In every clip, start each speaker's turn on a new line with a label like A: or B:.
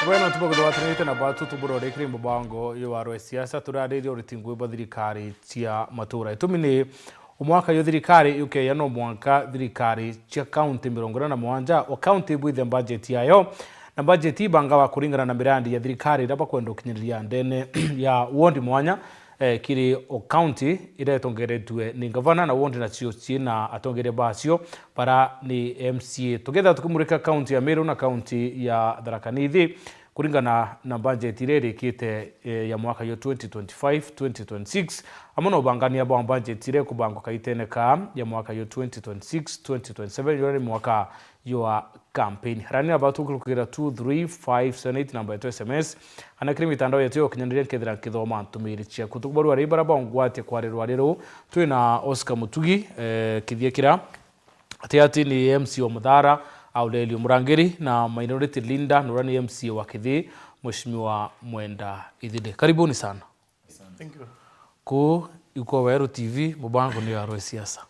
A: Bueno, tupo kutwatanite na batu tuburore kiri mubango yo siasa turarire Uriti Ngugi Bwa thirikari cia MATUURA. Itumini umwaka yo thirikari UK yano mwaka thirikari cia county 47 o county with budget yayo na budget ibanga kuringana na mirandi ya thirikari raba kwenda ukinyiriria ndene ya wondi mwanya kiri o county ire tongeretwe ni governor na wondi na cio cina atongere bacio para ni MCA together tukumurika county ya Meru na county ya THIRIKARI kuringana na budget ire kite ya mwaka yo 2025-2026 amono bangania ba budget ire kubango kaiteneka ya mwaka yo 2026-2027 yore mwaka yo campaign rani abatu kulukira 23578 namba ya SMS anakiri mitandao yetu yokinyaniria kethira kithoma ntumiri cia kutukubaru ari baraba ngwate kwarirwa rero twina Oscar Mutugi kithiekira ati ni MC wa Muthara Aurelio Murangiri na Minority Linda Nurani MC wa Kithi Mheshimiwa Mwenda Ithide. Karibuni sana.
B: Thank you.
A: Ku yuko Wero TV mubango ni ya siasa.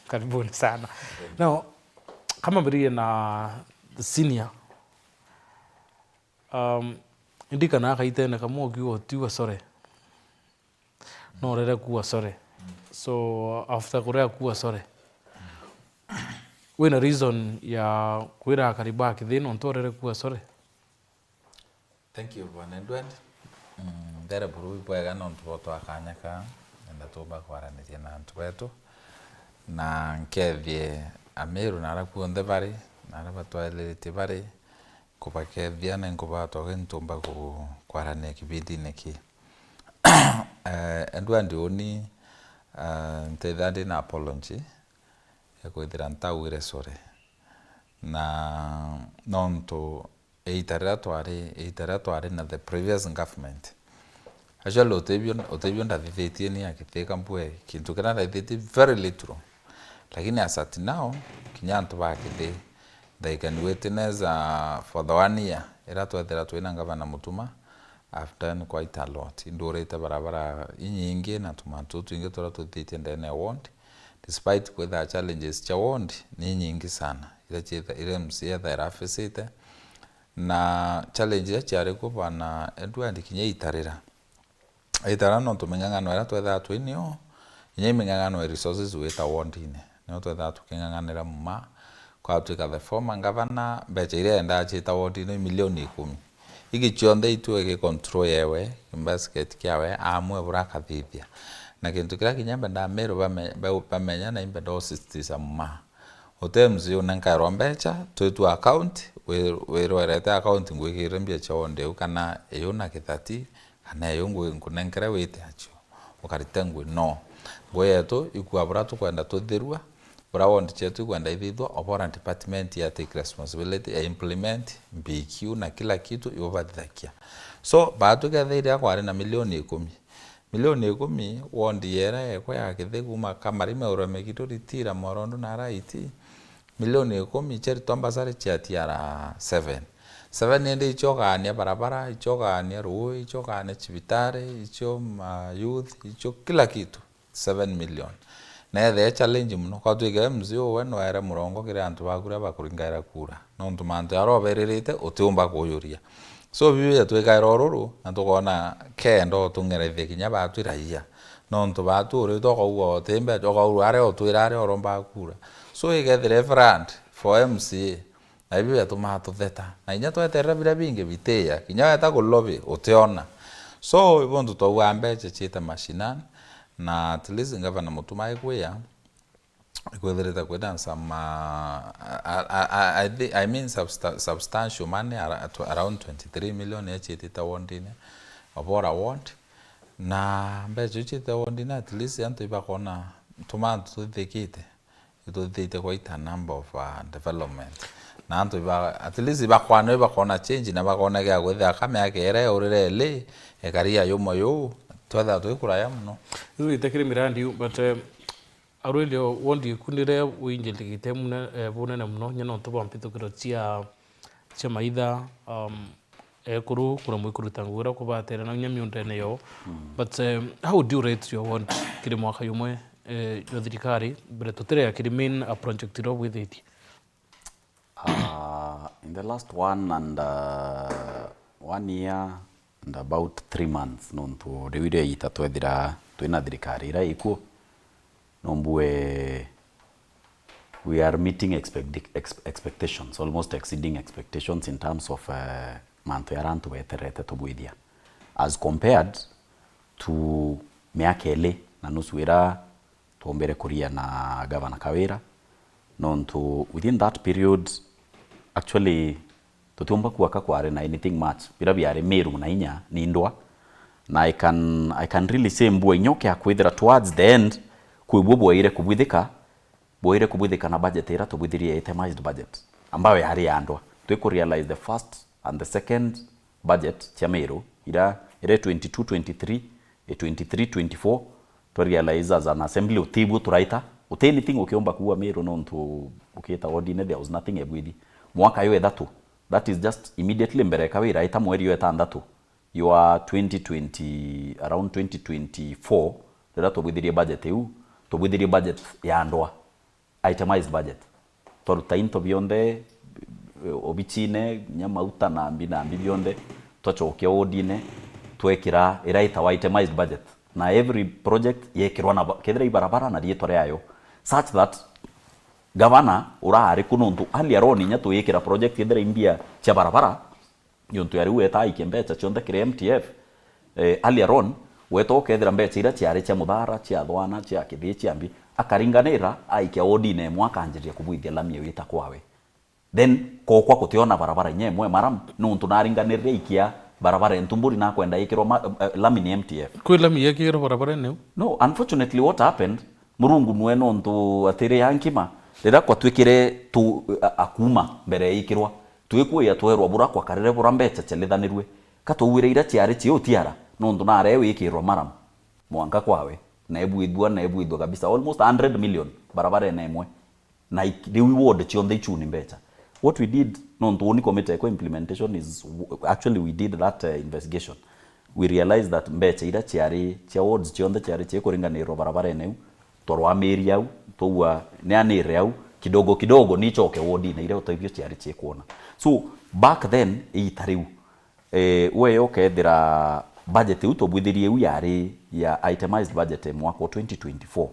A: Karibuni sana. Now kama mbiri na senior indika na kaitene kama ogiwo tiwa sore. No rere kuwa sore. So after kurea kuwa sore. Wena reason ya kuira kariba kithino ntorere kuwa sore.
C: Thank you bwana Edward. Ndere buru bwega no ntuboto akanyaka ndatoba kwaraniria na ntwetu na nkethie Ameru na arakuonde bari na arabatwalirite bari kubakethia na nkubato ntumba kwarania kibidi neki. Edward oni ntethandi na apology kwithira ntawire sore na nonto eitara twari na the previous government ajalo otebio ndathithitie ni akitheka mpwe kintu kana ndathithitie very little lakini asati now kinyanto bakithi they can witness for the 1 year era twethera twina ngavana mutuma after quite a lot indorete barabara inyingi na tumantu twingi tora tuthithie ndene ward despite kwetha challenges cha ward ni nyingi sana ile MCA therafisite na challenge cha ko bana Edward kinye itarira no tumengangano era twetha twinio inye mengangano resources weta ward ine no twetha tukinganganira muma kwa tuka the former governor beche ile enda chita ward ine milioni 10 iki chonde itueke control yewe basket kyawe amwe burakathithia na kintu kira kinyamba nda Meru bamenya na imbe do sistisa mma hotemzi unanka rombecha twetu account werorete account ngwikire mbia chonde kana eyona kithati kana eyongwe nkunenkere wete acho ukaritengwe no gweto ikuabura tukwenda tuthirwa brawond chetu kwenda ithithwa opera department ya take responsibility ya implement BQ na kila kitu yobathakia so baatu gathira kwari na milioni 10 milioni 10 wondi yera kwa ya kitheguma kamarime uromekito ritira morondo na raiti milioni 10 cheri tomba sare chiatiara 7 nende ichogania barabara ichogania ruo ichogania chibitare icho youth icho kila kitu 7 million na the challenge muno kwa tuige mzio weno era murongo kire antu bakura bakuringaira kura no ntumantu arobererete utumba kuyuria so bibi tweka rororo antokona kendo tungerethe kinya batwiraia no ntu baturi tokauo tembe tokau are otwirare oromba kura so igethire front for MCA na bibi atumato theta na inya tweterera bira binge biteya kinya eta kulobi uteona so ibontu twagambe chechita mashinani na at least ngavana mutuma ikweya kwethereta kwenda some I mean substantial money around 23 million echitita wondine obora ward na mbejo chita wondine at least yanto ibakona tumantu tuthikite ituthite quite a number of development na anto iba at least ibakona change na bakona gya gwetha kama yakere urire ekaria yomo twetha twikuraya muno
A: izo itekire mirandi but Aurelio wondi kunire winjeligite munene muno nyano ntoba mpitukiro cia maitha ekuru kuna mwikuruta ngura kubatera na nyamyondene yo but how do you rate your ward kiri mwaka yumwe yo thirikari but tutire yakiri main project ro with it
B: In the last 1 and 1 year and about 3 months nontu riwire ita twethira twina thirikari ira ikuo nombue we are meeting expectations, almost exceeding expectations in terms of mantu yarantu weterete tubwithia as compared to miaka ili na nusu ira tuombere kuria na Governor Kawira nontu within that period actually tutumba kuwaka kware na anything much bira biare meru na inya ni ndwa na I can really say mbua inyoke akwithira towards the end kuibwo ire kubwithika boire kubwithika na budget ira tubwithirie itemized budget ambayo yari yandwa tuko realize the first and the second budget cha meru ira 22-23 23-24 to realize as an assembly utibu turaita anything ukiomba kuwa meru nontu ukita ordine there was nothing ebwithi mwaka yo ethatu that is just immediately mbere Kawira ita mweri yo etandatu you are 2020 around 2024 rira tubwithirie budget yu tubwithirie budget ya ndwa itemized budget toruta into bionde obichine nyamauta na mbi bionde twachokia odine twekira iraita wa itemized budget na every project yekirwa na kedra ibarabara na rietwa yayo such that governor urari kununtu hali aroni nya tuyikira project kedra imbia cha barabara yontu yari weta ikembecha chonde kire MTF hali aron weto kedra mbecha ira chiare cha mudhara cha thwana cha kithie chiambi akaringanira aikia odine mwaka anjiria kubwithia lamia wita kwawe then kokwa kutiona barabara nyemwe maram nuntu naringanire ikia barabara entumburi na kwenda ikirwa lami ni MTF
A: kwi lami yakira barabara ne
B: no unfortunately what happened murungu nweno ntu atire yankima rira kwa twikire tu akuma mbere ikirwa twikuo ya twerwa bura kwa karere bura mbecha chelithanirwe katuwire ira chiari chio tiara nuntu na rewe ikirwa maram mwanka kwawe na ebu kabisa almost 100 million barabara na emwe na reward chionde ichuni mbecha what we did nontu ni committee ko implementation is actually we did that investigation we realized that mbecha ira chiari chia awards chionde chiari chekuringaniro barabara ene torwa meri au towa neanire au kidogo nichoke wodi na ile utoivyo chiari chekuona so back then itariu we yoke dira budget utobwithirie u yari ya itemized budget mwaka 2024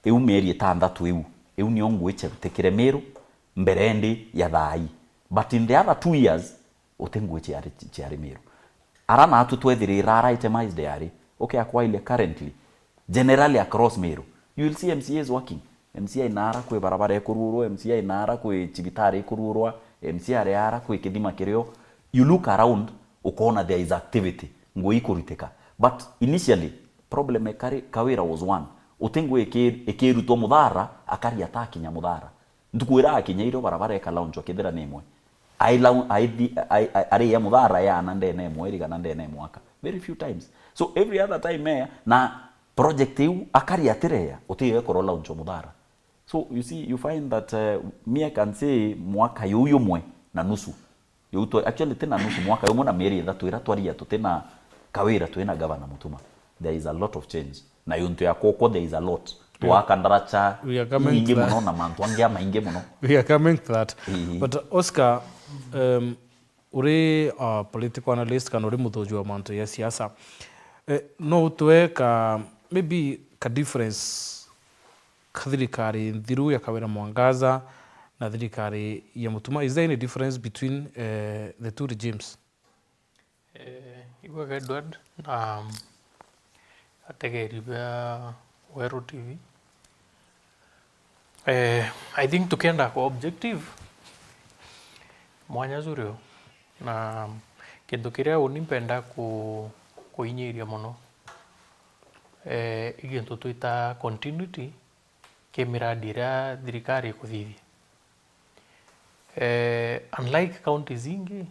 B: eu meri etandatu eu ni ongu eche tekire meru mberendi ya thai but in the other 2 years utengu eche yari meru arana atu twethire rara itemized yari okay akwa ile currently generally across meru you will see MCAs working MCA inara kwe barabara ekururwa MCA inara kwe chibitari ekururwa MCA ara kwe kidima kiryo you look around ukona there is activity ngoi kuritika but initially problem Kawira was one utengu ekeruto mudhara akari ataki nya mudhara ndukwira akinyairo barabara ekalaunjo kithira nemwe ari ya mudhara ya nande nemwe iriga nande nemwe aka very few times so every other time na project yu akari atireya utiye ko launjo mudhara so you see you find that me can say mwaka yuyu mwe na nusu yuto actually tena nusu mwaka yumo na meri ethatu ira twaria tutena Kawira twina Governor Mutuma there is a lot of change na yuntu ya koko there is a lot twakandaracha ingi muno na mantu angia maingi muno
A: we are coming to that but Oscar uri political analyst kana uri muthoju wa mantu ya siasa no tuweka maybe ka difference thirikari thiru ya Kawira Mwangaza na thirikari ya Mutuma is there any difference between the two regimes
D: Igwa Edward ategeri bya Weru TV I think tukenda kwa objective mwanya zurio na kindu kiria unimpenda kuinyiria muno igintu twita continuity ke miradi ira thirikari kuthithia unlike counties zingi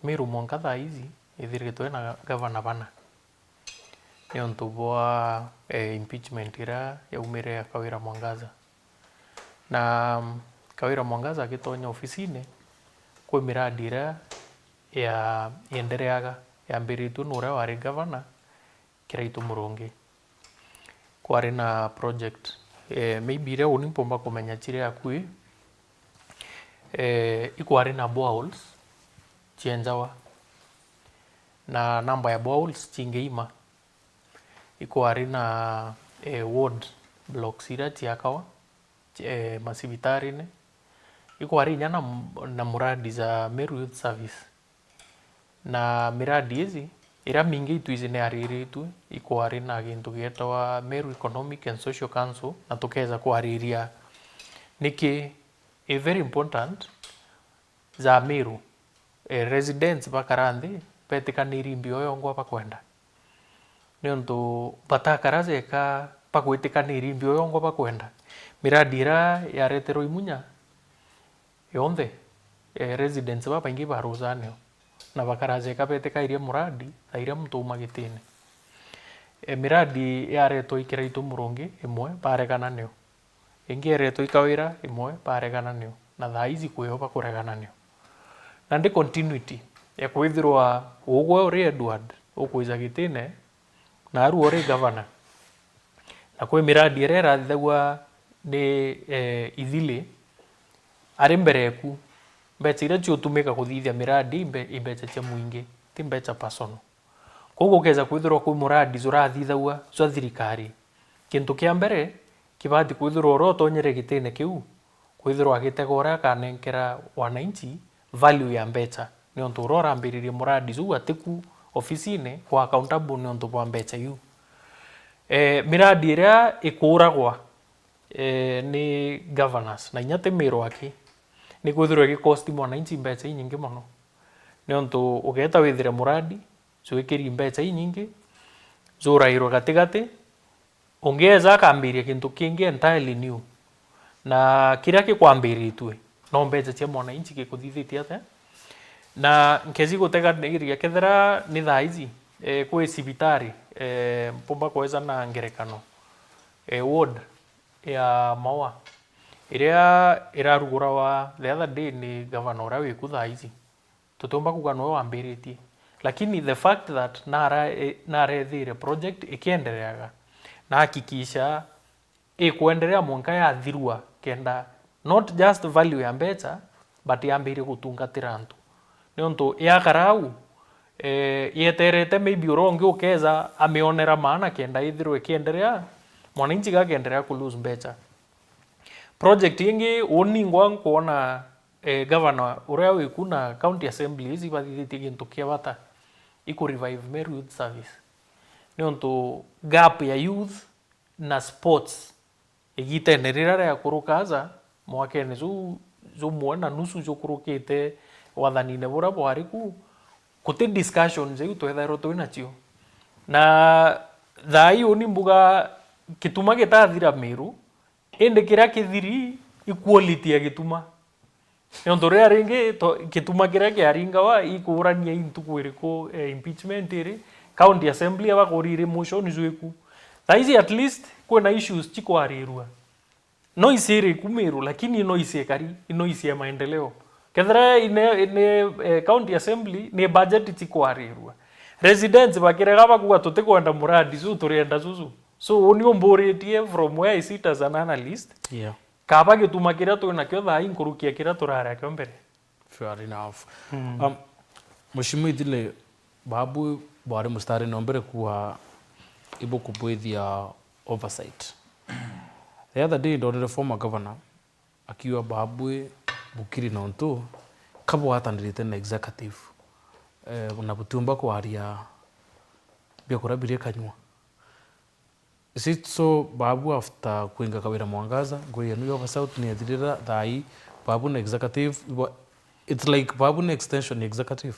D: Meru Mwangatha hizi ithirigitwe na governor bana niontu bwa impeachment ira yaumire ya Kawira Mwangaza na Kawira Mwangaza agitonya ofisine kwa miradi ira ya yendereaga yambiritu nura wari governor kiraitu Murungi kwari na project maybe ira unimpomba kumenya chire akui ikwari na boreholes chienjawa na namba ya boreholes chingeima ikwari na ward blocks ira chiakawa masibitari-ini ikwari inya na muradi za Meru Youth Service na miradi hizi ira mingi itu izi ni ariritu ikwari na gintu gietawa Meru Economic and Social Council na tukeza kwariria niki very important za Meru residents bakaranthi betikaniri mbio yongwa bakwenda niontu batakaraceka bagwitikaniri mbio yongwa bakwenda miradi ira yaretero imunya yonthe residents baingi baruzanio na bakaraceka betikairie muradi thaira mutuma gitini miradi yaretwo ikiraitu murungi imwe baregananio ingi yaretwo ikawira imwe baregananio na thaizi kwio bakuregananio na ndi continuity ya kwithirwa ugwe uri Edward ukwiza gitine na aru uri governor na kwi miradi ira irathithagua ni ithili ari mbere eku mbeca iria ciotumika kuthithia miradi imbeca cia muingi ti mbeca personal koguo keza kwithirwa kwi muradi zurathithagua zwa thirikari kintu kia mbere kibati kwithirwa ro tonyere gitine kiu kwithirwa gitegora kanenkera wananchi value ya mbeca niontu urorambiririe muradi zu atiku ofisini kwa accountable niontu bwa mbeca yu miradi iria ikuragwa ni governors na inyate miro aki ni kwithirwa gi cost mwananchi mbeca nyingi muno niontu ugeta withire muradi zwikiri mbeca nyingi zurairwo gatigati ungeza kambiria kintu kingi entirely new na kiria kikwambiritwe no mbeca cia mwananchi gikuthithitie ate na nkezi guteganiria kethera ni thaizi kwi cibitari mpumba kweza na ngerekano ward ya Maua iria irarugura wa the other day ni governor ura wiku thaizi tutumba kuga no wambiritie lakini the fact that narethire project ikiendeleaga na hakikisha ikuendelea mwanka ya thirua kenda not just value ya mbeca but yambire gutungatira antu niontu yakarau yeterete maybe urongi ukeza ameonera maana kenda ithirwe kiendelea mwananchi gakendelea ku lose mbeca project ingi uningwa kuona governor uria wikuna county assembly hizi bathithiti gintu kia bata iku revive Meru Youth Service niontu gap ya youth na sports igitenerera ya kurukaza mwakene zu muona nusu jukurukite wathanine bura bwariku kuti discussions yu twethairo twinacio na thai uni mbuga kituma gitathira Meru indi kiria kithiri equality ya gituma niontu ria ringi kituma kiria kiaringawa ikurania intuku iriku impeachment iri county assembly abakurire motion zwiku thaizi at least kwena issues chikwarirwa no isiri kumiru lakini no isekari no isia maendeleo kethra ine county assembly ni budget chikwarirwa residents bakirega bakuga tutikwenda muradi zu turienda zuzu so oni omboritie from where I sit as an analyst kaba gituma kiria twina kyo thai nkurukia kiria turara kyo mbere
A: fair enough mushimu idile babu bwari mustari nombere kuwa ibo kubwithia oversight the other day the former governor akiwa babwe bukiri nontu kabo watandirite na executive na butumba kwaria bia kurabirie kanywa is it so babu after kuinga kawira mwangaza ngoya New York South ni athirira thai babu na executive it's like babu na extension ni executive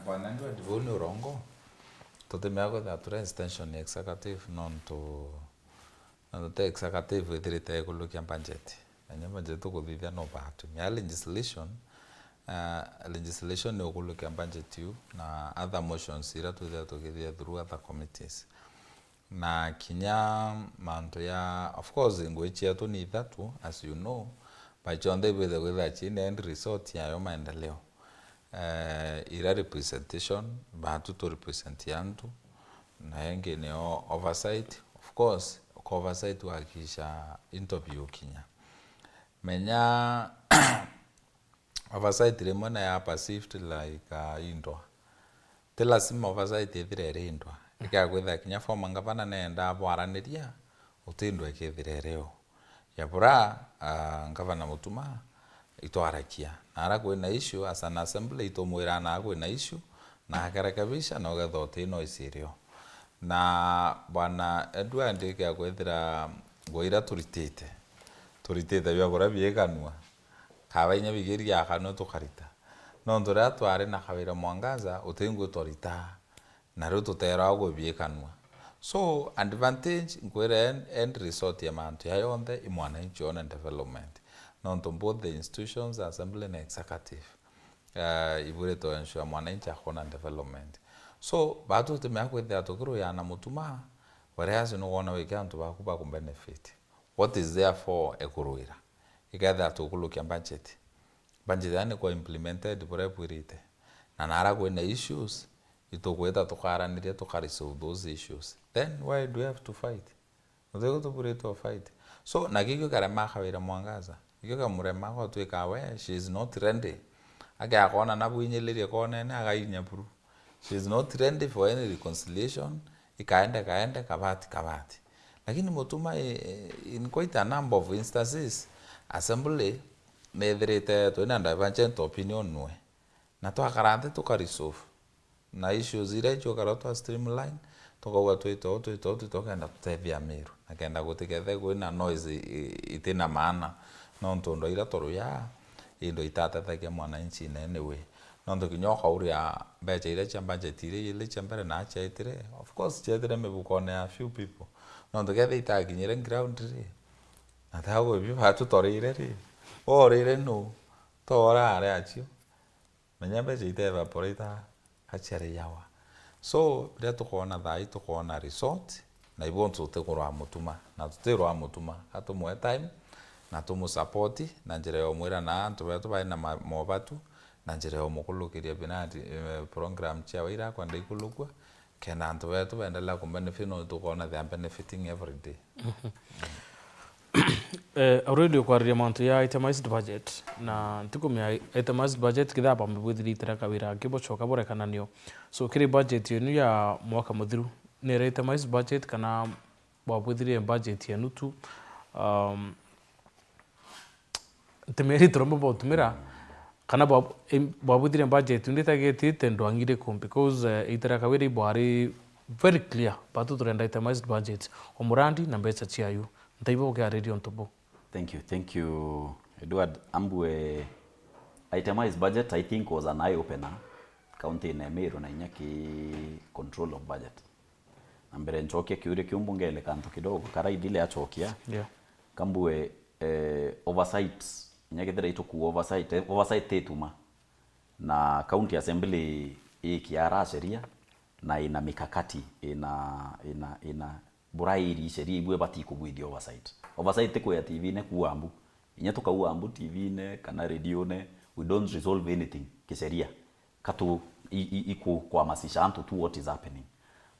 C: bwana ndio divuni urongo totemeago that extension ni executive non to executive ithirite kulukia budget anya budget kuthithia no part ya legislation ni kulukia budget you na other motions ira tuthia tukithia through other committees na kinya manto ya of course ngwechi ya tuni thatu as you know by chonde with the chine end resort ya yo maendeleo ira representation batu to represent yantu na yenge ni oversight of course oversight wakisha interview kinya menya oversight rimwe na ya perceived like indwa te lazima oversight ithire indwa ikagwitha kinya former governor nenda bwaraniria utindwa ikithirereo yabura governor Mutuma itwarakia nara kwina issue as an assembly itomwira na kwina issue na akarekebisha na ugathote no isirio na bwana Edward ikagwithira goira turitite bya gora biekanwa kabainya bigeria akano tukarita no ndora tware na kawira mwangaza utengu torita na ruto tera go biekanwa so advantage ngwere end resort ya mantu yayonde imwana inchiona development no both the institutions assembly and executive ibure to ensure mwana inchi akona development so batu temyakwethia tukuru ya na Mutuma whereas no wona wekantu bakuba ku benefit what is there for ekuruira igatha tukulukia budget yani kwa implemented bure purite na nara kwena issues itokweta tukaraniria tukarisolve those issues then why do we have to fight ndio to pure to fight so nakikyo karema kawira mwangaza ikyo kamurema kwa twikawe she is not ready akakona nabwinyelerie kona na againya buru she is not ready for any reconciliation ikaenda kabati lakini Mutuma in quite a number of instances assembly netherete to ina divergent opinion nwe na to akarante to karisolve na issues ire jo karoto streamline to go to kenda tutebia miru na kenda gutikethe kwina noise itina maana no ntondo ira toru ya indo itatathagia mwananchi nene we no ndo kinyoka uria beje ire cha budget ile chambere na acha itire of course chetire mebukone a few people no ndo gethe itakinyire ground ri na tawo bi hatu torire ri orire no tora are achio menya beje ite evaporate hachere yawa so bia tukona thai tukona resort na ibonto tukorwa Mutuma na tutirwa Mutuma hatumwe time na tumu support na njira yo mwira na antu betu bai na mobatu na njira yo mukulukiria binati program cha wira kwa ndikulukwa kena antu betu baendelea ku benefit no tukona they are benefiting every day
A: already kwa remantu ya itemized budget na ntikumya itemized budget kithaba mbwithiri THIRIKARI kibochoka borekananio so kiri budget yenu ya mwaka muthiru ni itemized budget kana bwabwithiri budget yenu tu temeri trombo botumira kana bwabwithiri budget nditagete ndwangire kum because THIRIKARI bwari very clear batu turenda itemized budget omurandi na mbecha chiayu ntaibo kwa radio ntobo.
B: Thank you Edward Ambwe. Itemized budget I think was an eye opener county na Meru na inyaki control of budget ambere nchoke kiure kiumbungele kanto kidogo kara idile achokia kambwe oversight nyake thera itoku oversight tetuma na county assembly ikiara sheria na ina mikakati ina burairi sheria ibwe bati kubwidi oversight ko ya TV ne kuambu inya tukauambu TV ne kana radio ne we don't resolve anything kisheria katu iko kwa masisha antu to what is happening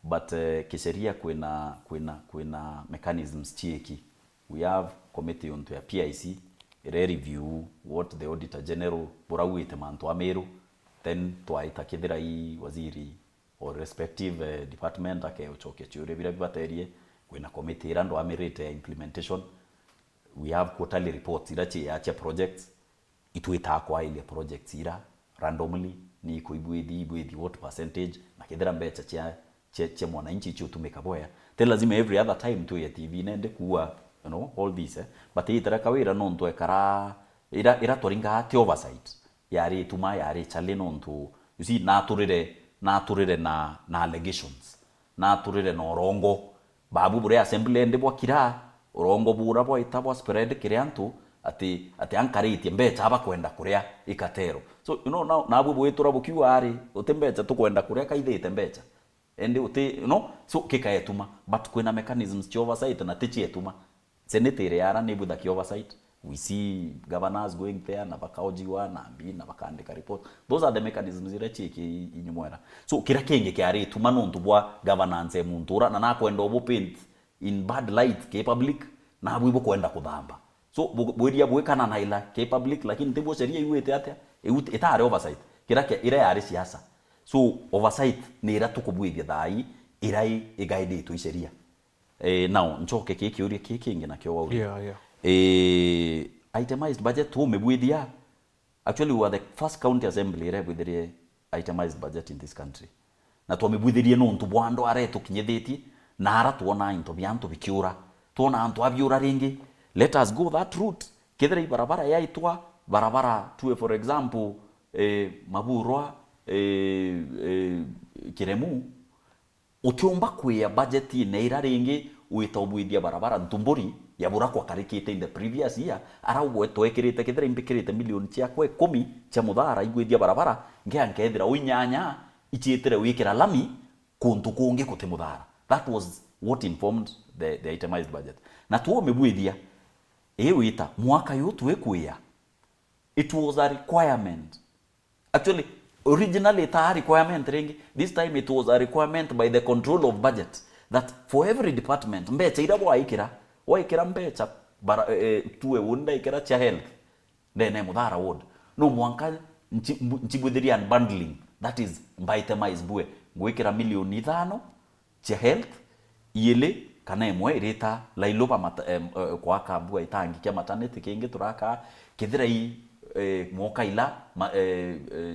B: but kisheria kwena mechanisms chieki we have committee on to ya PIC review what the auditor general burawite mantu ameru then twaita kithira I waziri or respective department akeochoke chure bira bibaterie kwena committee rando amerite implementation we have quarterly reports irache ya projects itwita kwa ile projects ira randomly ni kuibwedi what percentage na kithira mbecha cha mwananchi chu tumeka boya then lazima every other time to ya TV nende kuwa you know all this but THIRIKARI no ndo ekara ira toringa ati oversight yari tuma yari chale no ndo you see naturire na allegations naturire no rongo babu bure assembly ende bwakira rongo bura bwa itabwa spread kiriantu ati ankariti mbecha aba kwenda kuria ikatero so you know now nabu bwetura bukiwa ari utembecha tukwenda kuria kaithite mbecha ende uti you know so kikaetuma but kwena mechanisms chi oversight na tichi etuma senate yara nebu the oversight we see governors going there na bakaojiwa na ambi na bakandika report those are the mechanisms irachiki inyumwera so kira kenge kyari tuma nontu bwa governance muntura na nakwenda obo paint in bad light ke public na bwibo kwenda kuthamba so bweria bwekana na ila ke public lakini tebo sheria iwete atia itare oversight kirake ira yari siasa so oversight ni ira tukubwithia thai ira igaide tu sheria now nchoke kiki uri kiki ngina kyo wa itemized budget tu mebwithia. Actually we are the first county assembly ira bwithirie itemized budget in this country na twamibwithirie no ntu bwando are tukinyethetie na ara tuona into byantu bikiura tuona antu abiura ringi. Let us go that route kethira barabara yaitwa barabara tuwe for example Maburwa Kiremu utiumba kuya budget ine ira ringi uitobwithia barabara ntumburi ya bura kwa karikite in the previous year ara ugweto ekirite kethira imbikirite milioni cia kwe 10 cia muthara igwithia barabara ngethira uinyanya ichietire wikira lami kuntu kungi kuti muthara. That was what informed the itemized budget. Na tuo mebwithia wita mwaka yotu ekuya it was a requirement. Actually originally it a requirement ringi, this time it was a requirement by the control of budget that for every department mbecha ira waikira mbecha tuwe wunda ikira cha health then muthara ward no mwanka nchibuthiria unbundling, that is itemized bwe gwikira milioni 5 cha health yele kana emwe irita lailoba kwa kabua itangi kia maternity kingi turaka kithira mwoka ila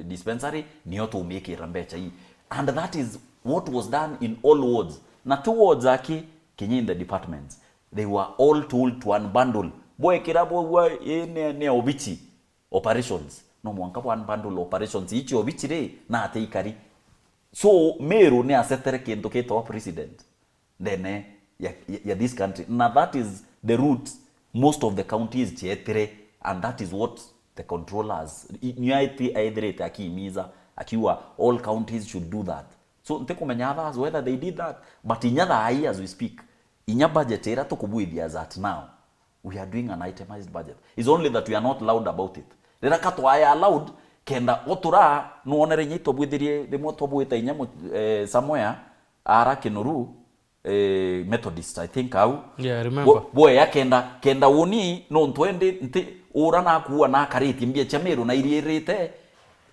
B: dispensary niyo tumikira mbecha hii, and that is what was done in all wards. Na two wards aki kinyi in the departments they were all told to unbundle boy kirabo ne obichi operations no mwanka unbundle operations ichi obichi re na ateikari so meru ne asetere kintu kito president then ya this country. Now that is the route most of the counties chetere, and that is what the controllers nyaiti aiderete akimiza akiwa all counties should do that. So ntekumenya as whether they did that, but inyatha ai as we speak inya budget era tukubwithia that now we are doing an itemized budget. It's only that we are not loud about it. Rera katwa ya loud kenda otura nuonere nyito bwithirie demo tobwita inya somewhere ara kinuru Methodist I think au
A: remember
B: boy ya kenda woni no ntwende nti ura na kuwa na kariti mbia chameru na irite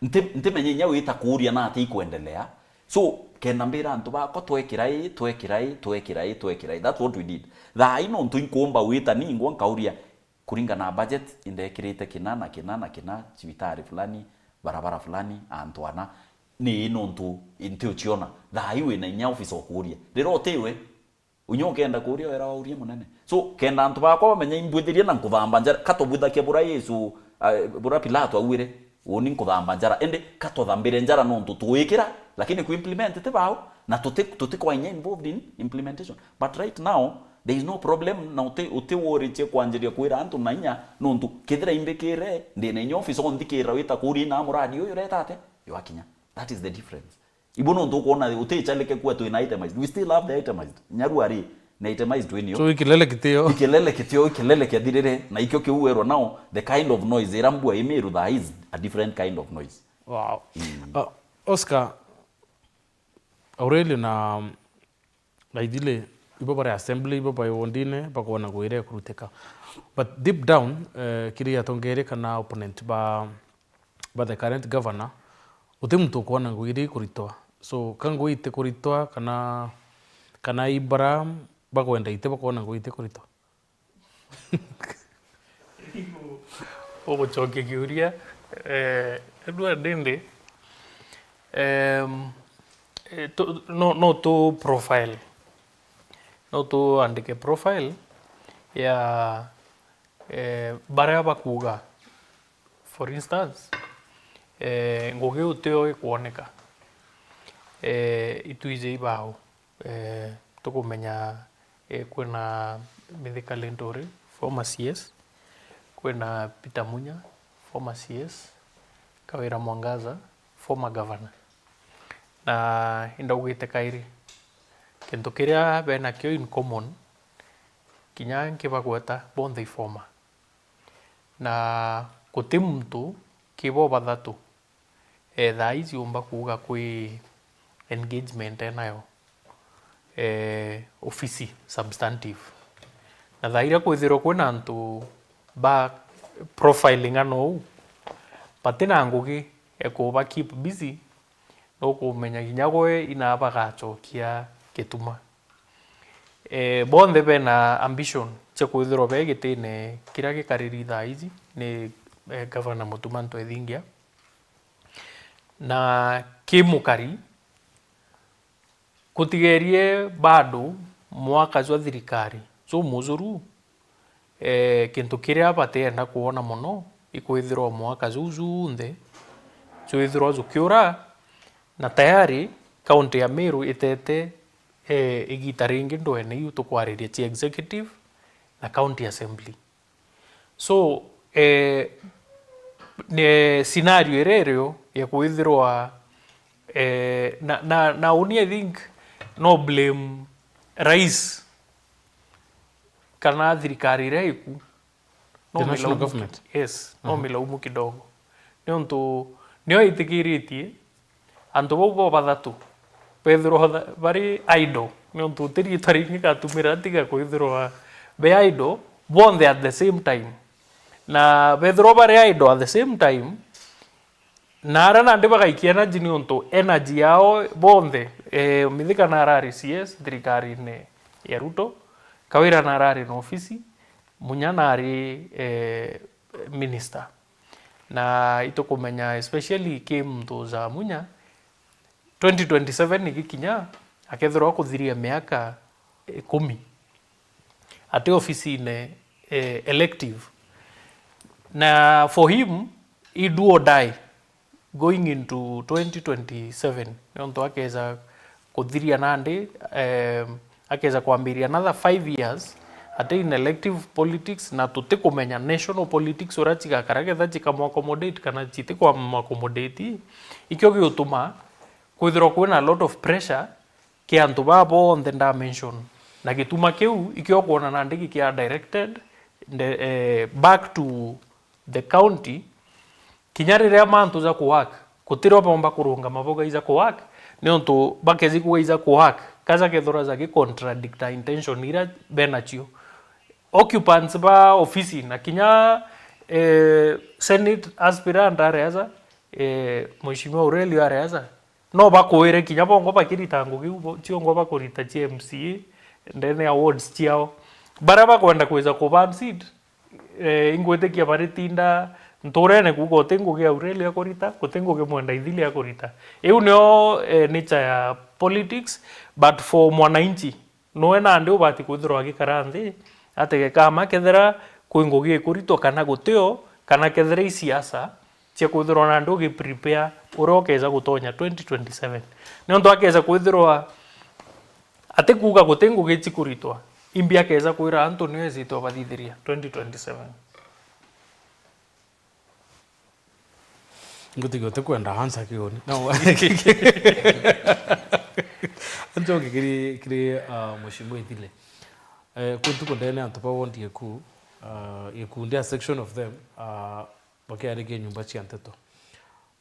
B: nti menyenya wita kuria na ati kuendelea so kenda mbira ntu ba ko twekirai that's what we did. Tha ino ntu inkomba wita ni ngwa kauria kuringa na budget indekirite kina cibitari fulani barabara fulani antwana ni ino ntu intio chiona tha iwe na nya office okuria rero tewe unyokenda kuria era uria munene so kenda antu bakwa bamenya imbwithirie na nkuthamba njara katobwitha ke bura Yesu bura Pilato awire woni nkuthamba njara ende katothambire njara no ntu tuwikira lakini ku implement te bao na tutikwa involved in implementation. But right now there is no problem na uti worry che kwanjiria kwira antu na inya no ntu kithira imbekire ndine nya office on dikira wita kuri na muradi uyu retate yoakinya. That is the difference. Ibono ndo kuona utechaleke kwa to itemized. We still have the itemized. Nyaruari na itemized wenio. So
A: ikilele kitio
B: kiadirire na ikyo kiuero now the kind of noise irambua imeru that is a different kind of noise.
A: Wow. Oscar Aurelio na idile ibo bare assembly ibo bayo wondine bakona kuire kuruteka. But deep down kiria tongere kana opponent ba the current governor utemtu kuona ngwiri kuritwa so kango ite kuritwa kana ibara bakwenda ite bakona ngwite kuritwa
D: ogo choke kiuria Edward Dende no to profile no to andike profile ya bara bakuga for instance Ngugi uteo kuoneka ituize ibao tukumenya kwena Mithika Linturi former CS, kwena Peter Munya former CS, Kawira Mwangaza former governor na indawite kairi kento kiria bena kyo in common kinya nkibagweta both they former na kutimtu kibo badatu tha ici umba kuga kwi engagement enayo office substantive na tha ira kwithirwo kwina antu ba profiling ano patina ngugi ekuba keep busy no kumenya ginya gwe ina bagachokia gituma bonthe bena ambition cia kwithirwo be gitine kira gikariri thaa ici ni gavana Mutuma Ntwethingia na kimukari kutigerie bado mwaka jwa thirikari so muzuru kintu kiria batienda kuona muno ikwithirwo mwaka junthe juithirwo jukiura na tayari kaunti ya Meru itete igita ringi ndwene yu tukwariria chi executive na county assembly so ne scenario irerio ya kwithirwa na only I think no blame rais kana thirikari reiku
A: The national government.
D: Yes, no milaumu kidogo nio itikiritie antu bo bathatu Pedro bari idle niontu tiri taringi katumira tiga kwithirwa be idle both at the same time na Pedro bari idle at the same time na ara na ndiba gaikia na niontu energy yao bonthe mithika na rari CS thirikari ne ya Ruto kawira na rari na ofisi munyana ari minister na itukumenya especially came to za munya 2027 igikinya akethirwa kuthiria miaka 10 ati ofisi ne elective na for him he do or die going into 2027 nonto akeza kuthiria nandi akeza kuambiria another 5 years ati in elective politics na tutikumenya national politics urachiga karagetha chikamo accommodate kana chitikwa accommodate ikyo giutuma kwithirwo kwina a lot of pressure ki antu babo on the dimension na gituma kiu ikyo kuona na ndigi kia directed back to the county kinyarire mantu za kuwak kutiro bomba kurunga maboga iza kuwak ni onto bakezi kuiza kuwak kaza kethora za ki contradict intention ira benachio occupants ba ofisi na kinya senate aspirant areaza mheshimiwa Aurelio areaza no bakwire kinya bongo bakirita ngugi ciongo bakurita GMC ndene awards ciao baraba kwenda kweza kuban seat ingwete kia baritinda ntorene kugo tengo ge Aurelio akorita kutengo ge mwenda ithili akorita eu nio nature ya politics but for mwananchi noena ndio bati kwithirwa gikaranthi atege kama kethera kwingugi kurito kana guteo kana kethera siasa cia kwithirwa na ndu gi prepare urokeza gutonya 2027 nionto akeza kwithirwa ate kuga gutengo gi chikuritwa imbi akeza kwira Antonio ezito bathithiria 2027
A: ngutigo te kwenda hansa kioni no anjo kiri mheshimiwa ithile kuntu kondene antu pa wondi yeku yekundia section of them bakiarige nyumba cia nteto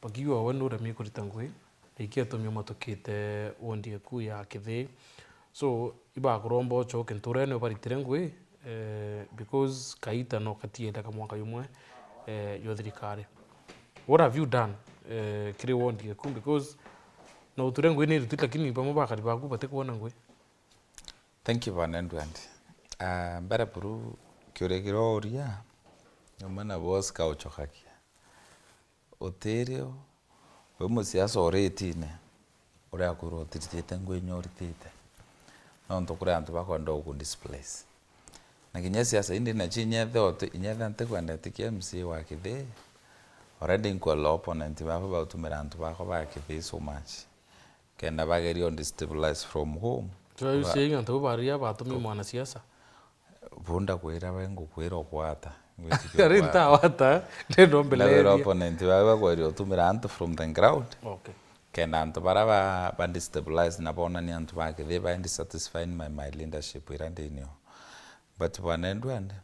A: bakiwa wenu remi kurita ngui ikiatumio matukite wondi yeku ya kithi so iba kurombo choke nturene baritire ngui because kaita no katienda ka mwaka yumwe yo thirikari. What have you done kiri wondi yeku because no uture ngui ni rutita lakini bamo bakari baku bate kuona ngui.
C: Thank you Vanendwandi. Mbere puru kyoregiro oria nyumana boss ka uchokakia oterio we musiasa oretine uria kuro titite ngui nyoritite no ntokure antu bakwenda ku displace na kinya siasa indi na chinya thote inyatha nte kwenda tikia MC wa kithe already nko lo opponent baba bautumira antu bako ba kithe so much kenda bageri on destabilize from home.
A: So you saying antu baria batumi mwana siasa
C: bunda kwira wengo kwira okwata
A: rinta wata ndio mbele
C: ya opponent baba kwiri otumira antu from the ground.
A: Okay.
C: Kenda antu bara ba destabilize na bona ni antu bake they ba dissatisfied my leadership irandinio but Vanendwandi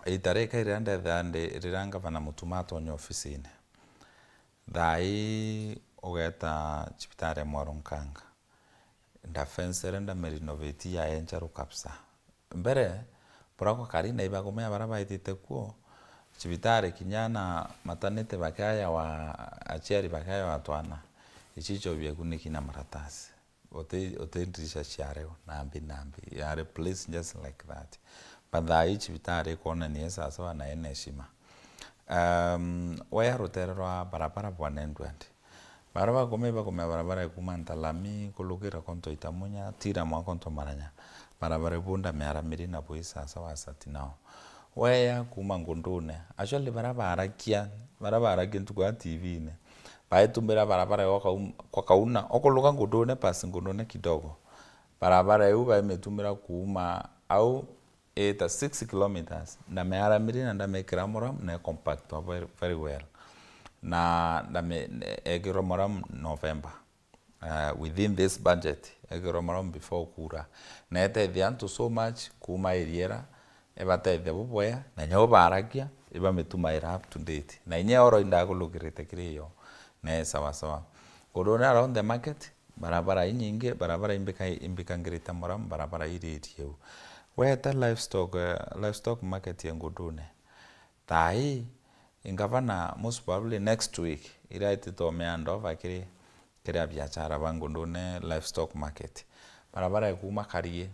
C: itareka iranda thande riranga bana Mutuma atonye ofisine thai ogeta chipitare Mwaronkanga nda fence renda merinovate ya encha rukapsa mbere porako karina iba kumea bara baitite kuo chibitari kinyana maternity bakaya wa achiari bakaya wa twana ichicho byekuniki na maratasi ote ndrisha chiareo nambi ya replace just like that but the chibitari kona ni sasa wana eneshima waya roterwa barabara bwanendwandi barabara komeba barabara kumantalami kulukira konto itamunya tira mwa konto maranya barabara bunda meara mirina boisa sawa satinao waya kuma ngondone actually barabara kintu kwa TV ne baitumbira barabara kwa kauna okoluka ngondone pasi ngondone kidogo barabara hiyo baimetumira kuuma au 6 kilometers na meara mirina ndamekira moram na compact very well na egiro moram November within this budget egiro moram before kura na ete so much kuma eriera ebatete buboya na nyo barakia iba metumaira up to date na inye oro indagulugirite kiriyo na sawa korona around the market barabara inyinge barabara imbikangirita moram barabara iriyo weta livestock market yengodone tai ingavana most probably next week iraiti to meandova kiri biashara bangondone livestock market barabara ikuma karie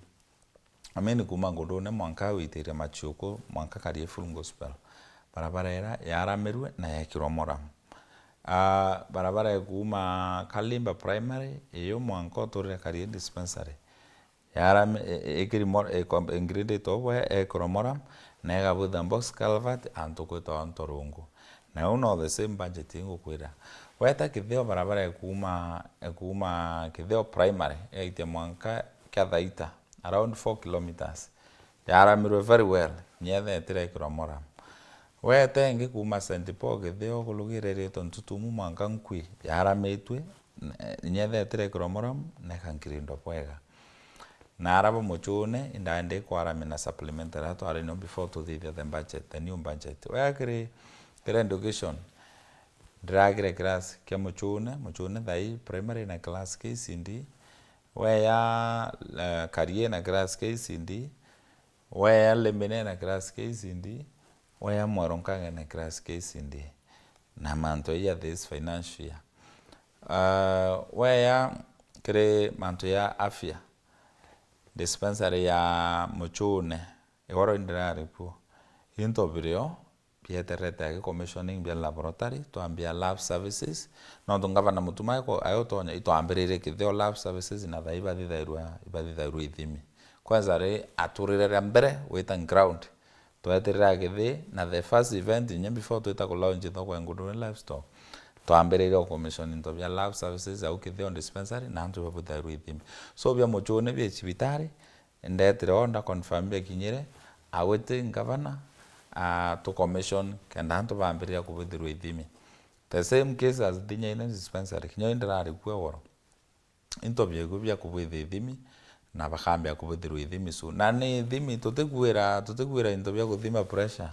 C: ameni kuma ngondone mwanka witire machuko mwanka karie full gospel barabara era yaramerwe na yakiromora barabara ikuma Kalimba primary iyo mwanka tore karie dispensary yaram ingredient towe ekromora na gabudha box calvert antokoto antorungu na uno the same budget ngokwira weta kitheo barabara ekuma kitheo primary eite mwanka kathaita around 4 kilometers yaramirwe very well nyethe tire kromora weta ngi kuma St Paul kitheo kulugirere tontutumu mwanka nkwi yarametwe nyethe tire kromora na kankirindo pwega na arabo mochone indande kwara mina supplementary ato are no before to the budget the new budget where kire education dragre class ke mochone dai primary na class KCD where career na class KCD where lemene na class KCD where moronka na class KCD na manto ya this financial year where kire manto ya afya dispensary ya mochone egoro indirari po into video pieterete commissioning bia laboratory to ambia lab services no tungava na mutumai ko ayotonya ito ambirire kitheo lab services na thaiba thithairua ithimi kwanza re aturire mbere weta ground to eterera kithi na the first event nye before to eta ko launch to kwa ngudure livestock to ambirire commissioning to bia lab services au kitheo dispensary na ntu thithairu ithimi so bia mochone bia chibitari ndetire onda confirm bia kinyire awete ngavana to commission kenda ntu bambiria kubithiru ithimi the same case as dinya ine dispensary kinyo indirari kwa woro into bia kubithiru ithimi na bakambia kubithiru ithimi so na ni ithimi tutekwira into bia kuthima pressure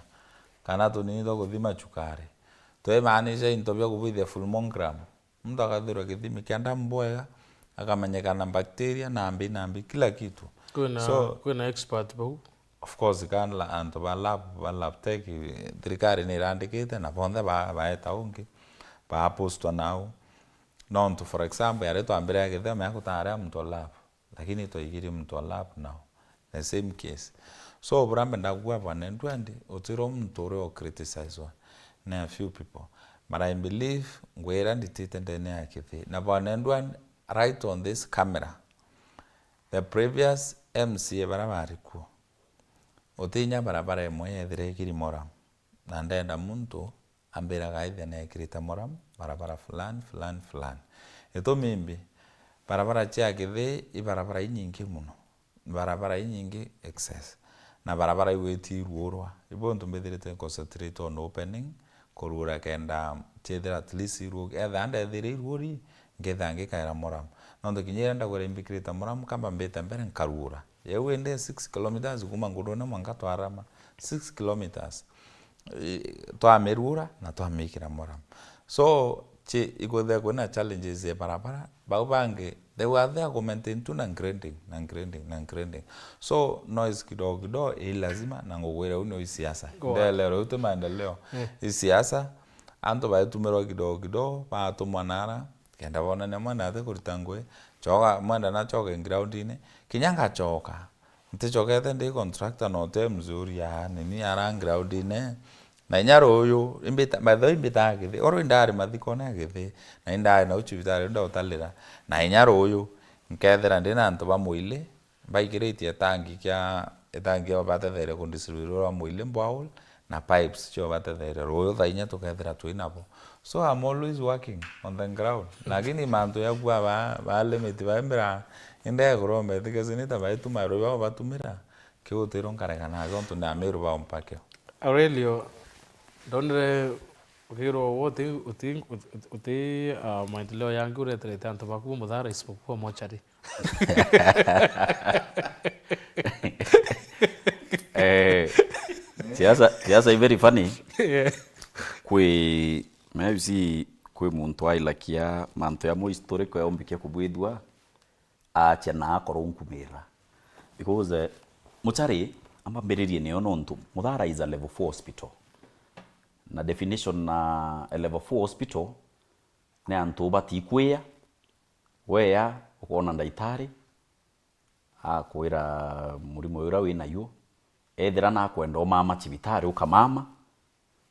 C: kana tunini to kuthima chukari to maanisha into bia kubithia fulmogram mtu akathirwa kithimi kenda mbwega akamanyekana bacteria na ambi kila kitu
A: kuna expert bau
C: of course kan la anto ba lab tech THIRIKARI ni randikite na bonde ba etaungi ba posto nao non to for example yare to ambere kithia me akutara mtu lab lakini to igiri mtu lab now the same case so burambe ndagwa bane ndwandi utiro mtu ro criticize na a few people but I believe ngwera nditite ndene akithi na bane ndwandi right on this camera the previous MC barabara ku otinya barabara emwe yethire kiri moram na ndenda muntu ambira gaithe na kirita moram barabara fulani eto mimbi barabara cha kithi ibarabara inyingi muno barabara inyingi excess na barabara iweti ruorwa ibonto mbethirite concentrate on opening korura kenda chethera at least ruo etha ande thire ruori ngethange kaira moram nondo kinyera ndagora imbikirita moram kamba mbeta mbere nkarura yewe ende 6 kilometers kuma ngudona mwanga twarama 6 kilometers to amerura na to amikira moram so che iko there kuna challenges ya barabara bange they were there to maintain tu na grading so noise kidogo lazima na ngogwera uno siasa ndelero uto maendeleo siasa anto ba tumero kidogo ba to mwanara kenda bona ne mwana ate kuritangwe choka mwenda na choka ground ine kinyanga choka nte choka ende contractor no te mzuri ya nini ara ground ine na nyaro uyu imbita batho imbita githe oro indari mathiko na githe na indari na uchibitari ndo utalira na nyaro uyu nkethera ndina antu ba muile baigirite tangi ya batethere kundisiriro wa muile mbwaul na pipes cho batethere royo thainya tukethera twinabo so I'm always working on the ground lakini mantu ya kwa ba limit ba mbira inde grombe tikezinita ba ituma royo batumira kiutiro nkaregana gontu na miru ba mpake
A: Aurelio donre ukiro wote uti maendeleo yangu retrete anto baku mudhara isipokuwa mochari
B: siasa very funny kwi maybe kwi muntu ailakia mantu ya mo historical ya ombikia kubwithwa acha na akoro nkumira because mochari ambambiririe ne onontu mudhara is a level 4 hospital na definition na level 4 hospital ne antu bati kwea wea ukona ndaitari akwira murimo yura wina yu ethira na kwenda mama chibitari ukamama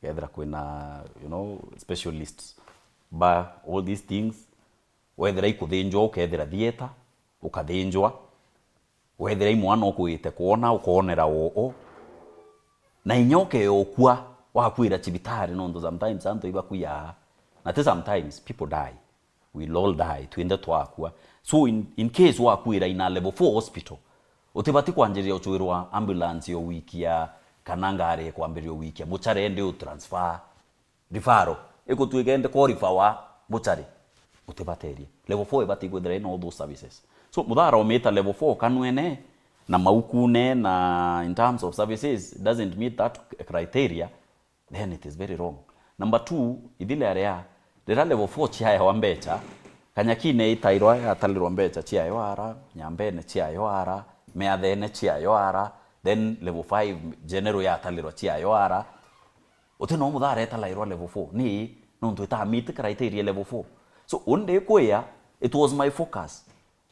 B: ethira kwina specialists ba all these things wethira ikuthinjwa ukethira theater ukathinjwa wethira imwana okuite kuona ukonera oo na inyoke yokwa wakwira chibitari nondo sometimes anto iba kuya na sometimes people die we all die twende twakwa so in case wakwira ina level 4 hospital utibati kwanjiria uchwirwa ambulance yo wiki ya kanangare kwambirio wiki ya muchare ndio transfer rifaro ikutwigende ko rifawa muchare utibaterie level 4 ibati gwithira in all those services so mudhara ometa level 4 kanwene na maukune na in terms of services doesn't meet that criteria then it is very wrong. Number 2 idile area dera level 4 chia wambecha kanyakine itairwa atalirwa mbecha chia yoara nyambene chia yoara meathene chia yoara then level 5 general ya atalirwa chia yoara utino mudhara etalairwa level 4 ni nonto ita meet criteria level 4 so onde koya it was my focus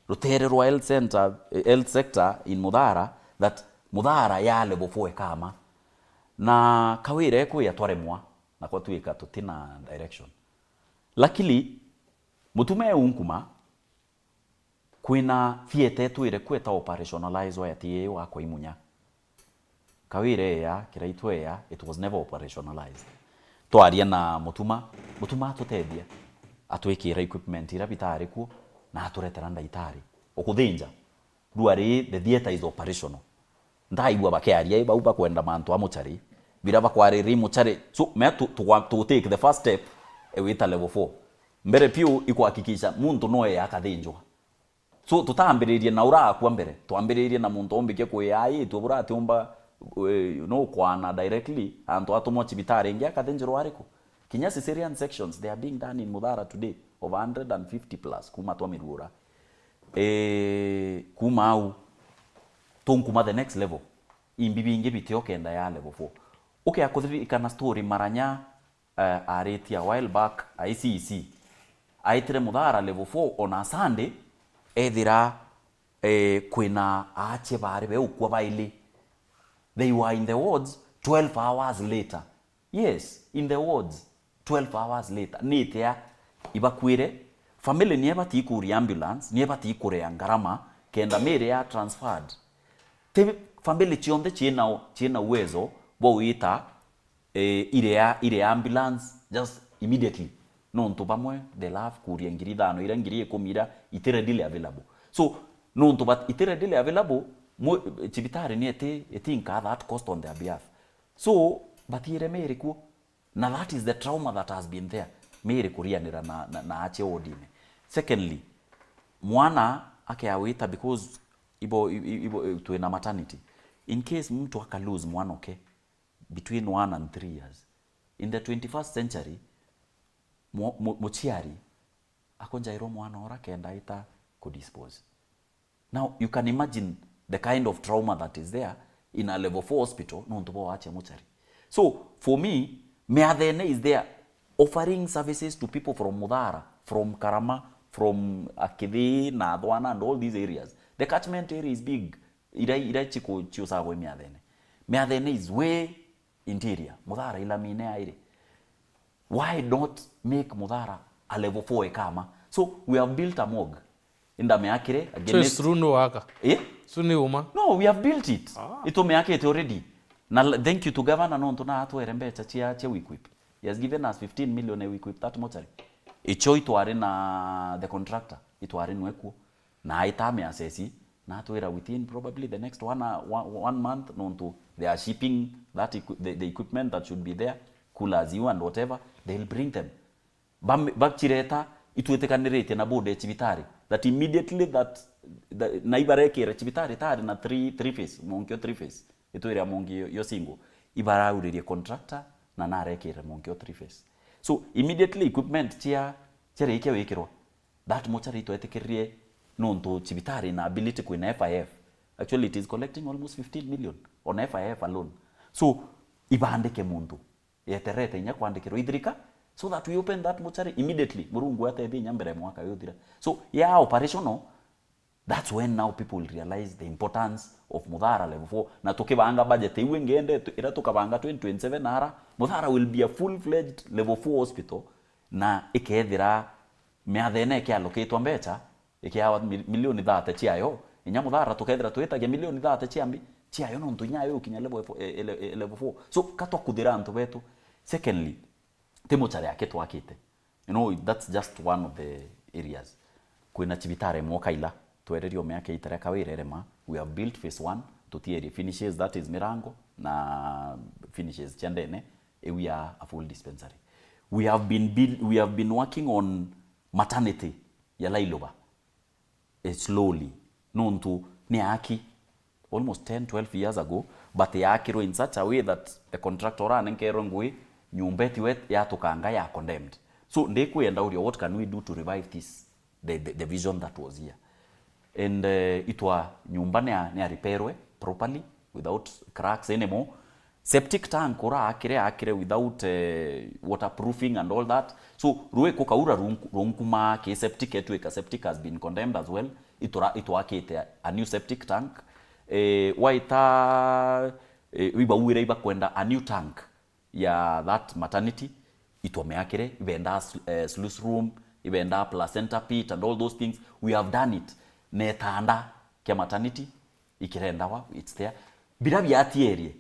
B: rotere royal center health sector in mudhara that mudhara ya level 4 kama na kawire ko yatwaremwa na kwa tuika tutina direction lakini mutume unkuma kwina theater tuire kweta operationalize wa yatie wa kwa imunya kawire ya kiraitwe ya it was never operationalized twaria na mutuma tutethia atwikira equipment ira bitari ku na aturetera ndaitari okuthinja duari the theater is operational ndaigwa bakiaria iba kwenda mantu amuchari bira bakwariri muchari so me to take the first step ewita level 4 mbere pio ikuhakikisha muntu noe akathinjwa so tutambiririe na ura akwa mbere twambiririe na muntu ombike ku AI tubura atiumba kwana directly antu atomo chibitari ngia akathinjwa ariko kinya cesarean sections they are being done in Mudhara today of 150 plus kuma twamirura kuma au tonkuma the next level imbibinge bityo kenda ya level 4 okay akuthirikana story maranya areti a while back ICC aitre Mudhara level 4 on a Sunday ethira kwina ache bari be ukwa baili they were in the wards 12 hours later yes in the wards 12 hours later nitia ibakwire family nieba tikuri ambulance nieba tikure ngarama kenda mere ya transferred te family chionde china uwezo bo uita ile ambulance just immediately no nto bamwe de love kuria ngiri thano ira ngiri ekomira itiredile available so no nto but itiredile available chibitari ni etinka that cost on their behalf so batire mere ku na that is the trauma that has been there mere kuria nira na ache odine secondly mwana akiawita because ibo tuena maternity in case mtu aka lose mwana okay between 1 and 3 years in the 21st century muchiari akonjairo mwana ora kenda ita kudispose. Now you can imagine the kind of trauma that is there in a level 4 hospital no ntubo wache muchari. So for me, Meadhene is there offering services to people from Mudhara, from Karama, from Akidhi, Nadwana, and all these areas. The catchment area is big. Ida chiko chiosabo Meadhene. Meadhene is way interior. Mudhara ila mine aire. Why not make Mudhara a level 4 ekama? So we have built a morgue in the Meakire against.
A: So it's true no waka.
B: Eh?
A: Suni uma.
B: No, we have built it. Ito Meakire already. Na thank you to governor no ntona atu erembe chia equip. He has given us 15 million to equip that mortuary. Icho itware na the contractor itware nwekuo na itame assessi na atwera within probably the next one month no nto they are shipping that the equipment that should be there, coolers you and whatever, they'll bring them. Bakchireta itwetekanirete na bode chibitari that immediately that na ibareke chibitari tari na 3 phase monkyo 3 phase itwera mongi yo single ibara uririe contractor na narekere monkyo 3 phase. So immediately equipment chere ike wekirwa that mortuary itwetekerie nonto chibitari na ability kuina FIF. Actually it is collecting almost 15 million on FIF alone. So ibandike muntu yeterete nya kwandikiro idrika so that we open that mortuary immediately murungu atethi nyambere mwaka yothira. So yeah, operational. That's when now people will realize the importance of Mudhara level 4. Na tukibanga budget iwe ngende ira tukabanga 2027 nara Mudhara will be a full-fledged level 4 hospital na ikethira Meadhene ke allocate mbecha ikiawa milioni 30 chiayo inya Mudhara tukethira twetaga milioni 30 chiambi chiayo no ntunyayo ukinya level 4. So katwa kuthira antu betu. Secondly, temochare yake twakite. You know, that's just one of the areas. Kuina chibitare mwokaila twererio meake itareka wirerema. We have built phase 1 to theory finishes, that is Mirango na finishes Chandene. We are a full dispensary. We have been working on maternity ya Lailoba slowly known to Niaki almost 10-12 years ago, but Yakiro in such a way that the contractor anenkero nyumbeti wet ya tukanga ya condemned. So ndekuenda audio, what can we do to revive this the vision that was here? And itwa nyumba ne repairwe properly without cracks anymore. Septic tank ora akire without waterproofing and all that. So ruwe kokaura runkuma ke septic etweka septic has been condemned as well. Itwa akite a new septic tank. Waita wiba uire iba kwenda a new tank ya that maternity. Itwa meakire ibenda sluice room, ibenda placenta pit and all those things. We have done it. Netanda kia maternity ikirendawa, it's there. Birabi atieri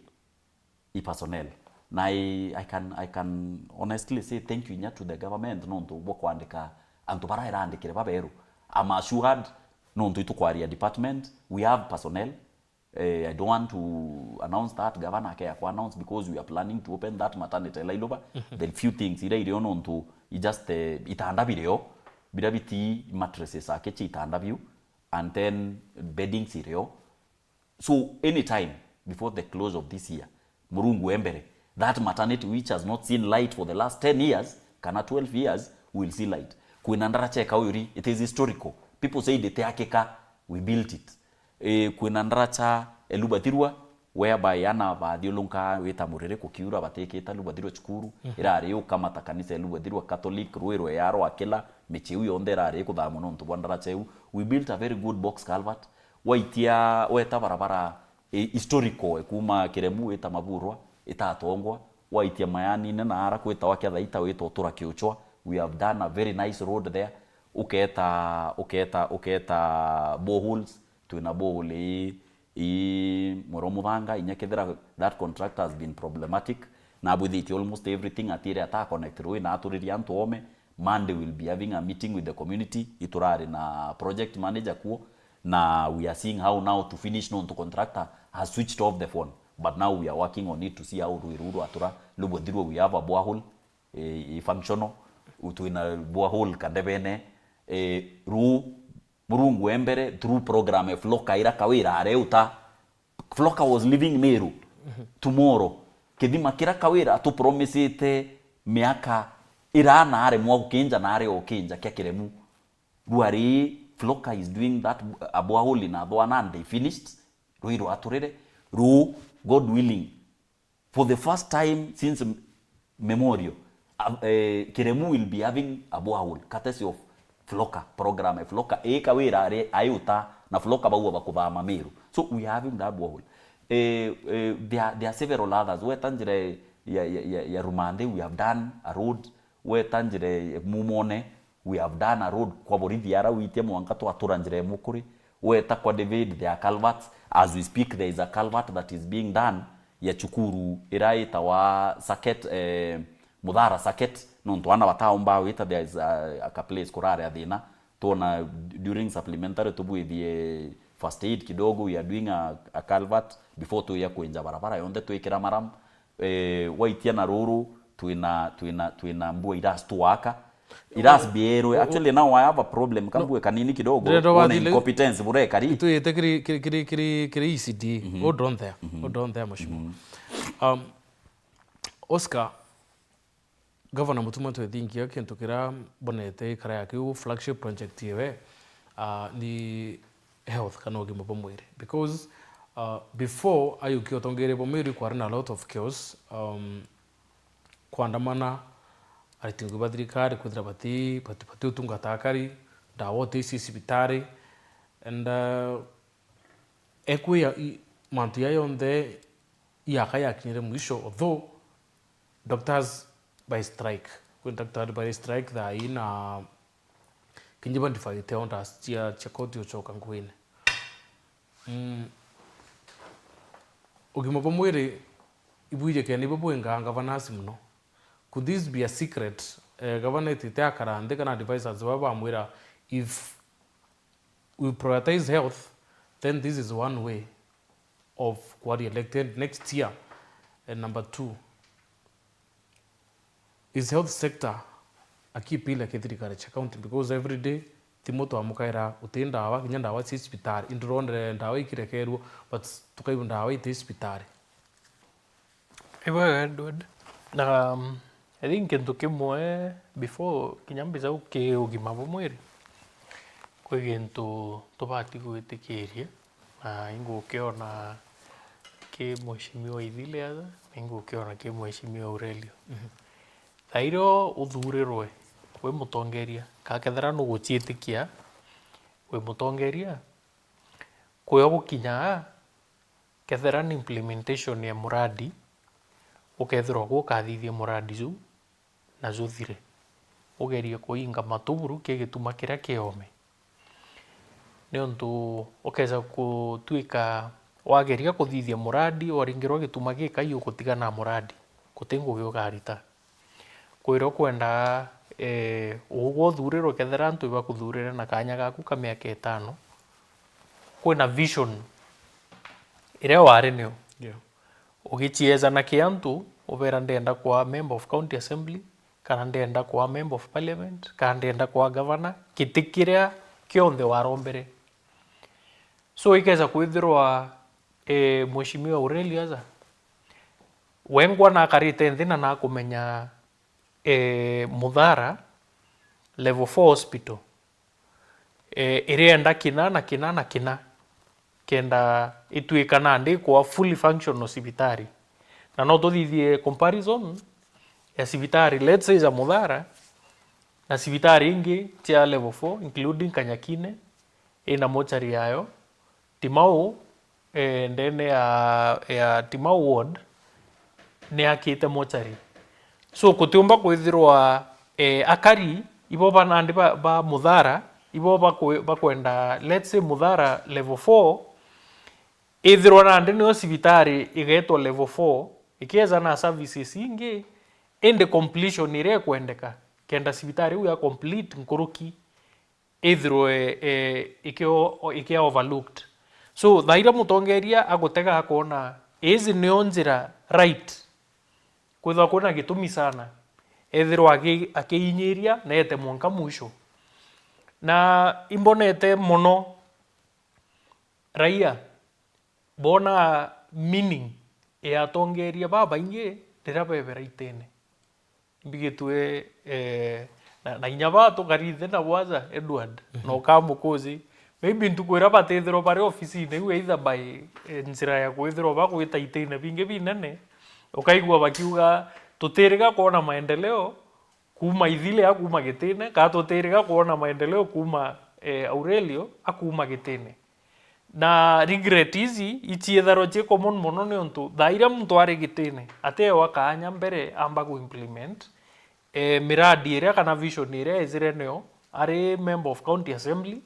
B: I personnel. Na I can honestly say thank you to the government no nto bokwandika antubara irandikire baberu. I'm assured no nto itukwari department we have personnel. I don't want to announce that governor ke announce because we are planning to open that maternity Lailoba. There few things ira ire no nto just itanda video birabiti mattresses akechi itanda view and then bedding sireo. So anytime before the close of this year Murungu Embere, that maternity which has not seen light for the last 10 years, kana 12 years, will see light. Kuinandara cheka uyuri, it is historical. People say the teakeka, we built it. Kuinandara cha elubadirwa, whereby ana badiolunka weta murere kukiura bateke eta elubadirwa chukuru. Irare yo kama takanisa elubadirwa Catholic, ruero yaro akela, meche uyo ondera are kudhamu ntu bandara cheu. We built a very good box culvert. Waitia, weta barabara historical kuma kiremu eta maburwa eta atongwa waitia mayani na ara kweta wakia thaita weto tura kiuchwa. We have done a very nice road there. Uketa boreholes tuina borehole I Moromuthanga inyakethera. That contractor has been problematic na with it almost everything atire ata connected we na aturiria antu ome. Monday will be having a meeting with the community iturare na project manager kuo. Now we are seeing how now to finish no to contractor has switched off the phone, but now we are working on it to see how we ruru atura lubodirwo. We have a borehole functional utuina borehole kandebene Murungu Embere through program floka ira kawira areuta floka was living Meru tomorrow kidima kira kawira to promise it miaka ira nare mwa ukinja nare okinja kya kiremu ruari Floka is doing that abwaholi na thwana and they finished ruiro aturere ru God willing for the first time since memorial kiremu will be having abwahol courtesy of Floka program Floka kawira are ayuta na Floka baua bakuthama Meru, so we are having that abwahol. There are several others we tanjire ya Rumande we have done a road we tanjire Mumone we have done a road kwa Borithiara witie mwanka twatura njire mukuri we ta kwa David there are culverts as we speak there is a culvert that is being done ya Chukuru iraita wa Saket Muthara Saket no twana wataomba wita there is a place kurare athina tona during supplementary tubuithie first aid kidogo we are doing a culvert before to ya kuenja barabara yonde tuikira maram waitia na ruru tuina mbua iras tuwaka iras biero actually now I have a problem kambue kanini kidogo one incompetence bure kari
A: tu yete kiri ECD hold on there mheshimiwa. Oscar Governor Mutuma to thinkia kintu kira bonete kara yake flagship project yewe ni health kana ugima bwa mwiri because before ayuki otongere bwa mwiri kwa a lot of chaos kwandamana Uriti Ngugi Bwa thirikari kwithira bati utungata akari ndawa tisi sibitari and ekwe mantu ya yonde yaka yakinyire mwisho although doctors by strike when doctor by strike da ina kinjiba ndifaite onda chia koti uchoka ngwine ugima bwa mwiri ibuije kene bobwenga vanasi mno. Could this be a secret? Governor titakara and they can advise us mwira if we prioritize health, then this is one way of what elected next year. And number two, is health sector a key pillar ke THIRIKARI County because every day timoto amukaira utenda awa kinyanda awa si hospitali indronde ndawa ikirekeru but tukaiunda awa ite hospitali.
D: Edward na I think kintu kimwe before kinyambiza uke ugima bwa mwiri kwe gintu tubati gwitikiria na ingukiona ki mheshimiwa Ithile aza ingukiona ki mheshimiwa Aurelio thairo uthurirwe we mutongeria kakethera no guchietikia we mutongeria kuyo gukinya kethera ni implementation ya muradi ukethirwo gukathithia muradi zu na zuthire ugerie kuinga matuburu kigituma kiria kiome niontu ukeza kutuika wageria kuthithia muradi waringirwo gituma gikaiyo gutigana muradi kutingu gyogarita kwiro kwenda ugo thuriro kethera ntu iba kuthurira na kanya gaku ka miaka 5 kwina vision ire wari nio ugichieza na kiantu ubera ndenda kwa member of county assembly kana ndenda kwa member of parliament kana ndenda kwa governor kitikiria kionthe warombere so ikeza kwithirwa mheshimiwa Aurelio aza wengwa na karite nthina na kumenya Muthara level 4 hospital irienda kina kenda ituika nandi kwa fully functional civitari na no tuthithie comparison ya civitari let's say za Muthara na civitari ingi tia level 4 including Kanyakine ina mochari yayo Timau ndene ya Timau ward ni akite mochari so kutiumba kwithirwa akari ibo banandi ba Muthara ibo bakwenda let's say Muthara level 4 ithirwa nandi ni civitari igetwa level 4 ikieza na services ingi ende completion ire kwendeka kenda civitari uya complete nkuruki ithirwe ikio overlooked so thaira mutongeria agutega akona ezi nio njira right kwithwa kuna gitumi sana ethirwa akiinyiria na ete mwanka mwisho na imbonete muno raia bona meaning ya tongeria baba inge ndira bebera itene mbigitwe na inyaba tukarithe na waza Edward no kamukuzi maybe ntukwira batethero bare office ne we either by njira ya kwithiro ba kwita itaine binge binene ukaigwa bakiuga tutirika kuona maendeleo kuma ithile akuma gitine ka tutirika kuona maendeleo kuma Aurelio akuma gitine na regret ici ichietharo che common mono ne ontu thaira muntu ari gitine ate wakanya mbere amba ku implement miradi iria kana vision iria ezire neo ari member of county assembly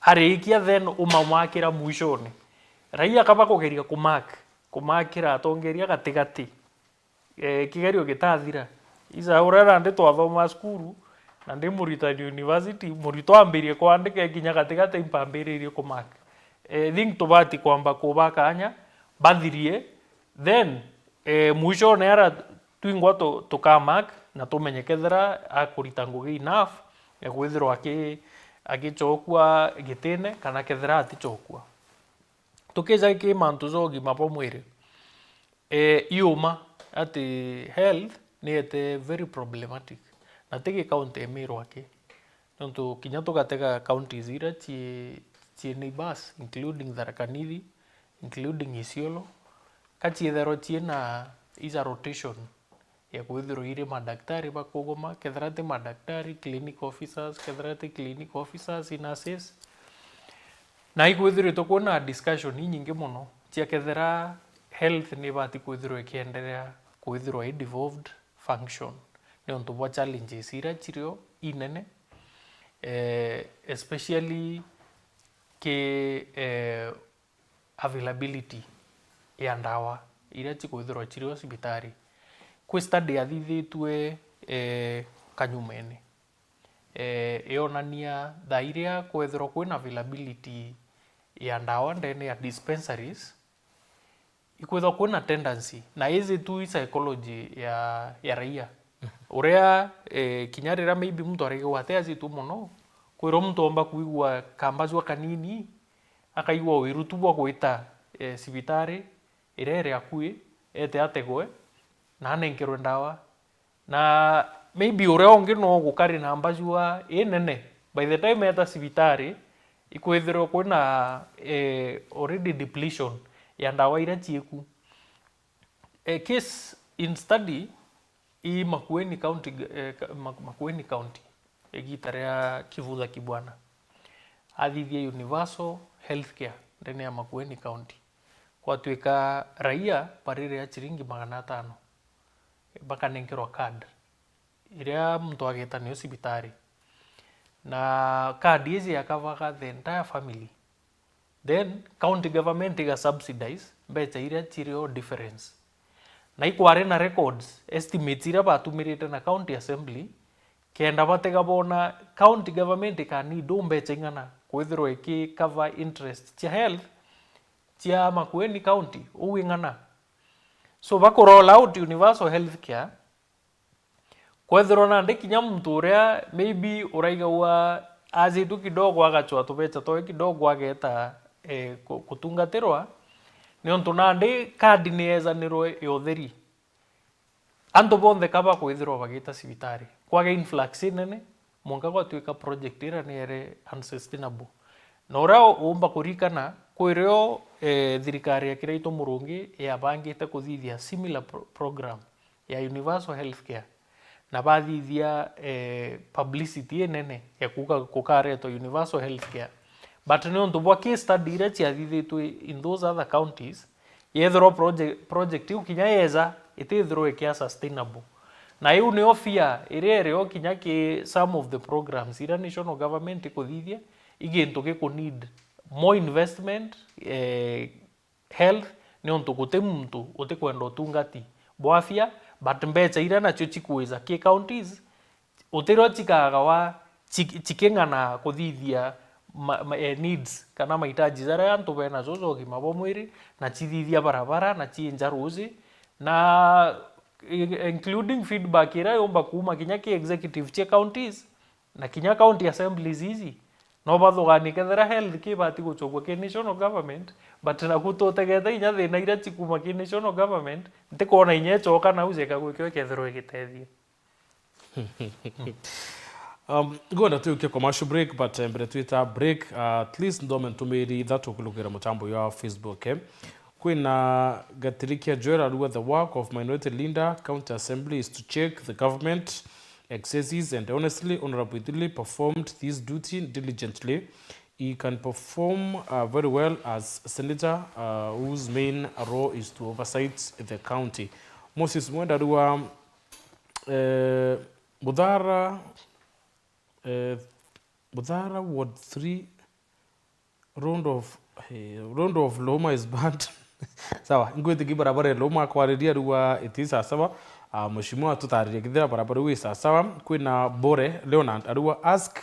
D: ari ikia then umamakira mwishoni raia kaba kugeria kumakira atongeria gatigati kigerio gitathira isa urera ndi twathoma skuru na ndi Muritani University murito ambirie kwandika kinya gatigati impambiririe kumaka think tubati kwamba kubakanya bathirie then mwishoni ara twingwa tukamak na tumenyekethera akurita Ngugi enough ya kwithirwa agichokua gitine kana kethera atichokua tukija ki mantu zogi mapo mwiri iuma ati health ni ete very problematic na tege county emirwa ki nontu kinya tukatega counties ira chi neighbors including THIRIKARI including Isiolo kachiethero chiena isa rotation ya kwithirwo ire madaktari bakugoma kethrate madaktari clinic officers kethrate clinic officers in assess na ikwithirwo tukuona discussion nyingi muno chia kethera health ni bati kwithirwo ikiendelea kwithirwo i devolved function ni onto bo challenges ira chirio inene especially ke availability ya ndawa ira chikwithirwo chirio hospitali kwi study athithitwe kanyumene ionania thairia kwethirwo kwina availability ya ndawa ndene ya dispensaries ikwithirwo kwina tendency na hizi tu psychology ya raia uria kinyarira maybe mtu arigiwa ateazi tu muno kwiro mtu omba kuigwa kambazwa kanini akaigwa wirutu bwa gwita sibitari irere akui ete ategwe na nenkerwe ndawa na maybe uria ongi no gukari na mbazwa nene by the time eta sibitari ikwithirwo kwina already depletion ya ndawa ira chieku case in study i Makueni County egitaria Kivuza Kibwana athithia universal healthcare ndene ya Makueni County kwa tweka raia parire ya chiringi 500 baka nenkerwa card iria mtu ageta ni hospitali na card hizi yakavaga the entire family then county government iga subsidize mbecha iria chirio difference na ikware na records estimates ira batumirite na county assembly kenda batega bona county government ikani do mbecha ingana kwithirwo iki cover interest chia health chia Makueni County uwingana so bako roll out universal healthcare kwethirwo na ndikinya mtu uria maybe uraigawa azitu kidogo agachwa tubecha toe kidogo ageta kutungatirwa ni onto nandi card ni ezanirwo yotheri anto bonthe kaba kwithirwo bagita sibitari kwage influx nene monga kwa twika project ira ni ere unsustainable no rao umba kurikana kwireo thirikari ya kiraito murungi ya bangite kuthithia similar program ya universal healthcare na bathithia publicity nene ya kukareto universal healthcare but no ndo bwa case study ira chiathithitwe in those other counties yethro project ukinya yeza itithro ikia sustainable na iu ni ofia irere okinya ki some of the programs ira national government ikuthithia igintu giku need more investment health ni onto gute muntu utikwenda utungati bwafia but mbecha ira nacho chikuiza ki counties utiro chikaga wa chikengana kuthithia needs kana mahitaji zara antu bena zozo gimabo mwiri na chithithia barabara na chinja ruzi na including feedback ira yomba kuma kinya ki executive che counties na kinya county assemblies hizi no bathogani kethera health ki bati guchogwa ki national government but na kutotegeta inya thina ira chikuma ki national government ntikona inye choka na uzeka gwikyo kethero igitethia
A: Gwenda tuke commercial break, but mbere Twitter break, at least ndome ntumiri thatu kulukira mutambo ya Facebook. Kwina Gatirikia Joera Rua, the work of Minority Leader County Assembly is to check the government excesses and honestly, honorably performed this duty diligently. He can perform very well as senator whose main role is to oversight the county. Moses Mwenda Rua Budhara Ward 3 round of Loma is banned. Sawa, ngwete barabara Loma kwariria Rua itisa sawa. Mheshimiwa tutariria kithira barabara wi sawa. Kwina Bore Leonard Arua ask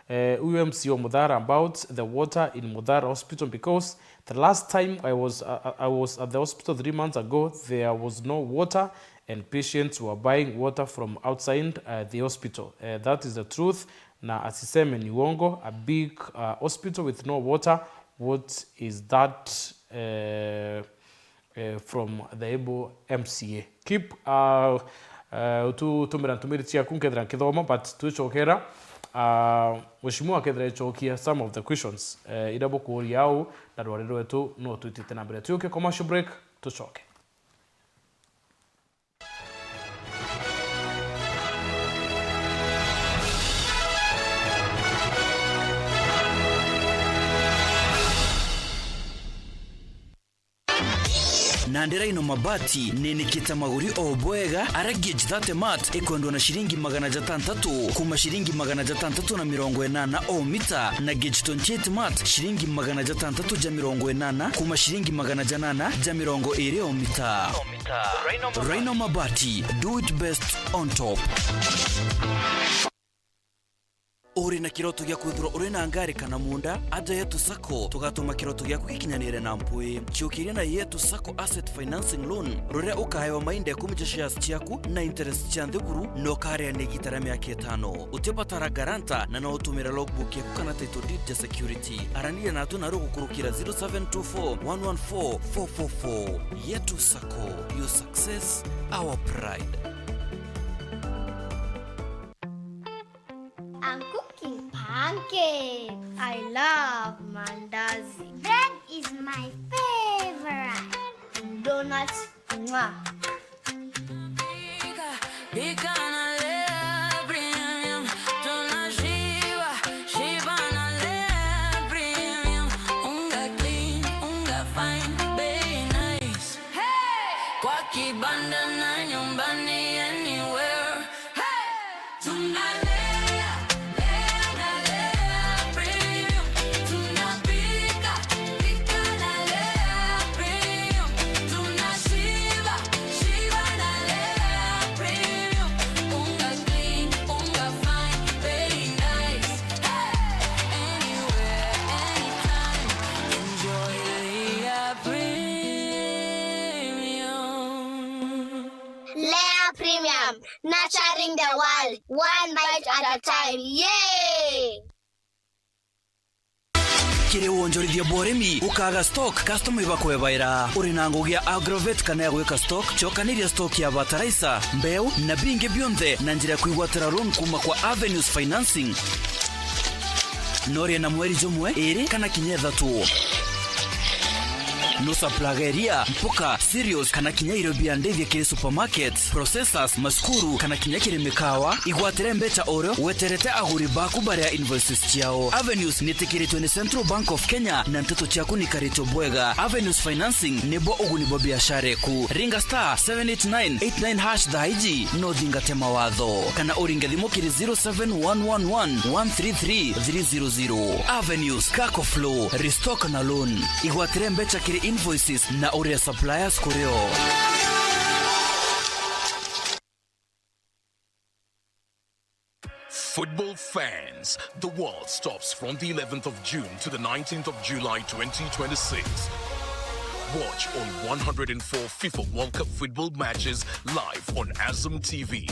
A: UMCO Mudhara about the water in Mudhara Hospital, because the last time I was at the hospital 3 months ago, there was no water and patients were buying water from outside the hospital. That is the truth. Na asiseme ni uongo, a big hospital with no water. What is that from the able MCA? Keep tumira tia kunkethra kithoma, but tuchokera Mheshimiwa kethra chokia some of the questions idabo kuria au na rwarero wetu no twitite na mbere. Tuke commercial break, tuchoke.
E: Nandera ino mabati nenikita maguri obwega aragage that mat ekondwa na shilingi 600 kuma shilingi 680 o mita na gauge 28 mat shilingi 680 kuma shilingi 820 o mita. Rhino mabati, do it best on top. Uri na kiroto gya kwithura uri na ngari kana munda aja yetu sako tugatuma kiroto gya kukikinyanire na mpui chiukiria na yetu sako asset financing loan rore ukahewa mainde kumija shares chiaku na interest chande guru no kare ne gitara miaka 5 utepatara garanta na no utumira logbook yaku kana title deed ya security arania na tu na rogo kurukira 0724114444 yetu sako, your success our pride.
F: I'm cooking pancakes. I love mandazi. Bread is my favorite. Donuts, mwah. Nurturing the world, one bite at a time. Yay!
E: Kire wonjorithia boremi ukaga stock customer bakwebaira uri na ngugi agrovet kana yagweka stock chokaniria stock ya fertilizer mbeu na binge bionde na njira kuigwatira loan kuma kwa Avenues Financing Noria na mweri jomwe ere kana kinyetha tu Nusa plageria, mpoka, cereals, kana kinya irobia ndevya kire supermarket, processors, maskuru, kana kinya kire mikawa, igwatire mbecha oro, weterete aguri baku barea invoices chiao. Avenues nitikiritwe ni Central Bank of Kenya, na nteto chiaku ni karito bwega. Avenues Financing, nebo uguni bo biashara ku. Ringa star 78989 hash daiji, no dhinga tema wadho. Kana uringa dhimo kiri 07111133300. Avenues, kako flow, restock na loan. Igwatire mbecha kire invoices na ore suppliers koreo.
G: Football fans, the world stops from the 11th of June to the 19th of July 2026. Watch all 104 FIFA World Cup football matches live on Azam TV.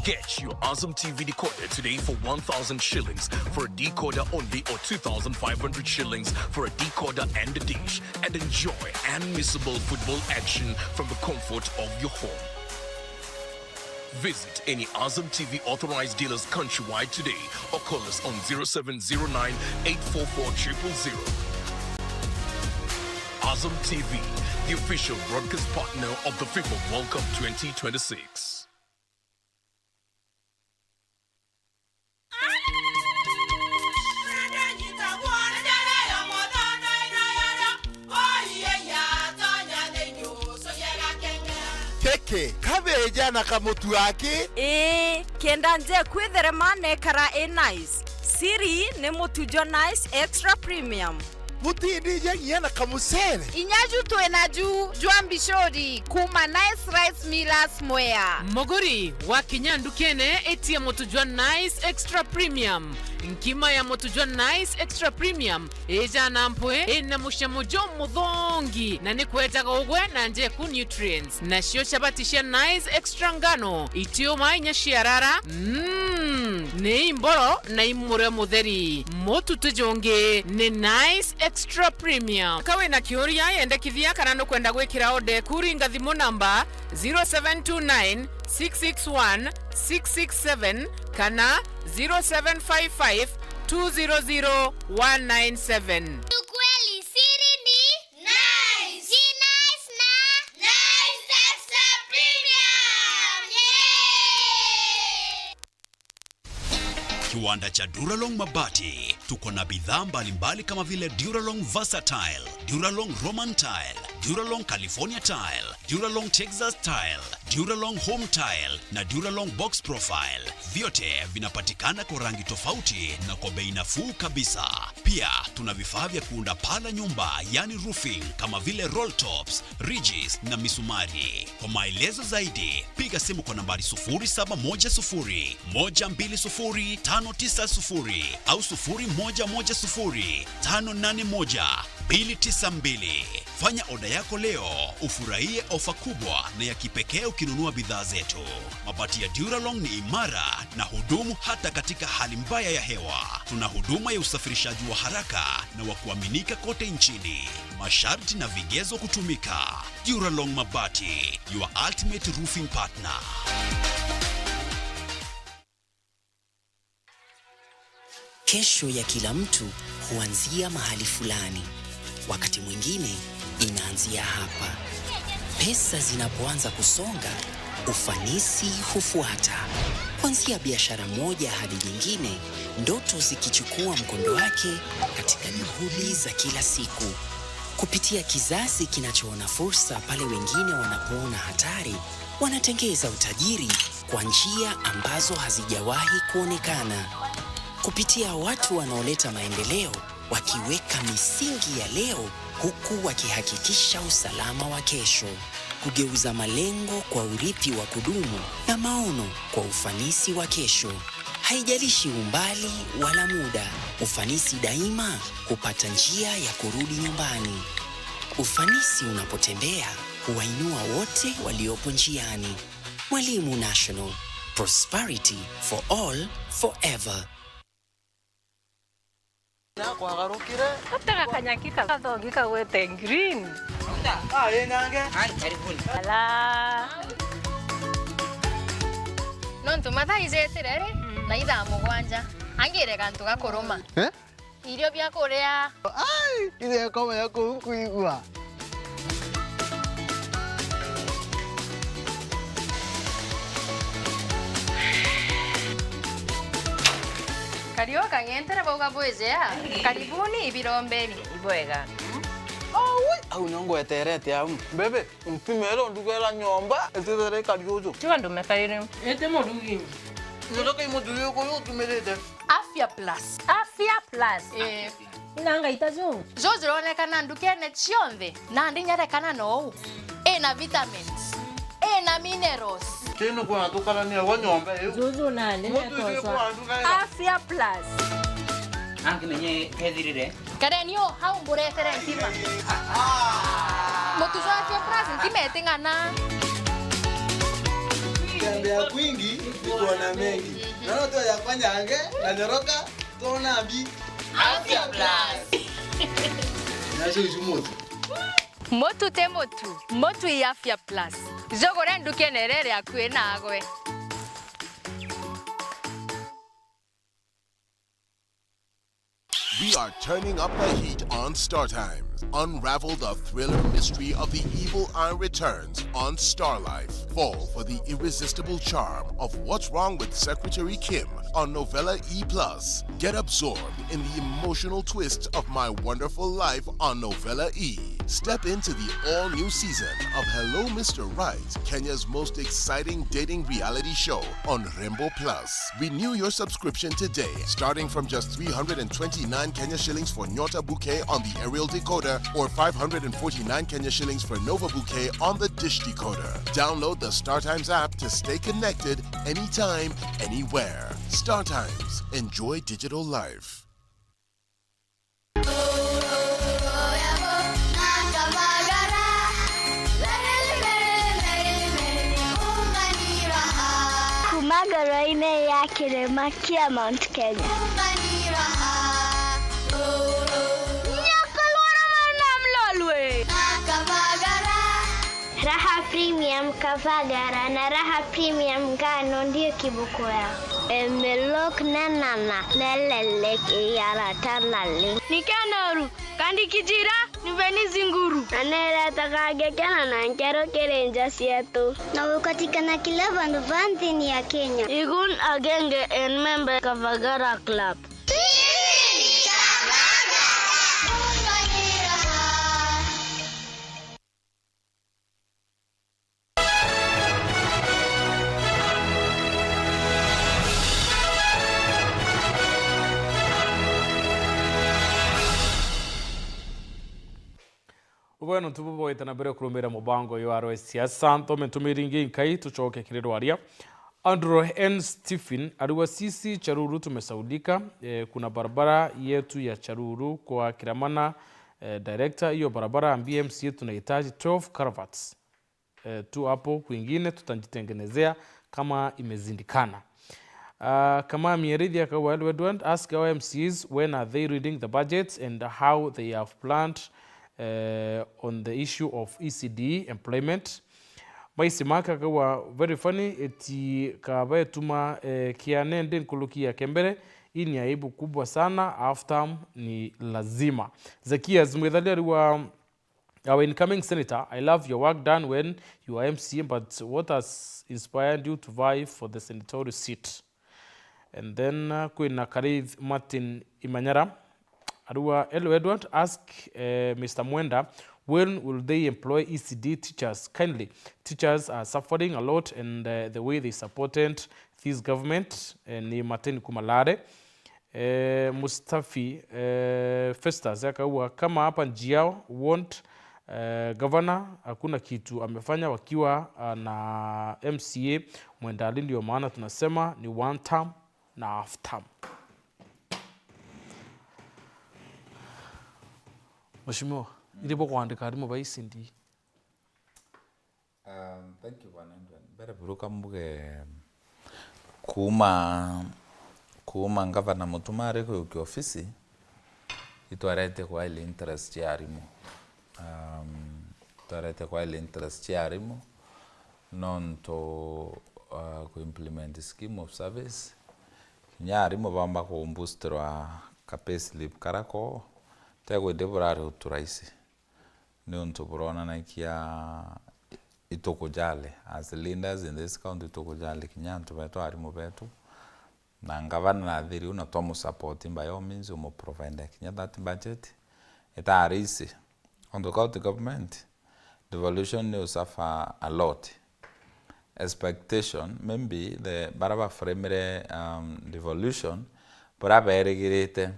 G: Get your Azam TV decoder today for 1,000 shillings for a decoder only, or 2,500 shillings for a decoder and a dish, and enjoy unmissable football action from the comfort of your home. Visit any Azam TV authorized dealers countrywide today or call us on 0709 844 000. Azam TV, the official broadcast partner of the FIFA World Cup 2026.
H: Keke, kabeja na kamutu yake?
I: Kenda nje kwitherema nekara nice. Siri ni mutujo nice extra premium.
H: Mutindi ya na kamusere.
J: Inyaju tuenaju juambishori kuma nice rice millers mwea.
K: Moguri wa kinyandukene eti ya motujwa nice extra premium. Nkima ya motujwa nice extra premium eja nampwe ena mushamojo mudhongi na nikweta ugwe na nje ku nutrients na shio shabatisha nice extra ngano itio mainya shiarara ne imboro na imure mutheri motu tujonge ne nice extra premium kawe na kioria yende kithia kana no kwenda gwikira ode kuringa thimu namba 0729 661 667 kana 0755 200 197.
F: Ukweli siri ni nice. Ji nice na nice extra premium. Yeah!
L: Kiwanda cha Duralong Mabati tuko na bidhaa mbalimbali kama vile Duralong Versatile, Duralong Roman Tile, Duralong California Tile, Duralong Texas Tile, Duralong Home Tile na Duralong Box Profile. Vyote vinapatikana kwa rangi tofauti na kwa bei nafuu kabisa. Pia tuna vifaa vya kuunda pala nyumba, yani roofing, kama vile roll tops, ridges na misumari. Kwa maelezo zaidi, piga simu kwa nambari 0710 120 590 au 0110 581 292. Fanya oda yako leo, ufurahie ofa kubwa na ya kipekee ukinunua bidhaa zetu. Mabati ya Duralong ni imara na hudumu hata katika hali mbaya ya hewa. Tuna huduma ya usafirishaji wa haraka na wa kuaminika kote nchini. Masharti na vigezo kutumika. Duralong Mabati, your ultimate roofing partner.
M: Kesho ya kila mtu huanzia mahali fulani. Wakati mwingine inaanzia hapa. Pesa zinapoanza kusonga, ufanisi hufuata. Kuanzia biashara moja hadi nyingine, ndoto zikichukua mkondo wake katika juhudi za kila siku. Kupitia kizazi kinachoona fursa pale wengine wanapoona hatari, wanatengeza utajiri kwa njia ambazo hazijawahi kuonekana. Kupitia watu wanaoleta maendeleo, wakiweka misingi ya leo huku wakihakikisha usalama wa kesho. Kugeuza malengo kwa urithi wa kudumu na maono kwa ufanisi wa kesho. Haijalishi umbali wala muda, ufanisi daima hupata njia ya kurudi nyumbani. Ufanisi unapotembea huwainua wote waliopo njiani. Mwalimu National, prosperity for all, forever.
I: Nataka kanyakika kathongika wete green. Ala.
J: Nontu mathaize tirere na itha mugwanja. Angire kantu gakuruma. Irio bya kuria.
H: Ile kama yako kuigua.
J: Karioka ngentere boga bwezea. Karibuni ibirombeni.
I: Ibwega.
H: Au nyongo eterete au. Bebe, mpimero ndugela nyomba, etere kariojo.
I: Chwa ndo mekaire.
K: Ete modugi.
H: Ndoka imoduyo ko yotumelete.
J: Afya Plus.
I: Afya Plus.
J: Inanga itazo. Zozo onekana ndukene chionde. Na ndinyareka no. Ena vitamins. Ena minerals.
H: Kino kwa tukala ni wa nyomba yo.
I: Zozo nani netosa. Afya Plus.
N: Anki nenye kedhirire.
J: Karenio haumburetere ntima. Motuzo Afya Plus ntimete ngana.
H: Tembea kwingi kuona mengi. Naona tu ya kwanja ange na nyoroka tona bi
J: Afya Plus.
H: Nasho jumoto.
J: Motu te motu. Motu ya Afya Plus. Jogore ndukenerere akwe nagwe.
O: We are turning up the heat on Star Times. Unravel the thriller mystery of the evil eye returns on Star Life. Fall for the irresistible charm of What's Wrong with Secretary Kim on Novella E+. Get absorbed in the emotional twists of My Wonderful Life on Novella E. Step into the all-new season of Hello Mr. Right, Kenya's most exciting dating reality show on Rainbow Plus. Renew your subscription today, starting from just 329 Kenya shillings for Nyota Bouquet on the aerial decoder or 549 Kenya shillings for Nova Bouquet on the dish decoder. Download the Star Times app to stay connected anytime, anywhere. Star Times. Enjoy digital life.
F: Kumagaraine ya kilima kia Mount Kenya. Raha Premium Kavagara na Raha Premium Ngano ndio kibuko yao. Emelok nanana nelelek yara tanale. Nikanoru kandi kijira niveni zinguru. Anera takage kana na nkero kerenja sietu. Na ukatikana kila vanti ya Kenya. Igun agenge en member Kavagara Club.
A: Bueno tububo itana bere kurumira mubango yo aro siasa ntome tumiringi nkai tuchoke kirero aria Andrew N. Stephen aliwa sisi Charuru tumesaudika. Kuna barabara yetu ya Charuru kwa Kiramana director hiyo barabara BMC tunahitaji 12 culverts tu hapo kwingine tutajitengenezea kama imezindikana. Kama Mieridhi akawa Edward ask our MCs when are they reading the budgets and how they have planned on the issue of ECD employment. Maisi maka kawa very funny eti kabaye tuma kianende nkulukia kembere. Ini aibu kubwa sana after ni lazima. Zakia zimwedhalia wa our incoming senator, I love your work done when you are MC, but what has inspired you to vie for the senatorial seat? And then Queen Karith Martin Imanyara Arua Elo Edward ask Mr. Mwenda, when will they employ ECD teachers? Kindly, teachers are suffering a lot and the way they supported this government ni Martin Kumalare. Mustafi Festas yakawa kama hapa njia want governor hakuna kitu amefanya wakiwa na MCA Mwenda ndio maana tunasema ni one term na half term. Mheshimiwa, ilipo kuandika harimo baisi ndi.
C: Thank you Bwana Ndwan. Bere buruka mbuge kuma ngavana mutumare kwa ofisi itwarete kwa ile interest ya harimo. Itwarete kwa ile interest ya harimo non to ku implement scheme of service. Nya harimo bamba ko boostera capacity karako tego deborare uturaisi ni untuburona na kia itokojale as leaders in this county itokojale kinyanto beto harimo beto na ngavana na thiri una tomu support by all means umo provide kinya that budget etarisi on the county government devolution will suffer a lot expectation maybe the baraba fremere devolution but aberigirete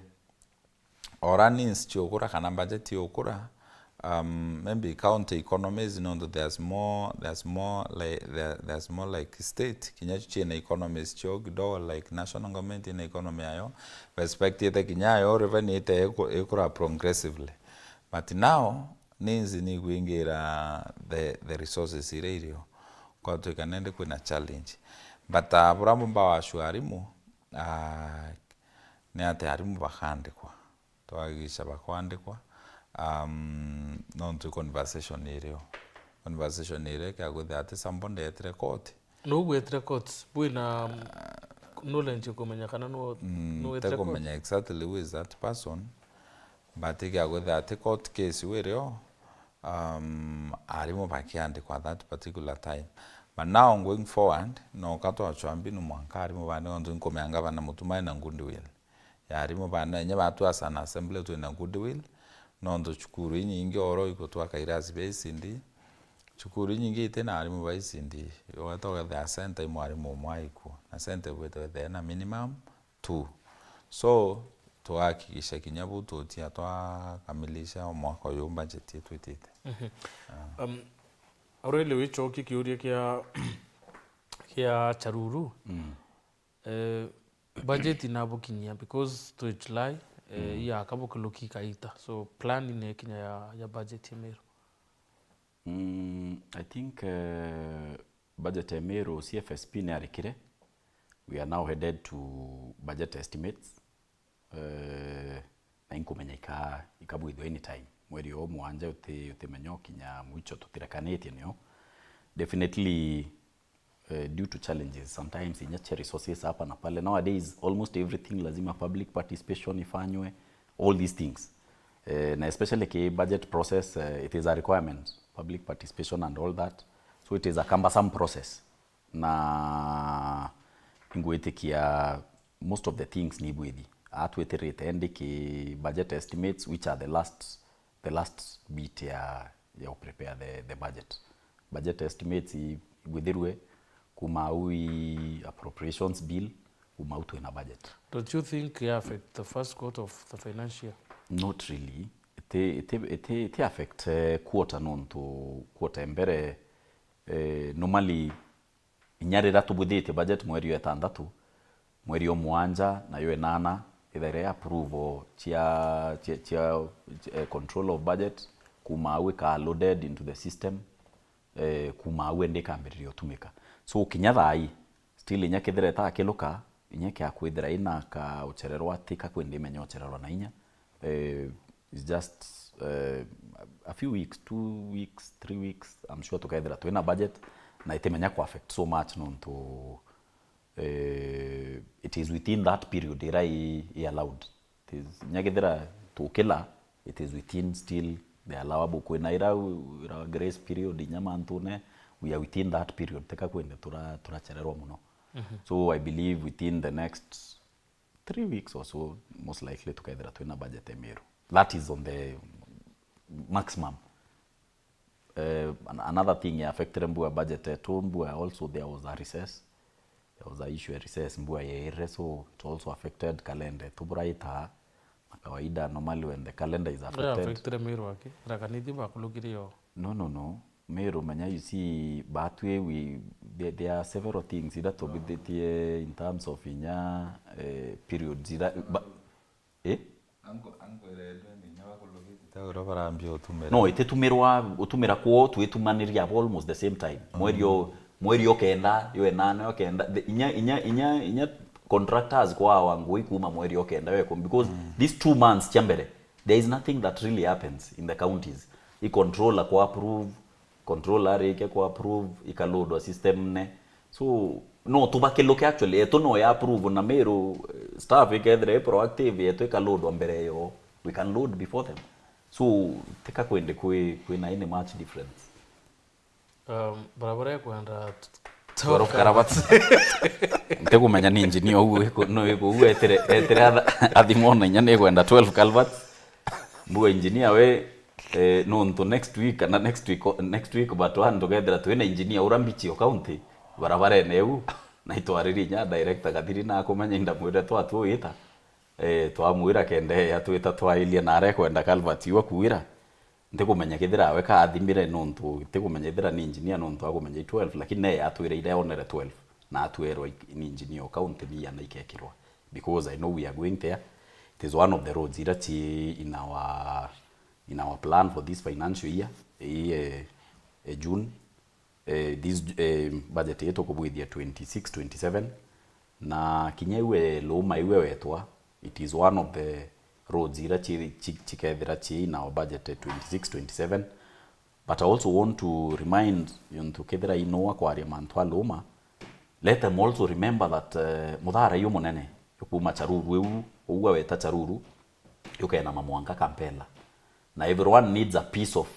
C: Oranins chokura kana budget yokura maybe county economies you know there's more like state kinyachi na economies chogido like national government in economy ayo perspective kinyayo revenue ekura progressively but now ninzi ni kuingira the resources irerio kwa tukanende kuna challenge but burambo mbawa shwarimu ne ate harimu bakandikwa twagisha bakwandikwa non to conversation ire ka go that somebody at record
A: no we at record buina knowledge kumenya kana no
C: kumenya exactly who is that person, but with that court case where arimo bakiandikwa that particular time. But now going forward, no kato achwambi no mwankari mo bana onzo nkomyanga bana mutumai na goodwill. Yari mo bana nya batu as an assembly to na goodwill. No ndo chukuru nyingi oro ikotwa kairazi besindi. Chukuru nyingi tena ari mo baisindi. Yo toka the center mo ari mo mwaiku. Na center with the na minimum 2. So tuhakikisha kinyabuto tia twa kamilisha mwaka yo budget yetu itete.
A: Aurelio wichoki kiuria kia charuru budget inabukinyia because to July ya kabukuloki kaita, so plan ine kinya ya budget ya Meru.
B: I think budget ya Meru CFSP ne arikire. We are now headed to budget estimates. Na inkumenya ikabuithwa anytime. Mweri o mwanja utemenyo kinya mwicho tutirakanete nyo. Definitely due to challenges sometimes inyache resources hapa na pale. Nowadays almost everything lazima public participation ifanywe, all these things. Na especially ke budget process it is a requirement, public participation and all that. So it is a cumbersome process. Na ingwetikia most of the things ni bwedi. Atweterete endiki budget estimates which are the last bit ya prepare the budget. Budget estimates withirwe kumaui appropriations bill umautwe na budget.
A: Don't you think it affect the first quarter of the financial year?
B: Not really. It affect quarter non to quarter mbere. Normally inyarira tubudite budget mweri ya tandatu, mweri yo mwanja na yo enana either approval chia control of budget kumawe ka loaded into the system kumawe ndeka mbere tumika. So kinyatha ai still inyakethera ta keloka inyake akwithira ina ka uchererwa tika kwende menyo uchererwa na inya it's just a few weeks, 2 weeks, 3 weeks I'm sure together to ina budget na itemenya ku affect so much non to it is within that period era allowed. It is nyagethera to kila it is within still the allowable kwena ira grace period inyama antune we are within that period teka kwende turachererwa muno. So I believe within the next 3 weeks or so most likely together to ina budget Meru. That is on the maximum. Another thing affected Mbua budget to Mbua also there was a recess. There was an issue of recess Mbua ye so it also affected calendar. Tuburaita kawaida normally when the calendar is affected.
A: Affected Meru wake. Rakaniti bakulukiri yo.
B: No. Meru manya you see batwe there are several things that to be in terms of inya periods No, utumira kuo tuetumaniria almost the same time. Mweri yo kenda, yo enana yo kenda. Inya contractors kwa wangui kuma mweri yo kenda yo because these 2 months chambere there is nothing that really happens in the counties. I controller kwa approve, controller yake kwa approve, ikaload wa system ne. So no tubake loke actually eto no ya approve na Meru staff ikethre proactive eto ikaload wa mbere yo. We can load before them. So teka kwende kwena ine much difference.
A: Barabara ya kwenda
B: Torof Karabat. Ntego manya ni engineer uwe no ego etere adimona nyane kwenda 12 culverts. Mbuga engineer we no nto next week but one together to ina engineer urambichi county barabara eneu na itwariri nya director gathiri na akomanya inda mwira twatu yita twamwira kende yatwita twailia na are kwenda culvert iwa kuira ntikumenya kithira we ka athimire nontu ntikumenya thira ni engineer nontu agumenya 12 lakini ne atwira ire onere 12 na atwerwa ni engineer county ni yana ikekirwa because I know we are going there. It is one of the roads that in our plan for this financial year June this budget yetu kubwithia 26-27 na kinyewe loma iwe wetwa. It is one of the roads ira chikethira in our budget 26-27. But I also want to remind you to kethira inoa kwa manthwa loma let them also remember that muthara yu munene yukuma charuru eu uwa weta charuru yukena mamwanga kampela na everyone needs a piece of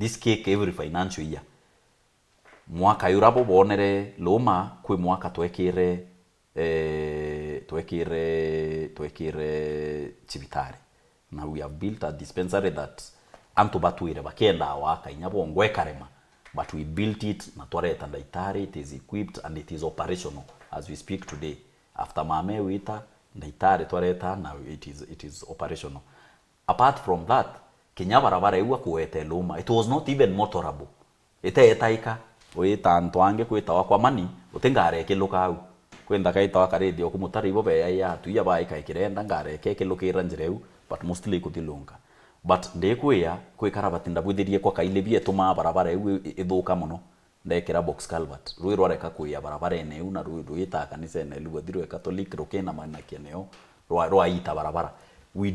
B: this cake every financial year. Mwaka yurabo bonere loma kwe mwaka twekire chibitari. Now we have built a dispensary that antu batuire bakenda waka inyabo ngwekarema, but we built it na twareta ndaitari, it is equipped and it is operational as we speak today. After mame wita ndaitari twareta, now it is operational. Apart from that, Kenya barabara iwa kuwete luma, it was not even motorable. Ite etaika wita antwange kwita wakwa mani utengare keluka au kwenda kaita wakaredi okumutari bobe ya tuya baika ikirenda ngare kekelukira njireu, but mostly kutilunga. But ndekuya kwikara batinda bwithirie kwa kailebie tuma barabara iwe ithuka muno ndekira box culvert rui rwareka kuya barabara ene una ruita kanisa ene luwathirwe Catholic rokena mana kieneo rwaita barabara. We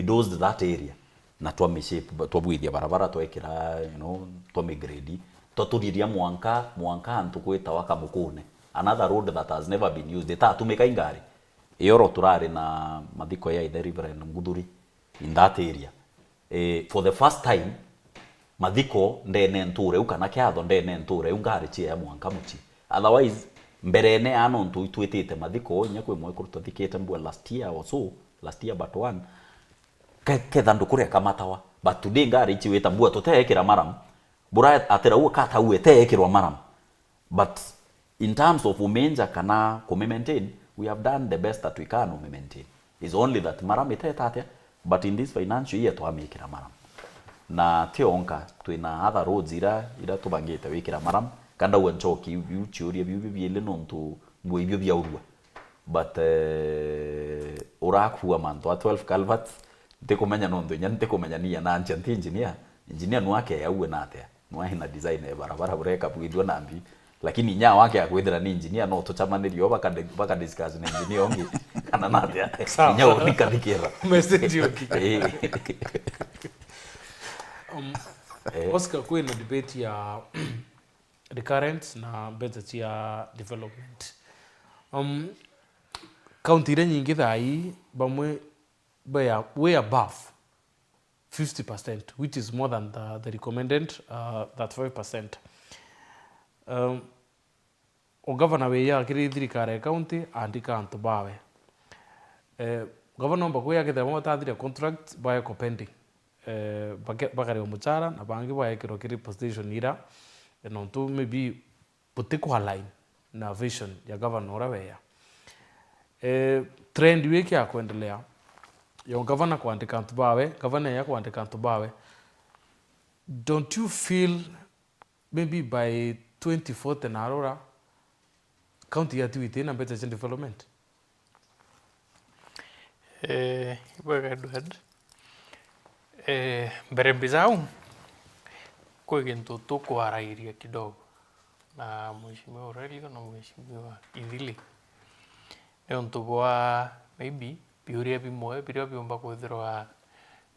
B: dozed that area na twa bwithia barabara twekira twa migrade twaturiria mwanka antu kwita waka mukune, another road that has never been used eta tumika ingari iyo turari na mathiko ya Reverend Nguduri in that area. For the first time mathiko ndene nture ukana kiatho ndene nture ungari chia ya mwanka muchi, otherwise mberene ano ntu itwetete mathiko nya kwe mwe kuruta thikete mbwa last year but one kethandu kuria kamatawa, but today ngari chi weta mbwa totekira maram bura atera ukata uetekirwa maram. But in terms of umenja kana maintain, we have done the best that we can maintain. It's only that maram itetate, but in this financial year twamikira maram na tionka twina other roads ira tubangite wikira maram kanda wanchoki yuchuria bibiele nontu mbwibyo bya urwa, but urakuwa manto 12 culverts tekomenya nondo nya tekomenya ni na ancient engineer nwake yawe nate nwahi na design ya barabara bureka bwidwa nambi, lakini nya wake akwethera ni engineer no tochamanirio baka discuss na engineer ongi kana nate nya unikadikira
A: message yoki. Oscar kwena debate ya recurrent na budget ya development. County nyingi thai bamwe way above 50%, which is more than the recommended that 5%. O governor we ya kiri thirikari county andika antu bawe. Governor mbako ya kithe mo tathire contract bae ko pending. Bakari omuchara na bangi bae kiro kiri position ira no to maybe putiko align na vision ya governor we ya. Trend wiki ya kuendelea. Yo governor kuandika antu bawe, governor ya kuandika antu bawe. Don't you feel maybe by 2040 na Aurora county ya tuite na better development?
D: Bwana Edward, mbere mbizao kwa kintu tukuharairia kidogo na mheshimiwa Aurelio na mheshimiwa Idhili ni untu bwa maybe biuria bimwe biria biomba kwithirwa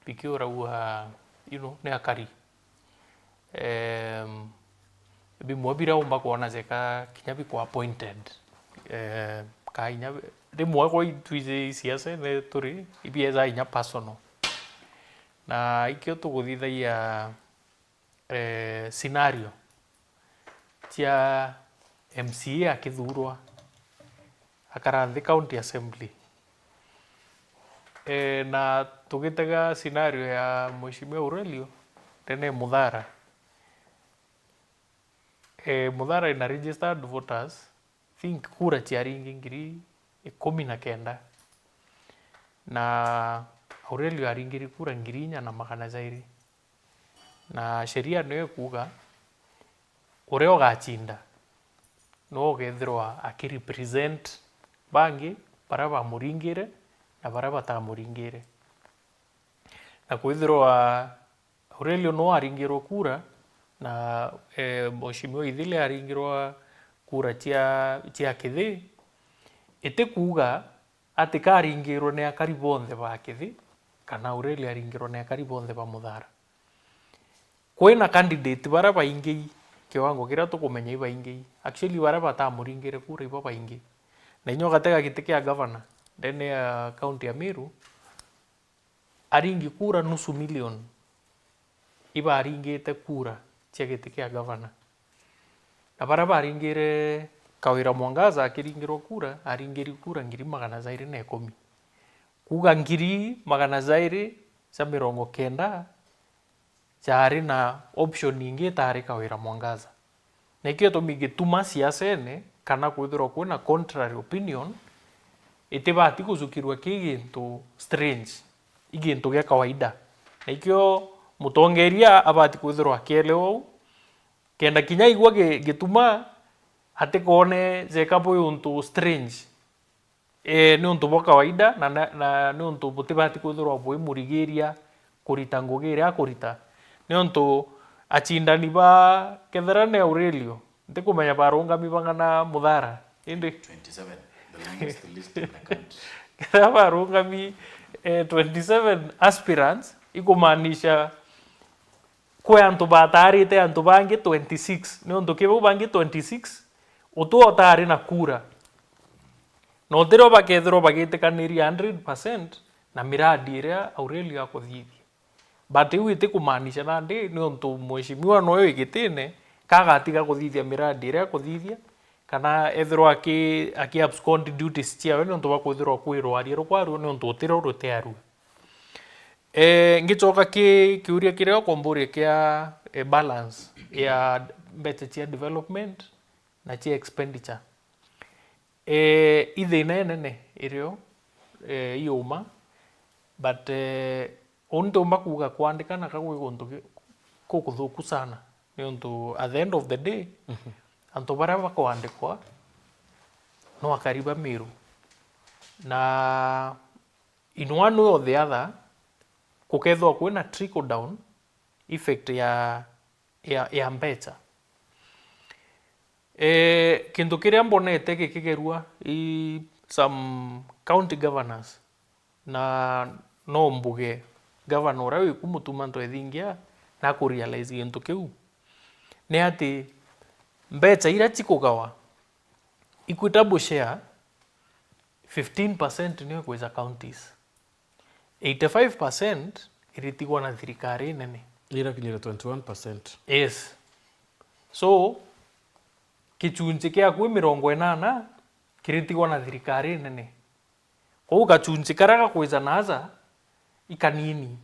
D: bikiura wa ne akari bimwe biria umba kuona zeka kinya biko appointed kainya rimwe kwa itwize siasa ne turi ibieza inya personal na ikio tuguthithaia scenario tia MCA akithurwa akarathi county assembly na tugitega scenario ya mheshimiwa Aurelio tene Muthara Muthara ina registered voters think kura chiaringi ngiri 19 na Aurelio aringiri kura ngiri 400 zairi na sheria no kuga ureo gachinda no gethirwa akirepresent bangi baraba muringire na baraba ta muringire na kwithirwa Aurelio no aringirwo kura na mheshimiwa Idhili aringirwa kura tia kithi ite kuga ati karingirwo ne akari bonthe ba kithi kana Aurelio aringirwo ne akari bonthe ba Muthara kwina candidate baraba ingi kiwango kira tukumenya ibaingi actually bara batamuringire kura ibo baingi na inyo gatega gite kia governor ndene ya county ya Meru aringi kura nusu milioni iba aringite kura cia gite kia governor na bara baringire Kawira Mwangaza akiringirwo kura aringiri kura 210 kuga 290 chari na option ingi tari Kawira Mwangaza na ikio tumigituma siasene kana kwithirwo kwina contrary opinion itibati kuzukirwa kigintu strange igintu gya kawaida na ikio mutongeria abati kwithirwa akielewa kenda kinya igwa gituma ate kone zekapo yuntu strange ni untu bwa kawaida na ni untu butibati kwithirwa bwi murigiria kurita ngugira kurita ni untu achindani ba ketherane Aurelio ndikumenya barungami bangana muthara indi
B: 27 the longest list in the country
D: kera barungami 27 aspirants ikumanisha kwa antu batarite antu bangi 26 ni untu kibu bangi 26 utu otari na kura no tiro bakethiro bagitikaniria 100% na miradi iria Aurelio akuthithia but iu iti kumanisha nandi ni untu mweshimiwa noyo igitine kagatiga kuthithia miradi iria akuthithia kana ethiro aki abscond duties ciawe ni untu bakwithirwo kwirwo ari rukwaru ni untu utiro rutiaru ngichoka kiuria kiria komburia kia balance ya better chia development na chia expenditure ithina nene irio iuma but unto makuga kuandika na kagwe guntu kukuthuku sana ni untu at the end of the day anto bara bakwandikwa no akariba Meru na in one way or the other kukethwa kwina trickle down effect ya mbeca kintu kiria mbonete gikigerua some county governors na no mbuge governor uria wikumutuma ntu ethingia na kurealize gintu kiu ni ati mbeca iria chikugawa equitable share 15% niyo kweza counties 85% iritigwa na thirikari nene
A: ira kinyira 21%.
D: Yes. So kichunji kia kwi 80 kiritigwa na thirikari nene kou gachunji karaga kweza naza ikanini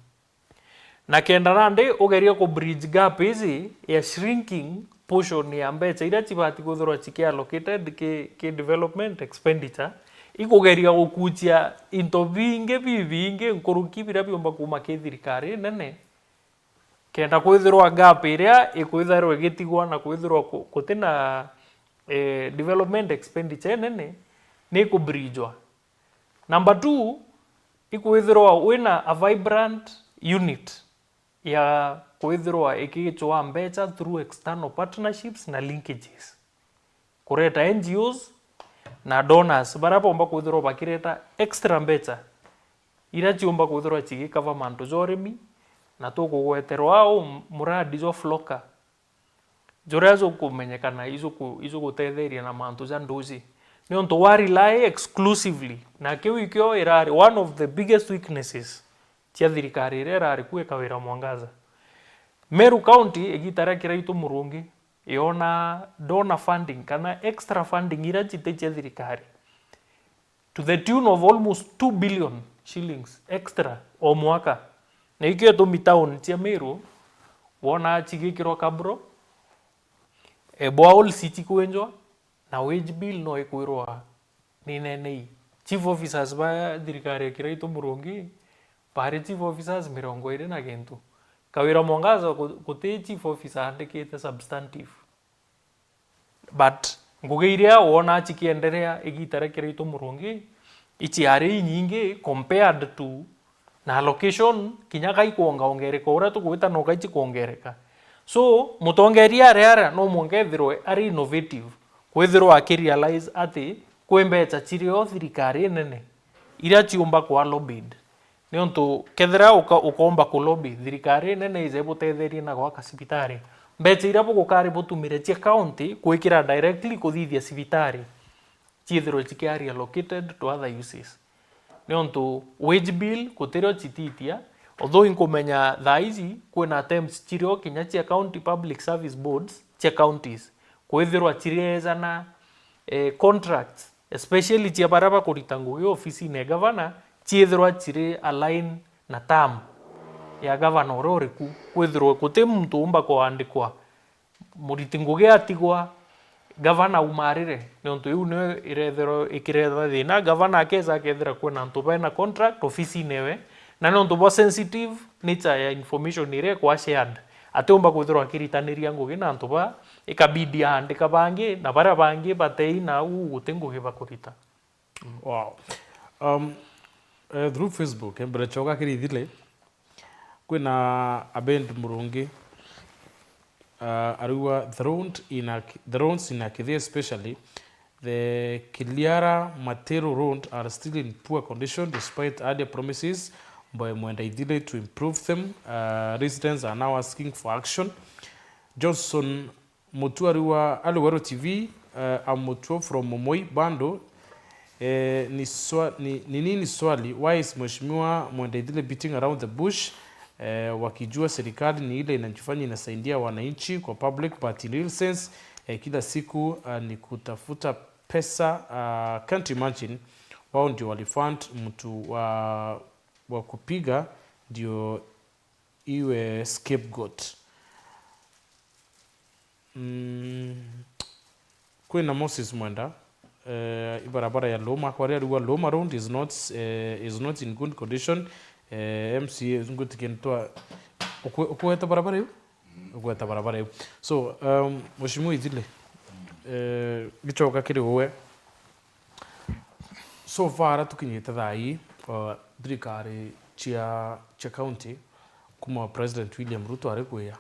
D: na kenda nandi ugeria ku bridge gap izi ya shrinking portion ya mbeca iria chibati kuthirwa chiki allocated ki development expenditure ikugeria gukuchia into bingi nkuruki bira biomba kuma ki thirikari nene kenda kwithirwa gap iria ikwithirwa gitigwa na kwithirwa kutina development expenditure nene ni ku bridgewa. Number 2 ikwithirwa wina a vibrant unit ya kwithirwa ikichwa mbeca through external partnerships na linkages kureta NGOs na donors bara bomba kwithirwa bakireta extra mbeca ira chiomba kwithirwa chigi government joremi na tukugweterwa au muradi jo floka jorezo kumenyekana izo gutetheria na mantu za nduzi ni onto wa rely exclusively na kiu ikio irari one of the biggest weaknesses cia thirikari iria irari kwe Kawira Mwangaza. Meru County igitara kiraitu murungi iona donor funding kana extra funding ira chite cia thirikari to the tune of almost 2 billion shillings extra o mwaka na ikio to town cia Meru wona chigikirwa kabro bowl city kwenjwa na wage bill no ikwirwa ni nene chief officers ba thirikari kiraitu murungi pare chief officers 20 na gentu Kawira Mwangaza kuti chief officer andikite substantive but ngugiria wona chikiendelea igitara kiraitu murungi ichi ari nyingi compared to na allocation kinyaka ikuonga ongereka ura tukwita no kaichi kuongereka so mutongeria ara no mwongethirwe ari innovative kwithirwa akirealize ati kwembecha chirio thirikari nene ira chiumba kwa lobbied ni onto kethira ukomba ku lobby thirikari nene ize butetheria na gwaka sibitari mbeca ira bugukari butumire cia county kwikira directly kuthithia cibitari chithiro chikiari allocated to other uses ni onto wage bill kutirio chititia although inkumenya thaizi kwina attempts chirio kinya cia county public service boards cia counties kwithirwa chiriezana contracts especially cia baraba kurita ngugi ofisi ne governor chithirwa chiri align na term ya governor ororiku kwithirwa kuti muntu umba kuandikwa muriti ngugi atigwa governor umarire ni onto iu ne irethero ikiretha thina governor akeza akethira kwina ntu bena contract ofisi newe na ni onto bo sensitive nature ya information ire kwa shared atumba kwithirwa akiritaniria ngugi na ntu ba ikabidi andika bangi na bara bangi batei na gutengugi bakurita.
A: Wow. Through Facebook mbere choka kirithile kwina abend murungi ariwa the roads in Akithia especially the Kiliara Matero road are still in poor condition despite earlier promises by Mwenda Idile to improve them. Residents are now asking for action. Johnson Mutuariwa Aluwero TV Amutuo from Momoi Bando ni nini swali, why is Mheshimiwa Mwenda Idile beating around the bush wakijua serikali ni ile inajifanya inasaidia wananchi kwa public but in real sense kila siku ni kutafuta pesa. Can't imagine wao ndio walifund mtu wa kupiga ndio iwe scapegoat. Kwena Moses Mwenda ibarabara ya Loma kwa riwa Loma road is not in good condition. MCA nguti kentoa ukweta barabara hiyo ukweta barabara hiyo. So Mheshimiwa Idile gichoka kiri wewe so far tukinyita thai thirikari cia county kuma President William Ruto arikuya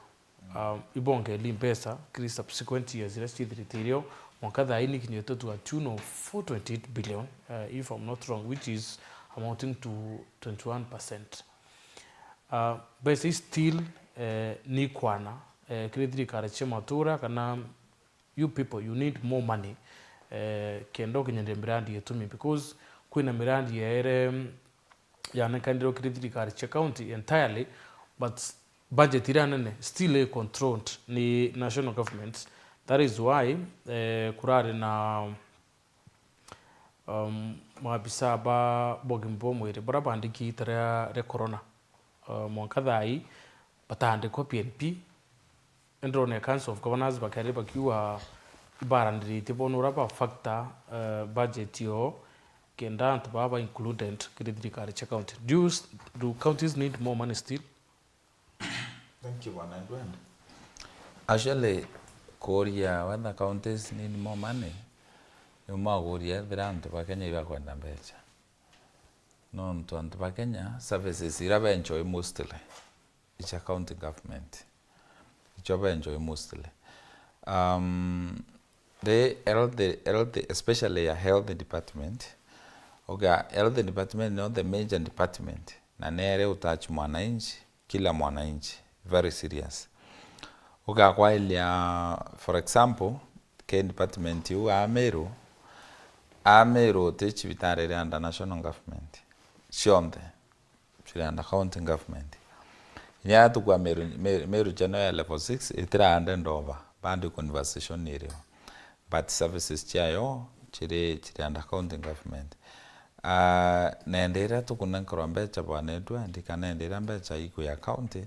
A: ibonge limpesa kiri subsequent years ila chithiritirio mwaka thai ni kinyita to a tune of 428 billion if I'm not wrong, which is amounting to 21%. But still ni kwana kiri thirikari cia MATUURA kana you people you need more money kendo kinyende mirandi yetumi because kwina mirandi yaere yanekandiro kiri thirikari cia county entirely but budget iranene still controlled ni national government. That is why kurari na maabisa ba bogimbo mwere bara bandiki itara re corona mwaka thai batandikwa PNP endrone council of governors bakari bakiwa ibarandirite bonura ba factor budget yo kenda ant baba included kidithirikari cia county. Do counties need more money still?
C: Thank you, Bwana Ndwenda. Actually, Korea, when the counties need more money, you Korea, the antu ba Kenya iba kwenda mbecha. No ntu antu ba Kenya services iraba enjoy mostly. It's a county government. Ichoba enjoy mostly. The health, especially a health department. Okay, health department not the major department. Na nere utouch mwananchi, kila mwananchi. Very serious. Okay, kwa ilia, for example, ke department yu Ameru teach vitare under national government. Shonde, under county government. Nya tu kwa Meru general level 6 itira under over band conversation area. But services chayo chire under county government. Naendera tu kuna mbecha bwana Edwa ndika naendera mbecha iko ya county.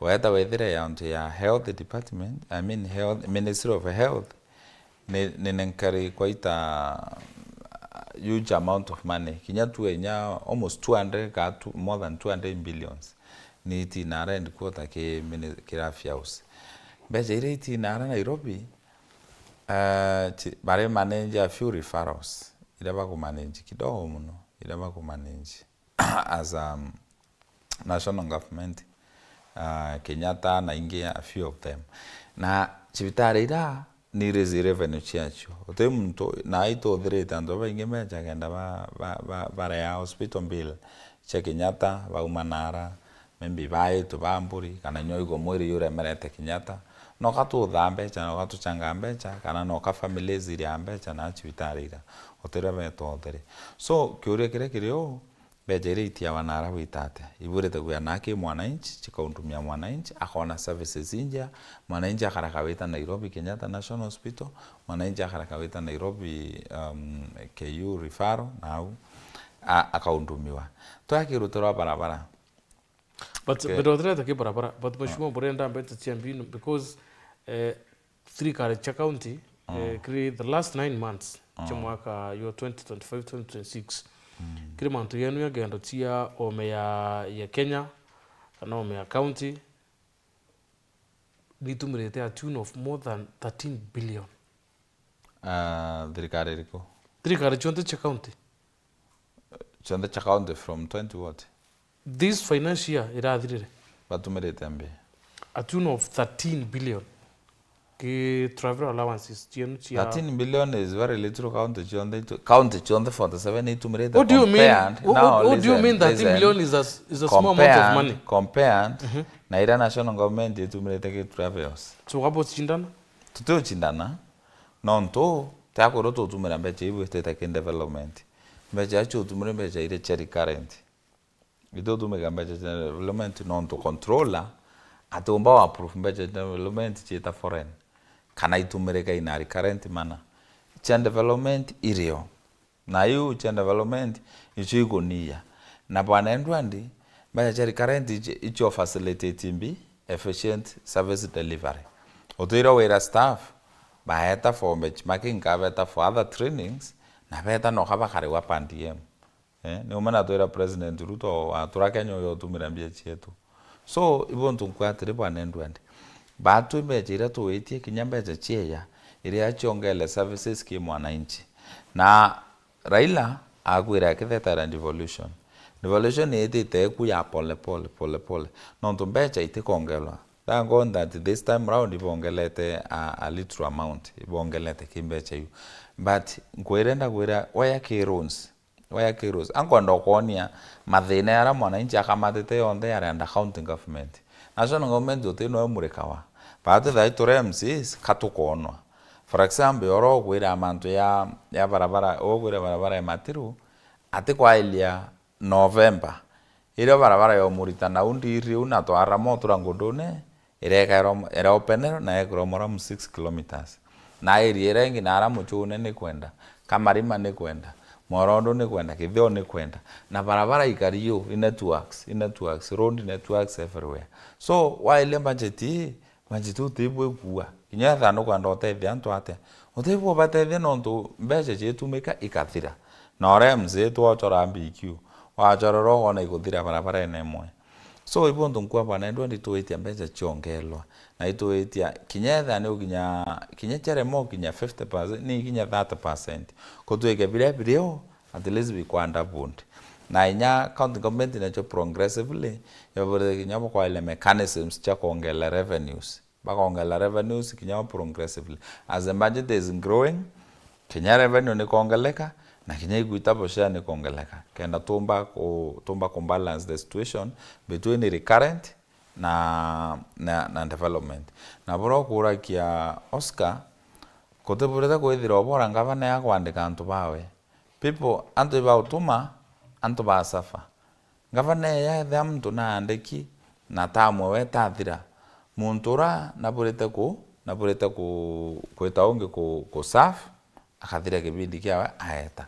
C: Whether wethire ya health department, I mean health Ministry of Health nenkari quite huge amount of money. Kinya tuenya almost 200 more than 200 billions. Ni tinara and quota ke afya house. Beja ile tinara Nairobi bare manage a few referrals. Idaba ku manage kidogo muno. Idaba ku manage as national government. Kenyatta na ingia a few of them. Na chibitari ida ni revenue chiacho. Ote mto na ito dhire tanto ba inge mecha kenda ba ya hospital bill. Che Kenyatta ba umanara membi ba ito ba amburi kana nyoi go mwiri yure merete Kenyatta no katutha mbeca no katuchanga mbeca kana no ka family ziri mbeca na chivitarira otera beto otere so kiuria kire kirio mbeca ire itia wanara witate iburete kuya nake mwananchi chikaundumia mwananchi akona services inja mwananchi akaraka wita Nairobi Kenyatta National Hospital mwananchi akaraka wita Nairobi KU referral nau akaundumiwa twakirutira barabara
A: but bedodreta ke barabara but mheshimiwa Brenda Mbete Chiambino because THIRIKARI cha county the last 9 months cha mwaka yo 2025 2026 kile mantu yenu ya gendo tia ome ya Kenya kana ome ya county litumrete a tune of more than 13 billion
C: THIRIKARI riko
A: THIRIKARI chonte cha county
C: from 20 what
A: this financial year irathirire
C: batumerete ambe
A: a tune of 13 billion ki travel allowances chenu chia
C: 13 billion is very little county chonde 47 itumerete
A: what do you mean what do you mean 13 billion is a small amount of money
C: compared na ira national government itumerete ki travels
A: so hapo chindana
C: tuteo chindana nonto takoro to tumera mbeche ibu state development mbeche acho tumere mbeche ire cherry current ito tumega mbeche development nonto controller atomba wa approve mbeche development cheta foreign kana itumereka inari current mana chen development irio na yu chen development icho ikonia na bwana ndwandi mbeche cherry current icho facilitate mbi efficient service delivery otira wera staff baeta for benchmarking kaveta for other trainings na beta no kaba kare wa pandiem ne umana toira president Ruto atura Kenya yo tumirambia chetu so ibontu kwa tripa nendwandi batu mejira to wetie kinyambeje cheya iri achongele services ki mwananchi na Raila agwira kitheta devolution ite ku ya pole no tumbeje ite kongelwa thank God that this time round ibongelete a little amount ibongelete kimbeche yu but ngwerenda gwira waya kirons angondo konia mathina yara mwananchi akamatete yonde yarenda county government national government utino murekawa but that to MCs katukonwa for example oro gwira amantu ya barabara ogwira barabara ya Matiru ati kwa ilia November ile barabara ya Muritana undiri una to aramo turangondone era openero na ekromora 6 kilometers na iri ngi na aramo chune ni kwenda Kamarima ni kwenda Morondo ni kwenda Kithio ni kwenda na barabara ikariyo networks road networks everywhere so while budget tibwe kuwa kinyatha no kwanda otethia antu ate otebwo batethia no ntu mbeca citumika ikathira na ore mzee twachora BQ wachororo ona iguthira barabara nemwe so ibonto nkwa bana ndo nditwetia mbeca chiongelwa na itwetia kinyatha ni kinya cheremo kinya 50% ni kinya 30% kotweke bileo at least we kwanda bond na inya county government inacho progressively yabore kinya kwa ile mechanisms cha kuongela revenues bakongela revenues kinya progressively as the budget is growing kinya revenue ni kuongeleka na kinya iguita bosha ni kuongeleka kenda tumba balance the situation between the recurrent na development na boro kura kia Oscar kotebureta kwithira obora ngavana ya kwandika antu bawe people antu ba utuma antu ba safa ngavana ya the mtu na andiki na tamwe wetathira muntura naburete ku kwetaonge ku saf akathira kibindi kia aeta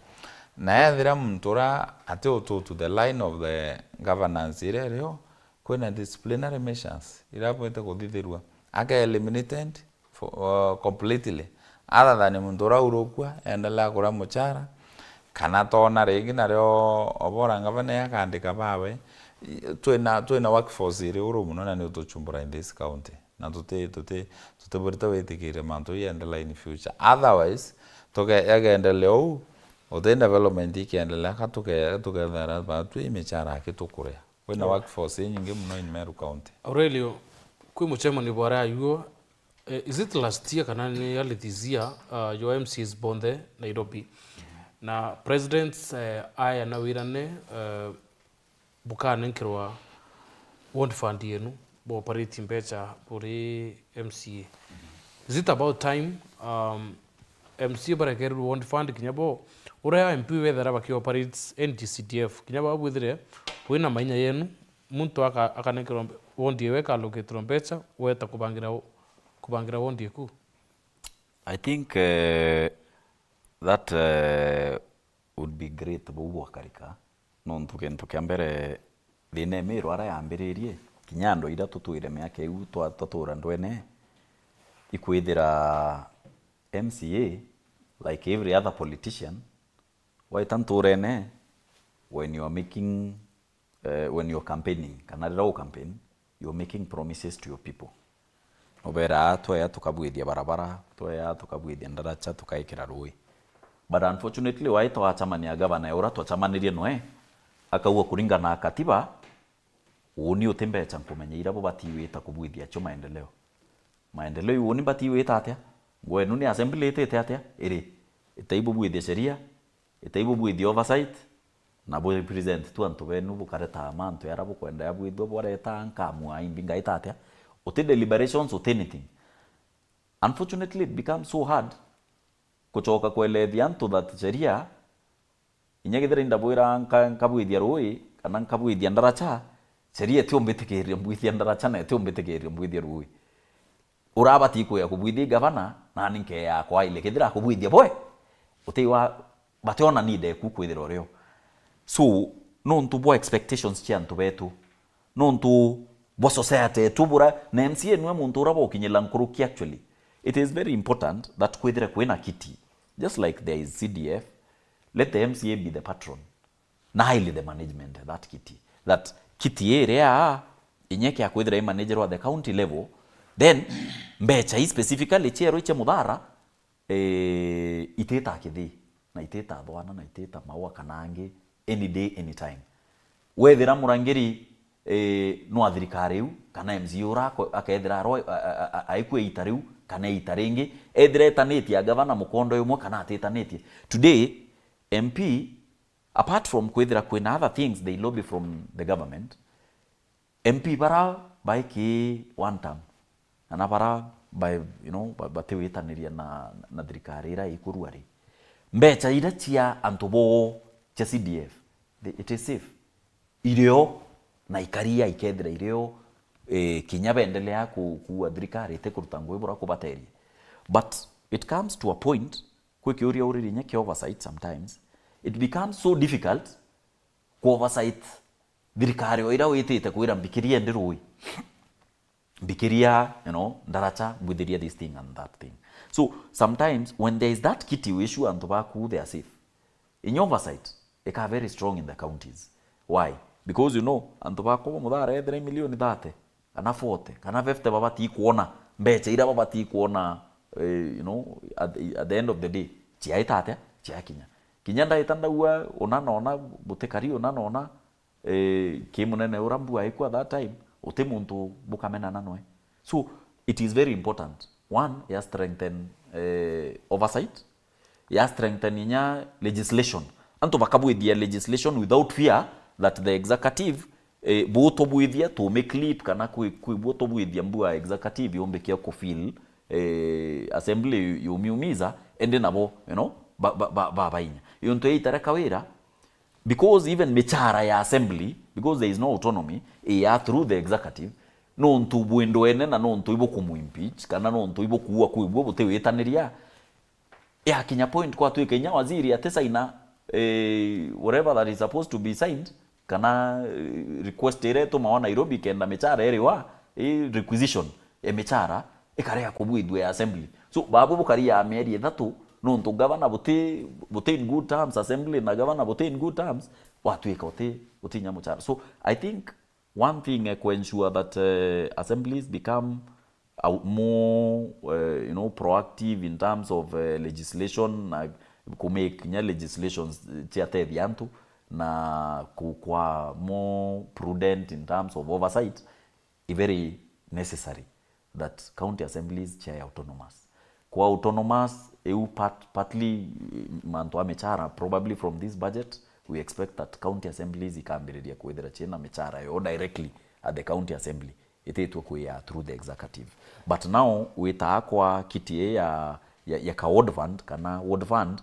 C: na yathira muntura ate to the line of the governance irereo kwena disciplinary measures irapoete kuthithirwa aka eliminated completely other than muntura urokwa endela kura muchara kana tona regi nario obora ngavana yakandika bawe twena workforce iri urumu na ni utochumbura in this county na tuteburita wetikire mantu yendela in future otherwise toke yagendeleo othe development ikiendelea tukethera batu imechara kitukuria wena workforce nyingi muno in Meru County.
A: Aurelio kwi muchema ni bora yuo is it last year kana ni early this year your MCs bonde Nairobi na presidents aya na wirane bukane nkirwa ward fund yenu bo operate mbecha buri MCA. Is it about time MCA barakeru want fund kinyabo ura MP wethera baki operates NGCDF kinyabo bwithire wina mainya yenu muntu akanekero wondi weka allocate mbecha weta kubangira wondi ku.
B: I think that would be great bubu akarika nontu kento kiambere thine miro ara yambiririe kinyando ira tutuire miaka iu twatura ndwene ikwithira MCA like every other politician waitanturene when you are making when you're campaigning kana rao campaign you're making promises to your people obera twa tukabwithia barabara twa tukabwithia ndaracha tukaikira rui but unfortunately waito achamania governor ura twachamanirie noe akauwa kuringana na katiba uni utembecha kumenya ira bo batiwita kubwithia cho maendeleo uni batiwita atia gwenu ni assembly etete atia iri itaibu bwithia sheria itaibu bwithia oversight na bo represent tu antu benu bukareta mantu yara bo kwenda ya bwithio boreta nkamwa imbinga itatia uti deliberations uti anything. Unfortunately it becomes so hard kuchoka kuelethia antu that sheria inyagithira indabwira nkabwithia rui kana nkabwithia ndaracha sheria ti umbitikiria mbwithia ndaracha na ti umbitikiria mbwithia rui urabati kuya kubwithia gavana na ninke ya kwa ile kithira kubwithia boy utiwa bationa nide kukwithira rio so nontu bo expectations chia antu betu nontu bo society tubura na MCA nwe muntu urabo kinyela nkuruki. Actually it is very important that kwithira kwina kiti just like there is CDF, let the MCA be the patron na highly the management that kiti area inyeke akwithira i manager wa the county level then mbecha i specifically chero iche mudhara iteta kithi na iteta thwana na iteta maua kanangi any day anytime wethira murangiri no athirikari u kana MCA ura akethira ro aikwe itariu kana itaringi ethira etaneti gavana mukondo yumwe kana atetaneti today MP apart from kwethira kwina other things they lobby from the government MP bara by ki one term ana bara by batewitaniria na thirikari ira ikuruari mbecha ira chia antubo cha CDF it is safe irio na ikaria ikethira irio kinya bendelea ku thirikari te kurutango ibura kubateria but it comes to a point kwikiuria uriri nyake oversight sometimes it becomes so difficult ku oversight thirikari oira witite kwira mbikiria ndirui mbikiria ndaracha bwithiria this thing and that thing. So sometimes when there is that kiti issue and baku they are safe in oversight they are very strong in the counties. Why? Because antu bako muthara ethira milioni 30 kana 40 kana 50 babati kuona mbecha ira babati kuona at the end of the day chia itate chia kinya ndaitanda uwa onana butekari onana kimunene urambu aikwa that time uti muntu bukamena nanwe. So it is very important one ya strengthen oversight ya strengthen inya legislation antu bakabwithia legislation without fear that the executive boto bwithia to make leap kana boto bwithia mbua executive yombekia ko feel assembly yumiumiza ende nabo bainya yonto itareka wira because even michara ya assembly because there is no autonomy ya through the executive no ntu bwendo ene na no ntu ibo kumuimpeach kana no ntu ibo kuwa kuibwo butewetaniria ya kinya point kwa tu Kenya waziri atesa ina whatever that is supposed to be signed kana request ere to maona Nairobi kenda michara ere wa requisition michara ikarea kubwidwe assembly so babu bukari ya mieri thatu no ntu governor buti in good terms assembly na governor buti in good terms watu ikote utinya muchara. So I think one thing to ensure that assemblies become more proactive in terms of legislation ku make nya legislations tiate diantu na kwa more prudent in terms of oversight is very necessary that county assemblies chair autonomous kwa autonomous partly mantu amechara probably from this budget we expect that county assemblies ikambiriria kwethera chena mechara yo directly at the county assembly ithitwe kuya through the executive. But now wita kwa kiti ya ka ward fund kana ward fund,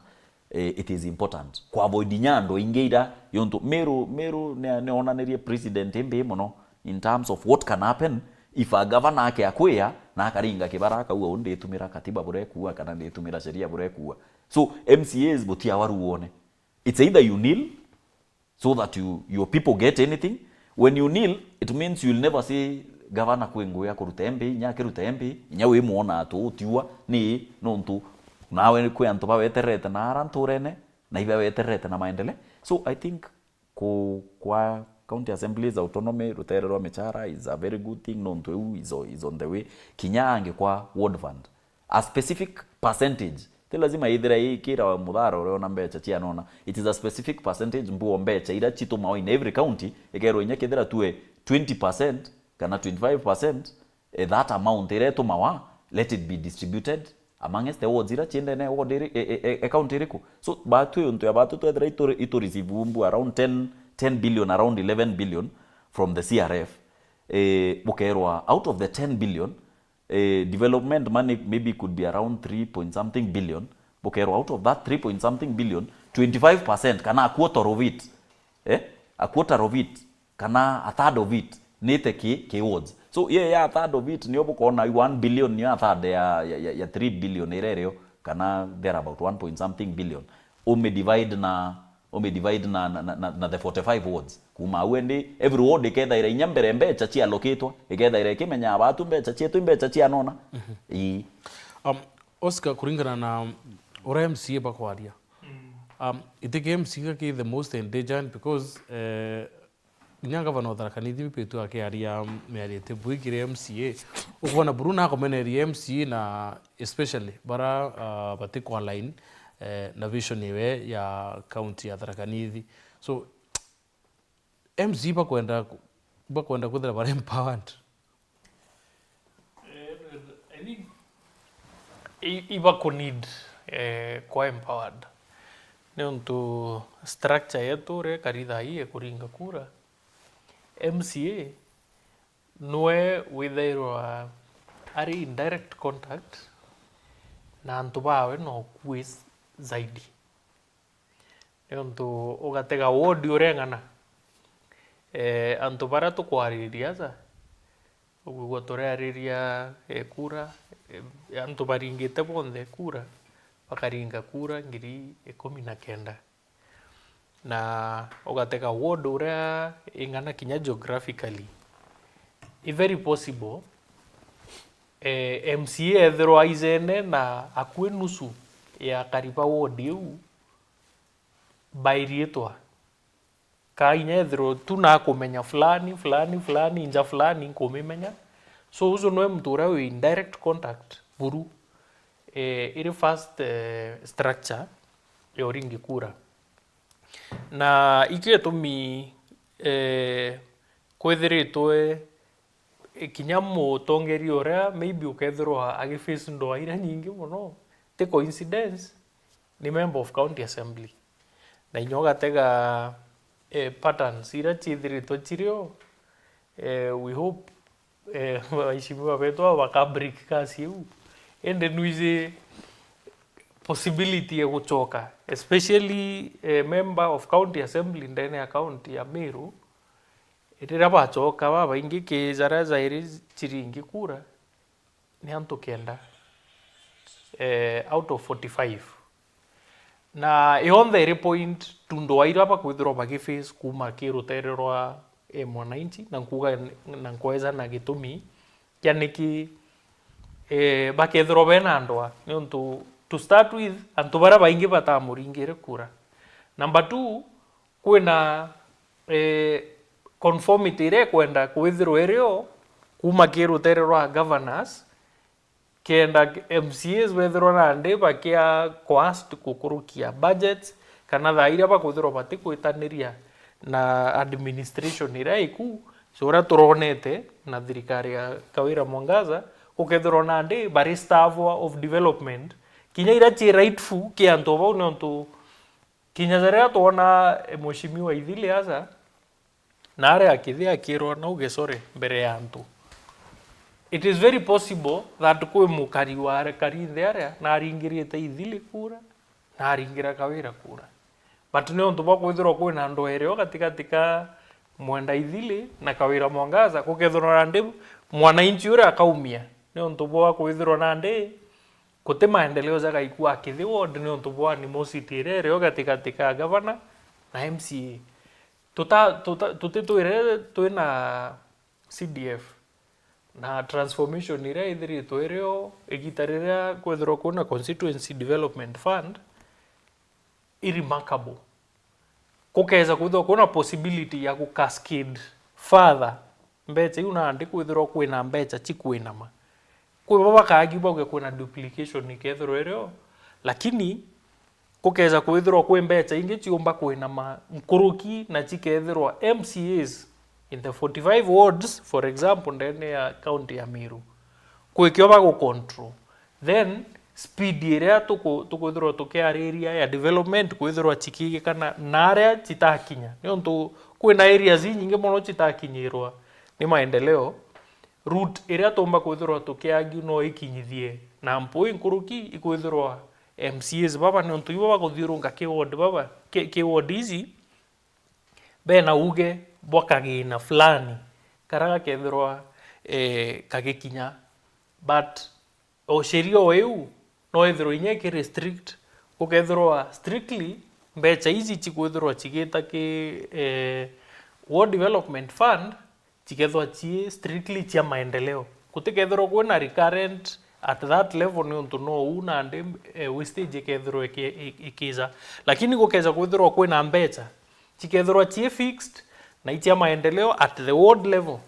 B: it is important kwa avoid nyando ingeida yonto meru ne onanirie president mbe mono in terms of what can happen if a governor ake akwea na akaringa kibaraka uo onde tumira katiba bure kuwa kana nde tumira sheria bure kuwa. So MCAs botia waruone, it's either you kneel so that your people get anything. When you kneel, it means you'll never say governor kwengoya kurutembe nya kirutembe nya we muona to tiwa ni nontu nawe kwe antoba weterete na aranturene na iba weterete na maendele. So I think kwa county assemblies autonomy ruterero mechara is a very good thing. Nontu is on the way. Kinyange kwa ward fund a specific percentage te lazima idira kira wa mudharo leo na mbecha chia nona, it is a specific percentage mbuo mbecha ida chito mao in every county ekero nyake dira tuwe 20% kana 25%, that amount ireto mawa let it be distributed amongst the wards ira chinde ne ward account iriko. So batu yonto ya batu to dira ito receive umbu around 10 billion, around 11 billion from the CRF. Bukerwa out of the 10 billion, development money maybe could be around 3 point something billion. Bukerwa out of that 3 point something billion, 25% kana a quarter of it. A quarter of it kana a third of it nete ke wards. So a third of it ni obuko na 1 billion ni a third ya 3 billion erereo kana there about 1 point something billion. Ome divide na the 45 wards. Kuma wende every ward iketha ira inyambere mbecha chia allocatwa iketha ira kimenya abatu mbecha chietu mbecha chia nona.
A: Oscar kuringana na ora MCA bakwaria. Itike MCA ke the most endangered because nyanga vano dharakanithi petu akiaria mearite buikire MCA ukona buruna komeneri MCA na especially bara batiko online na vision iwe ya county ya Dharakanithi. So MCA bakwenda kuthira bara empowered.
D: I think iba ko need kwa empowered nontu structure yetu re karitha hii kuringa kura MCA noe withairwa ari in direct contact na antu bawe no quiz zaidi nontu ugatega ward urengana antu bara tukwariria za ugwo turariria kura antu baringite bonde kura bakaringa kura ngiri 19 na ugatega ward uria ingana kinya geographically is very possible MCA ethero aizene na akue nusu ya kariba ward yu bairietwa kainya ethero tuna kumenya fulani inja fulani kumimenya. So uzo noe mtura we in direct contact buru iri first structure yoringi kura na ikie tumi kwethiritwe kinyamo tongeri ora maybe ukethirwa agiface ndo ira nyingi muno te coincidence ni member of county assembly na inyoga tega patterns ira chithiritwe chirio we hope waishimiwa betwa wakabreak kasi yu ende nuize possibility ya kuchoka especially member of county assembly ndani ya county ya Meru itira bachoka baba ingi ke zara zairi chiringi kura ni anto kenda out of 45 na on the point tundo waira pa kwithirwa bagiface kuma kirutererwa mwananchi na kuga na kweza na gitumi yaniki bakethirwa bena ndwa nontu to start with antu bara baingi batamuringire kura. Number 2 kwina conformity ire kwenda kwithirwa irio kuma kirutererwa governors kenda MCAs wethirwa nande bakia cost kukurukia budgets kana thaira bakwithirwa batikuitaniria na administration ira iku sura turonete na thirikari ya Kawira Mwangaza ukethirwa nande bari staff of development kinya ira chi rightful ki anto bau nontu kinya zarea tuona mheshimiwa Ithile asa na are akithia kirwa na ugesore mbere ya antu it is very possible that kwe mukari wa kari there na aringirite ithili kura na aringira kawira kura, but ne onto bako ithiro kwe na ndo ereo katika mwenda ithili na kawira mwangaza kukethora ndi mwananchi ura akaumia ne onto bako ithiro na ndi kote maendeleo za kaikua kithi ward ne onto bwa ni mositire ereo katika governor na MCA tuina CDF na transformation ira ithiri toereo egitarira kwethro kuna constituency development fund remarkable kukeza kwithro kuna possibility ya ku cascade further mbecha una andi kwithro kwina mbecha chikwina ma kwe baba kaagiba kuna duplication ni kethro ereo, lakini kukeza kwithro kwe mbecha ingi chiomba kwina ma mkuruki na chikethro MCAs in the 45 wards, for example, ndene ya county ya Meru kwikioba go control, then speed area tukwithirwa tukiariria ya development kwithirwa chikige kana narea chitakinya ni onto kwina areas nyingi muno chitakinyirwa ni maendeleo route area tomba kwithirwa tukiagi no ikinyithie na mpoi nkuruki ikwithirwa MCAs baba ni onto ibo baguthirunga ki ward baba ki ward hizi bena uge bwakagina fulani karaga kethirwa kagikinya, but osheria oeu no ethirwa inyeke restrict ukethirwa strictly mbecha hizi chikwithirwa chigita ki ward development fund chikethwa chi strictly chia maendeleo kutikethirwa kwina recurrent at that level ni untu no una ande wastage kethirwa ikiza, lakini gukeza kwithirwa kwina mbecha chikethirwa chi fixed na itia maendeleo at the ward level,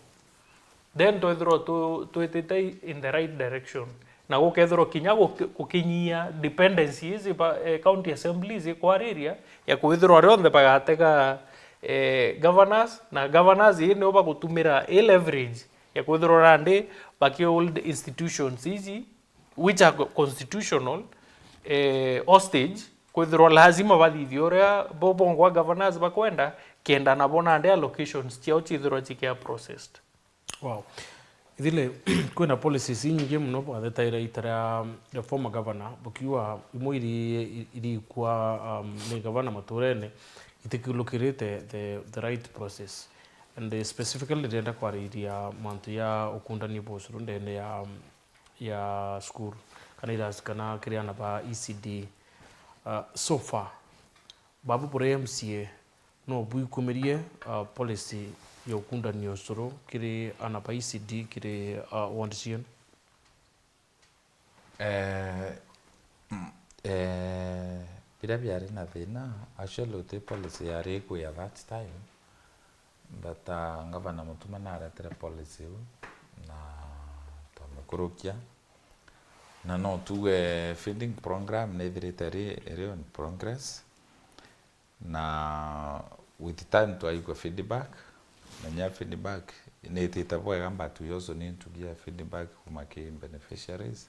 D: then toethirwa tuetete in the right direction na gukethirwa kinya gukinyia dependencies county assemblies kwa area ya kwithirwa rionthe bagatega governors na governors ni oba gutumira leverage ya kwithirwa rande baki old institutions hizi which are constitutional hostage kwithirwa lazima bathithioria bobongwa governors bakwenda kenda na bona ande allocations chiao chithirwa chikia processed.
A: Wow. Ithile kwina policies nyingi muno bwathetaira itara ya former governor bukiwa imwiri iri kwa ni governor maturene itikilukirite the right process and specifically denda kwa area mantu ya ukundani bosuru ndene ya school kana iras kana kriana ba ECD so far babu pore MCA no buikumirie policy ya ukundani osoro kiri anapa ECD kiri wandisian
C: bila biari na thina actually the policy ya reku ya that time but ngavana mutuma na aretere policy na tamukurukia na no tuwe feeding program na ithirite in progress na with time to aigwa feedback na feedback ne titabo gamba tu also need to give feedback kuma ki beneficiaries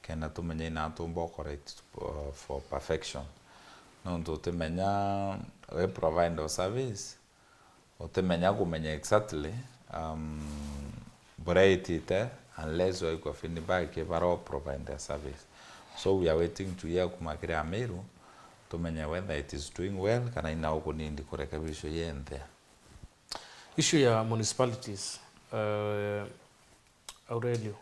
C: kana tumenya na tumbo correct for perfection no ndo tumenya we provide the service utemenya kumenya exactly variety unless we go feedback ke baro provide the service, so we are waiting to hear kuma kira Meru tumenya whether it is doing well kana ina uko nindi kurekebisho yende.
A: Issue ya municipalities Aurelio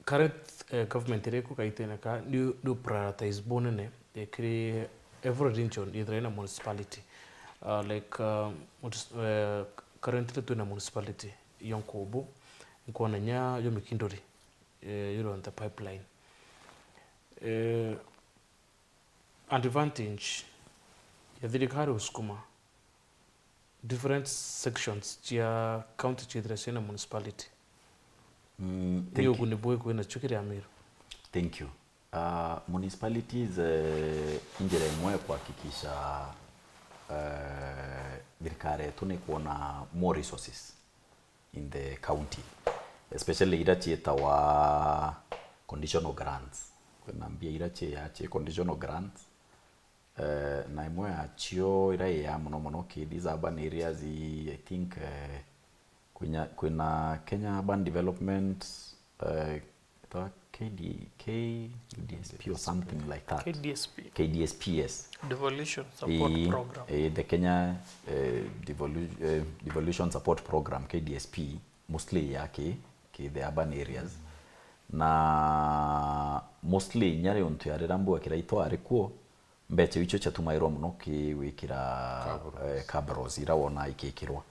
A: current government ireku kaiteneka new prioritize bonene ekri every region either in a municipality like currently to a municipality Yonkobo nkona nya yo Mikindori you're on the pipeline advantage ya thirikari uskuma different sections chia county chidresena municipality niyo kunibwe kwena chukiri Amiru.
B: Thank you. Municipalities injira imwe kuhakikisha thirikari yetu ni kuona more resources in the county, especially irachieta wa conditional grants. Kuna mbia irache conditional grants na imwe achio ira ya muno ki these urban areas I think kuna Kenya Urban Development KDSP or something like that. KDSP, yes.
D: Devolution Support Program.
B: The Kenya Devolution Support Program, KDSP, mostly yake the urban areas. Na mostly nyare untu yare rambu akiraitwa arikuo mbeche wicho chatumairwa muno kiwikira kabros irawona ikikirwa.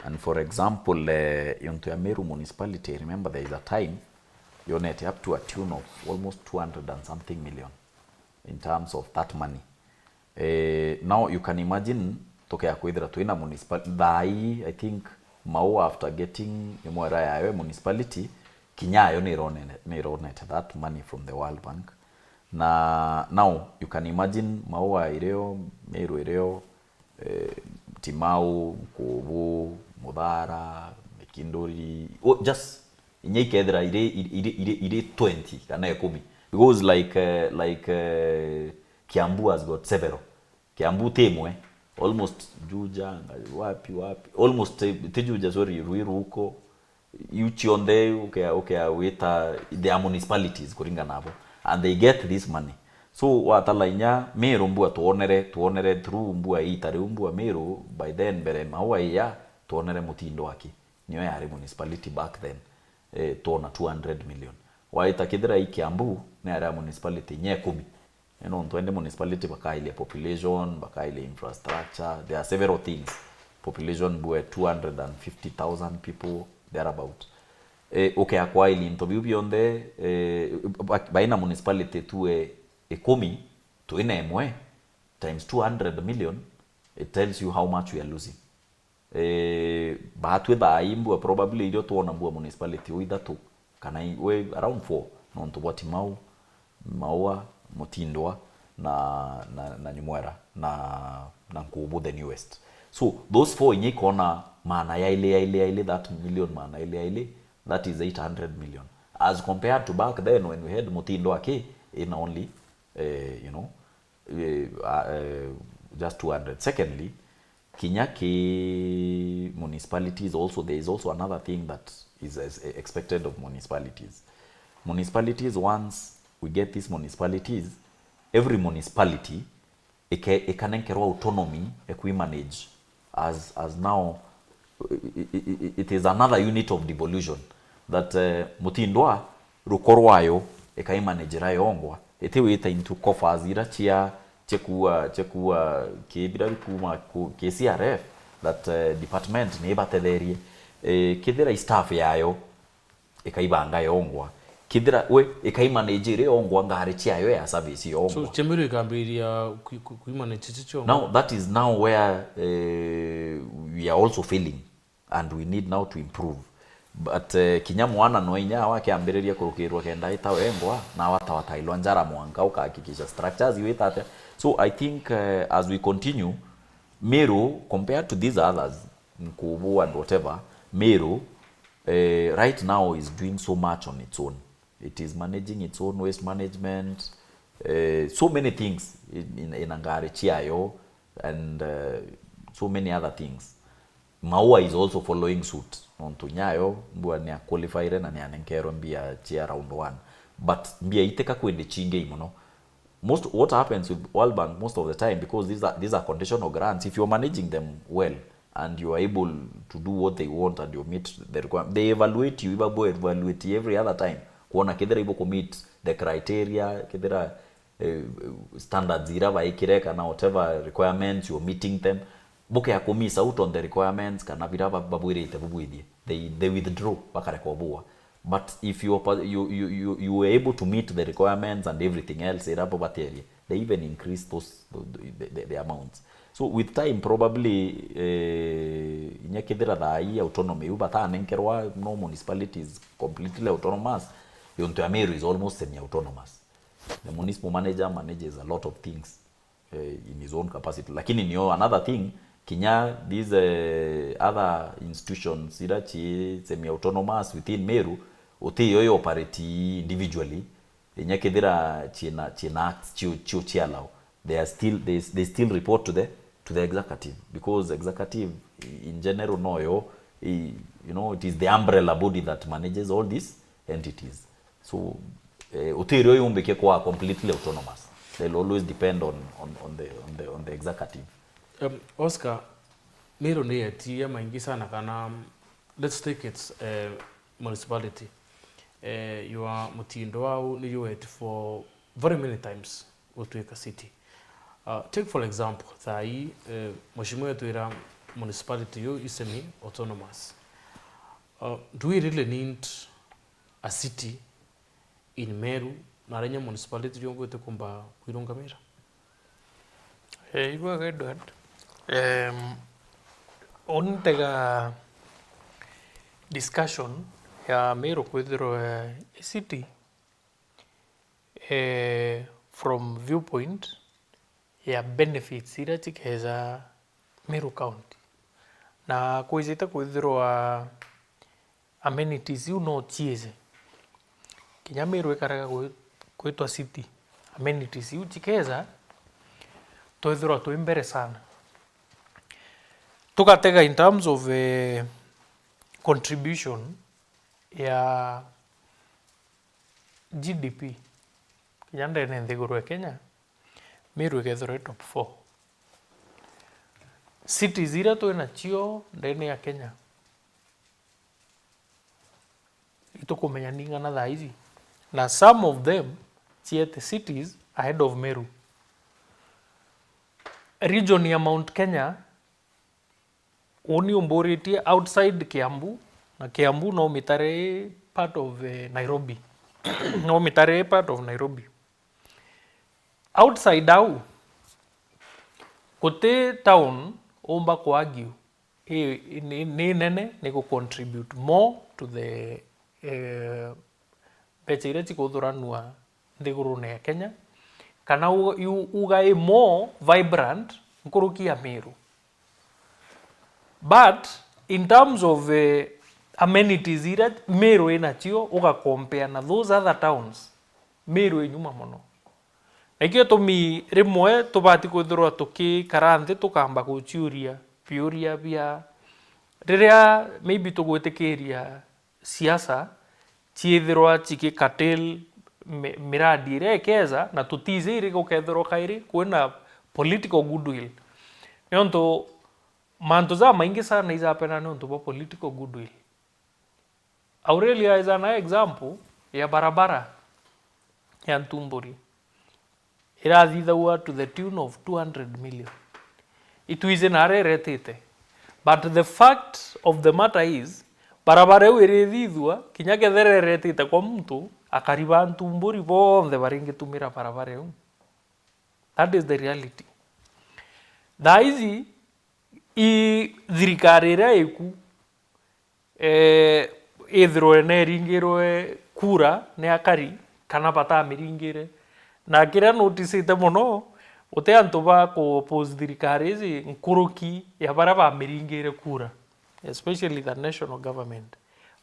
B: And for example, yontu ya Meru municipality, remember there is a time you net up to a tune of almost 200 and something million in terms of that money. Now you can imagine tokea kwithira tuina municipality I think Mau after getting imwera yayo municipality kinyayo ni ronet that money from the World Bank. Na now you can imagine Mau ireo Meru ireo Timau, Kubu, Mudara, Mikindori, just inyekethra ire 20 kana 10 because like Kiambu has got several. Kiambu temwe almost Juja wapi almost Tejuja sorry Ruiru huko Uchionde okay weta the municipalities kuringa nabo and they get this money. So watalainya Meru mbua tuonere through mbua itare mbua Meru by then bere mawa ya tuonere mutindo waki niyo yari municipality back then tuona 200 million waita kidira Kiambu na yari municipality nye 10 twende municipality baka ile population baka ile infrastructure there are several things population bua 250,000 people thereabout okay akwa ile ntobi bionde baina municipality tuwe 10 to inemwe times 200 million, it tells you how much we are losing. But with imbu probably idio tuona mbua municipality with that kana we around 4 non to what Maua Mutindwa na Nyumwera na Nkubu the newest. So those 4 inye kona mana ya ile that million mana ile that is 800 million as compared to back then when we had Mutindwa in only just 200. Secondly, Kinyaki municipalities also, there is also another thing that is expected of municipalities. Municipalities, once we get these municipalities, every municipality can autonomy manage as now it is another unit of devolution that Mutindwa rukorwayo manage ongwa ita into coffers ira chekua kibira kuma KCRF that department neba tetherie kidira staff yayo ikaibanga yongwa kidira we manage ire ongwa ngari chiayo ya service yongwa.
A: So chemiru ikambiria manage chicho.
B: Now that is now where we are also failing and we need now to improve. But kinyamwana no inya wake ambiriria kurukirwa kenda itawengwa na watawatailwa njara mwanga ukahakikisha structures iwetate. So I think as we continue, Meru compared to these others, Nkubu and whatever, Meru right now is doing so much on its own. It is managing its own waste management, so many things in Angare Chiayo and so many other things. Maua is also following suit. Onto nyayo mbua ni qualified na ni anenkero mbia chia round 1. But mbia iteka kwende chinge imono. What happens with World Bank most of the time, because these are conditional grants, if you're managing them well and you are able to do what they want and you meet the requirement, they evaluate you, evaluate every other time. Kuona kidera ibo commit the criteria, kidera standards iraba ikireka na whatever requirements you're meeting them. Boke ya commit out on the requirements kana viraba babuire itabubuidie. They withdraw bakarekobua. But if you were able to meet the requirements and everything else, they even increase the amounts. So with time, probably autonomy, but no municipality is completely autonomous. Meru is almost semi-autonomous. The municipal manager manages a lot of things in his own capacity. Like another thing, Kinya, these other institutions, semi-autonomous within Meru, yoyo operate individually. They still report to the executive, because executive in general it is the umbrella body that manages all these entities. So utirio yumbeke kwa completely autonomous. They'll always depend on the executive.
A: Oscar, Mero ni eti maingi sana kana, let's take its municipality. You are mutindo wao ni yuet for very many times utueka city. Take for example, thai mheshimiwa yetu ira municipality yo isemi autonomous. Do we really need a city in Meru na renya municipality yongo ite kumba kuirungamira?
D: Iwa Edward. Ontega discussion ya Meru kwithiro city from viewpoint ya benefits ira tikeza Meru County. Na kwizita kwithiro amenities you no chieze. Kinya Meru ekaraga kwitwa city. Amenities you tikeza toithiro tu imbere sana. Tukatega in terms of contribution ya GDP. Kinyanda ene nthiguru ya Kenya, Meru ekethore top 4. Cities ira twina cio ndene ya Kenya. Itukumenya ningana thaa ici. Na some of them chiete cities ahead of Meru. Region ya Mount Kenya oni umboritie outside Kiambu, na Kiambu no mitare part of Nairobi. No mitare part of Nairobi. Outside au kote town omba kuargue ni nene ni ku contribute more to the pechireti kudhuranua ndigurune ya Kenya kana ugai more vibrant nkuruki ya Meru. But in terms of amenities ira Meru inachio uga compare na those other towns, Meru enyuma mono. Ekio tumi rimwe tubati kwithirwa tuki karanthe tukamba guchiuria piuria bia riria maybe tugwitikiria siasa chiithirwa chiki katel miradi ire keza na tutize ire gukethirwa kairi kwina political goodwill. Nionto manto za maingi sana izapena nionto bo political goodwill. Aurelia is an example ya barabara ya Ntumburi. Irathithaua to the tune of 200 million. Ituize nare retete. But the fact of the matter is, barabara yu irithithua, kinya gethere retete kwa mtu, akariba Ntumburi bonthe baringi tumira barabara yu. That is the reality. Thaizi, thirikari ira iku, ithirwe ne ringirwe kura ne akari, kana bata miringire. Na kira notice ite mono ote antu ba ko oppose thirikari ici nkuruki ya baraba miringire kura, especially the national government.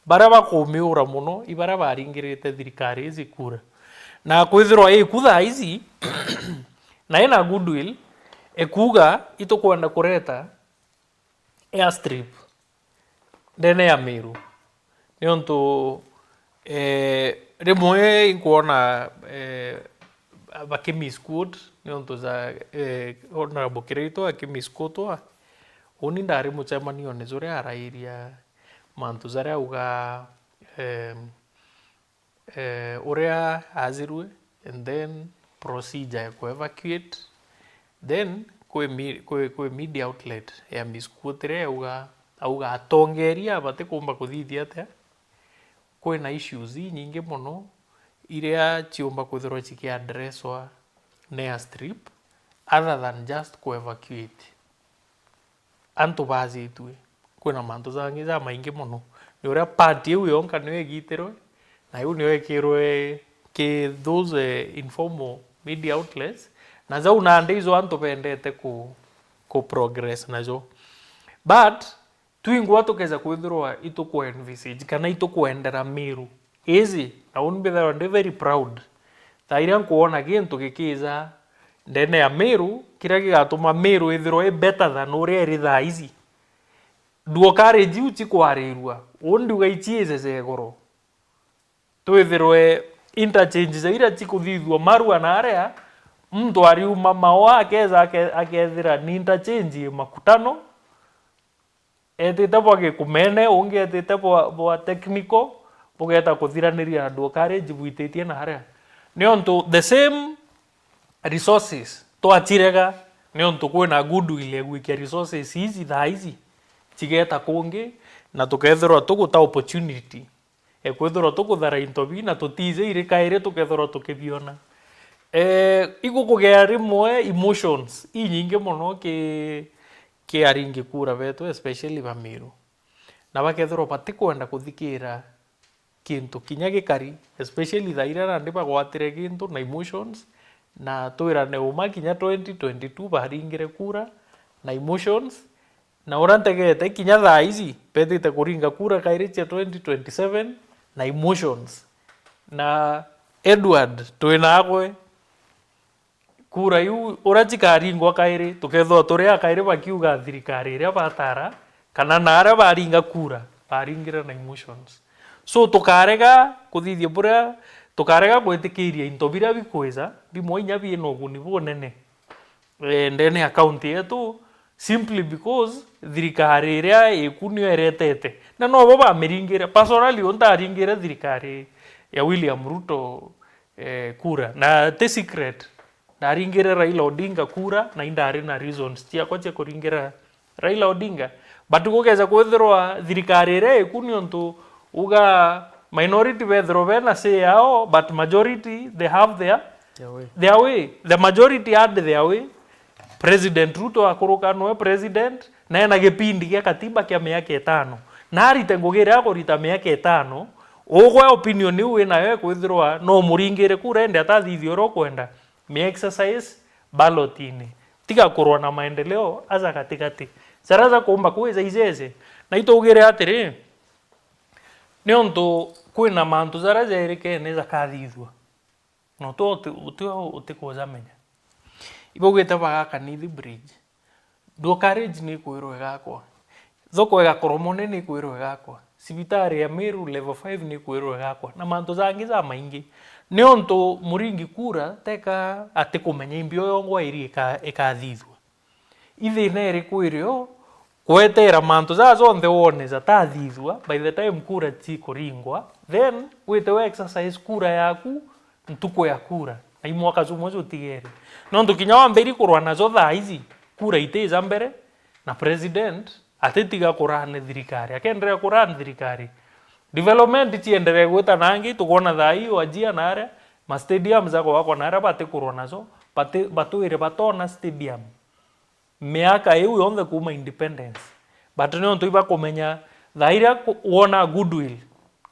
D: Baraba ko miura mono ibaraba ringirite thirikari ici kura. Na kwithirwa ikutha ici na ina goodwill ekuga itokwenda kureta airstrip ndene ya Meru. Nionto rimwe inkuona bakimisquote nionto za honorable Kirito akimisquote oni ndari muchemanio ne zore arairia mantu zare uga urea azirwe and then procedure ku evacuate then kwe media outlet ya misquote re uga atongeria bate kumba kuthithia ate kwina issues nyingi muno iria chiomba kwithirwa chikiaddresswa ne strip other than just ku evacuate antu bazitwe kwina mantu zangi za maingi muno ni uria party yu yonka niwe gitirwe na yu niwe kirwe ke those informal media outlets na za unande izo antu pendete ku progress nazo. But tuingwa tukeza kwithirwa ituku envisage kana itukuendera Meru easy na unbether and very proud tairia kuona gintu gikiza ndene ya Meru kira gigatuma Meru ithirwa better than uria iri thaa ici duokare jiu chikwarirwa undi ugaichieze zegoro twithirwe interchange zaira chikuthithwa marua na area mtu ariuma mao akeza akethira ni interchange makutano etete bwa kumene ungi etete bwa technical bugeta kuthiraniria na duokare jibuitetie na area niontu the same resources twachirega niontu kwina goodwill ya gwikia resources hizi thaizi chigeta kungi na tukethirwa tuguta opportunity ekwethirwa tuguthara into bi na tutize irikaire tukethirwa tukibiona igukugea rimwe emotions inyingi muno ki aringi kura betu especially Bamiru na bakethirwa batikwenda kuthikira kintu kinya gikari especially thaira na ndiba gwatire kintu na emotions na twirane uma kinya 2022 baringire kura na emotions na urantegete kinya thaizi petite kuringa kura kaire cia 2027 na emotions na Edward twinagwe kura yu urachikaringwa kaire tukethwa turia kaire bakiuga thirikari ria batara kana nara baringa kura baringira na emotions so tukarega kuthithia bura tukarega gwetikiria into bira bikweza bimwe bi no guni bonene ndene account yetu simply because thirikari ria ikunio eretete na no bo bamiringira personally ontaringira thirikari ya William Ruto kura na the secret naringira Raila Odinga kura na indari na reasons tia kwache kuringira Raila Odinga but gukeza kwethirwa thirikari ria ikunio ntu uga minority wethro bena say yao but majority they have their way the majority had their way President Ruto akuruka no president na ena gipindi gia katiba kia miaka 5 na arite ngugire akurita miaka 5 ugwe opinion ni we nayo kwithirwa no muringire kura ende atathithio ro kwenda me exercise ballotini tiga kurwa na maendeleo aza katikati saraza kuomba kuweza izeze na itugire atiri niontu kwina mantu zara zerike neza kathithwa no to utikoza menya ibogeta baga kanithi bridge do carriage ni kwirwe gakwa thoko ya koromone ni kwirwe gakwa sibitari ya Meru level 5 ni kwirwe gakwa na mantu zangi za maingi niontu muringi kura teka atikumenya imbio yongwa iri ikathithwa ithina iri kwirio kwetera mantu za zonthe wone za tathithwa by the time kura ti kuringwa then wite exercise kura yaku ntuko ya kura na imwaka zumwe utigere nontu kinya wamberi kurwa nazo thaizi kura iteza mbere na president atetiga kurane thirikari akendera kurane thirikari development tienderea gwita nangi tukona thai wajia nare ma stadium zako wako nare bate kurwa nazo batuire batona stadium miaka iu yonde kuma independence but nontu iba kumenya thaira wona goodwill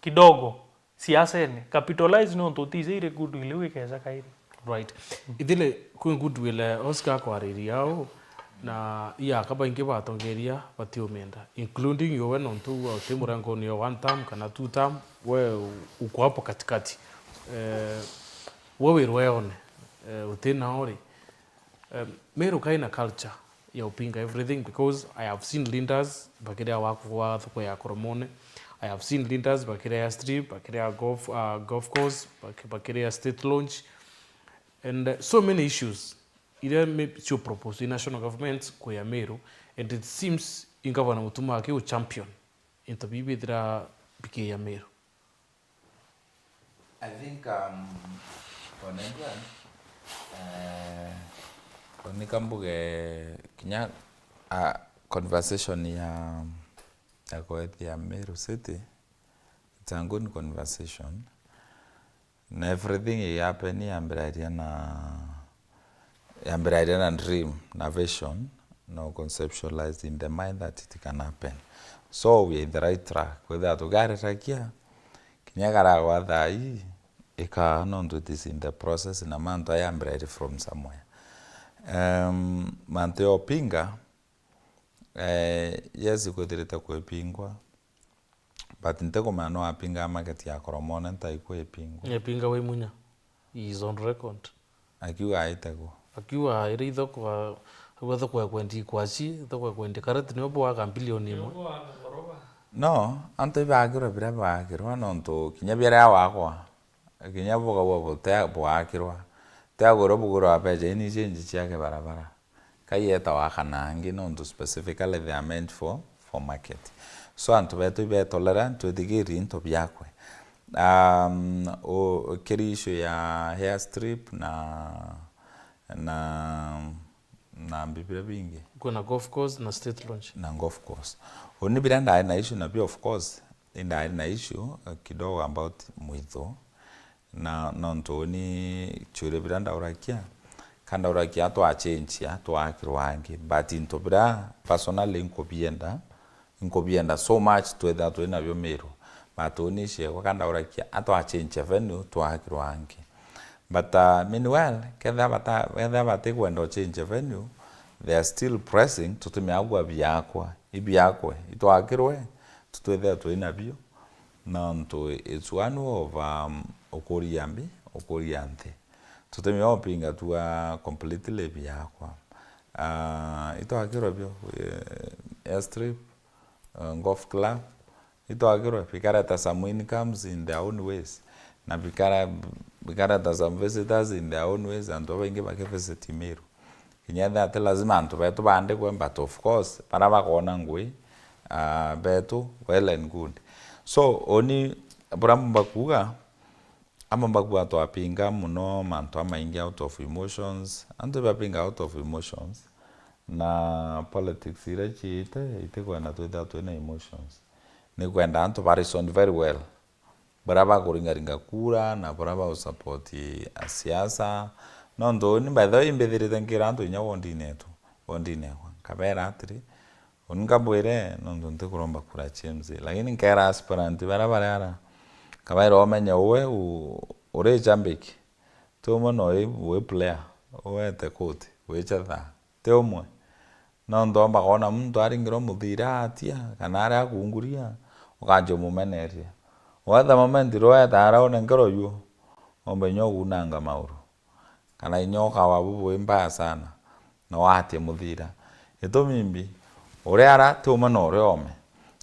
D: kidogo siasa ene capitalize nontu tizire goodwill wikeza kairi
A: right idile ku goodwill Oscar kwariria au na ya kaba inge batongeria batiomenda including yowe nontu wa temurango ni 1 term kana 2 term we uko hapo katikati wewe royone utena ori Meru kaina culture ya upinga everything because I have seen leaders bakiria wako thoko ya koromone I have seen leaders bakiria strip bakiria golf course bakiria state launch and so many issues ile to propose in national government kwa ya Meru and it seems ingavana mutuma akiu champion into bibidra bike ya Meru.
C: I think nikambuge kinya conversation ya koethi ya Meru City, it's a good conversation na everything happen yambiraria na dream na vision no conceptualized in the mind that it can happen, so we are in the right track with that ugarirakia kinya garagwa thai ika non it is in the process na manto yambiraria from somewhere. Manteo pinga yes kudirita kuepingwa but nteko mano apinga market ya koromone ntaikwe epingwa
A: epinga we munya is on record
C: akiwa aitego
A: akiwa irido kwa Whether kwa kwendi kwachi kwa kwendi karati ni obo wa bilioni mo
C: no anto bagiro bira bagiro nonto kinyabira wakwa kinyabuga wo te bwakirwa te agoro bugoro apeje ni change chake barabara kayeta wakanangi nonto specifically they are meant for market so anto beto be tolerant to digiri into byakwe o kirisho ya hair strip na bibira bingi
A: kuna golf course na state launch
C: na golf course oni biranda na issue na pia of course inda na issue kidogo about mwitho na ntoni chure biranda urakia kanda urakia to a change ya to akirwangi but into bira personally inkobienda so much to that to na byomero but oni she kanda urakia ato a change avenue to akirwangi but meanwhile kedha bata kwenda change avenue they are still pressing tutumeagwa byakwa ibyakwe itwakirwe tutwethe twinabyo nanto it's one of okoriante tuteme opinga tua completely byakwa itwakirwe byo airstrip golf club itwakirwe pikarata some incomes in their own ways na pikarata some visitors in their own ways and obengi bakevisit Meru kinyatha ate lazima antu betu bande kwe but of course para bakona ngui betu well and good so oni buramba kuga amamba to apinga muno mantu amaingia out of emotions antu bapinga out of emotions na politics irachi ite kwenda to na emotions ni kwenda antu respond very well baraba kuringa kura na baraba support siasa nondo ni by the way mbethire tankira antu inya wondine kabera atri unkabwire nondo ntikuromba kura chemze lakini nkera aspirant barabara kabera omenya we ure jambiki tomo noi we player we te kote we chatha te omwe nondo mbagona muntu aringiro muthira atia kana ara kunguria ukanjo mumeneria watha moment roya tara ona ngoro yu ombenyo unanga mauru kana inyoka wabubu mbaya sana na wate muthira eto mimbi ore ara tuma no ome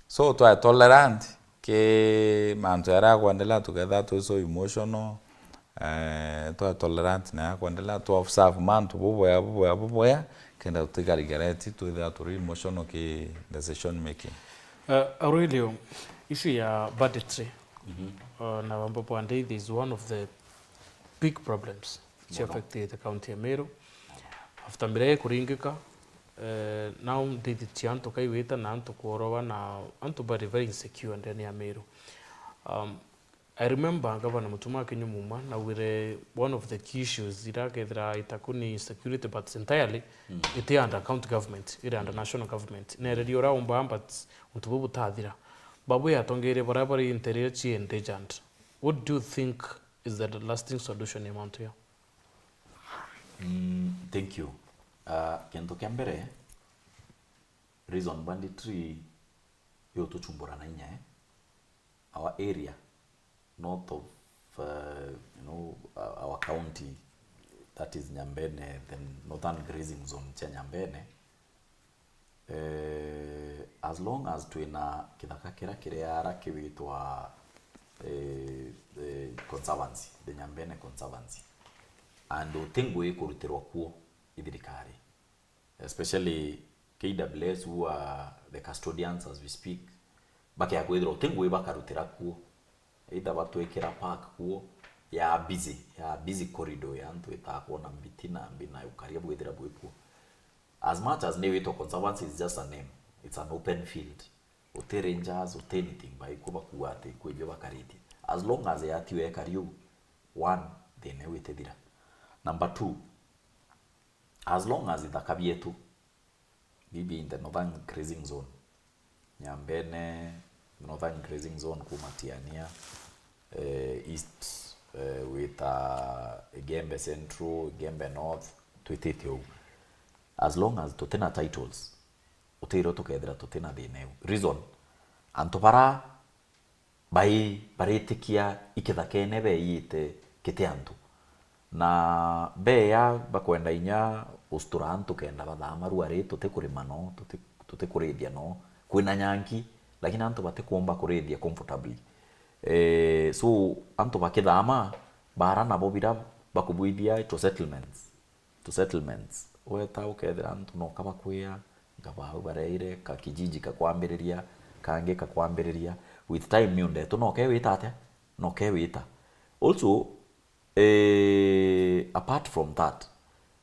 C: so to tolerant ke manto ara kwandela together to so emotional to tolerant na kwandela to observe manto bubu ya kenda utigarigaraiti to that to emotional ke decision making
A: Aurelio issue ya budgetary na ambapo and this is one of the big problems which affected the county of Meru after mbere kuringika now did chianto kai weta na anto kuorowa na anto very insecure ndani ya Meru. I remember Governor Mutuma Kenyumuma na were one of the key issues irakethra itakuni insecurity but entirely it under county government it under national government na radio raumba but untubu tathira babu ya tongere barabara interior chi endangered. What do you think is the lasting solution in Mount?
B: Thank you. Kento kiambere reason banditry yoto chumbura na inya our area north of our county that is Nyambene, the northern grazing zone cha Nyambene, as long as tuina kithaka kireara kiwitwa conservancy, the Nyambene conservancy, and utengwe kurutirwa kuo ithirikari, especially KWS who are the custodians as we speak, baki akwithira utengwe bakarutira kuo either batwekera park kuo ya busy corridor ya ntu itakuona mbitina mbina ukaria bwithira bwikuo. As much as Newito Conservancy is just a name, it's an open field. Ote rangers, ote anything, by kuba kuwate, kwejo bakariti. As long as they are tiwe kariu, one, they newite dira. Number two, as long as it's a kabietu, maybe in the northern grazing zone, Nyambene, northern grazing zone, Kumatiania, east with Gembe Central, Gembe North, Twititio. As long as totena titles, utero tokedra totena deneu. Reason, antopara bai baretekia ikethakene be yite keteantu. na beya bakwenda inya usturantu kenda bathama ruari tutekurima no tutekurithia no kwina nyanki lakini antu batekuomba kurithia comfortably so antu bakithama bara nabo bira bakubuithia to settlements weta ukethira antu no kaba kwia ngabau bareire ka kijiji kakwambiriria kange kakwambiriria with time ni undeto no kewita atia no kewita also apart from that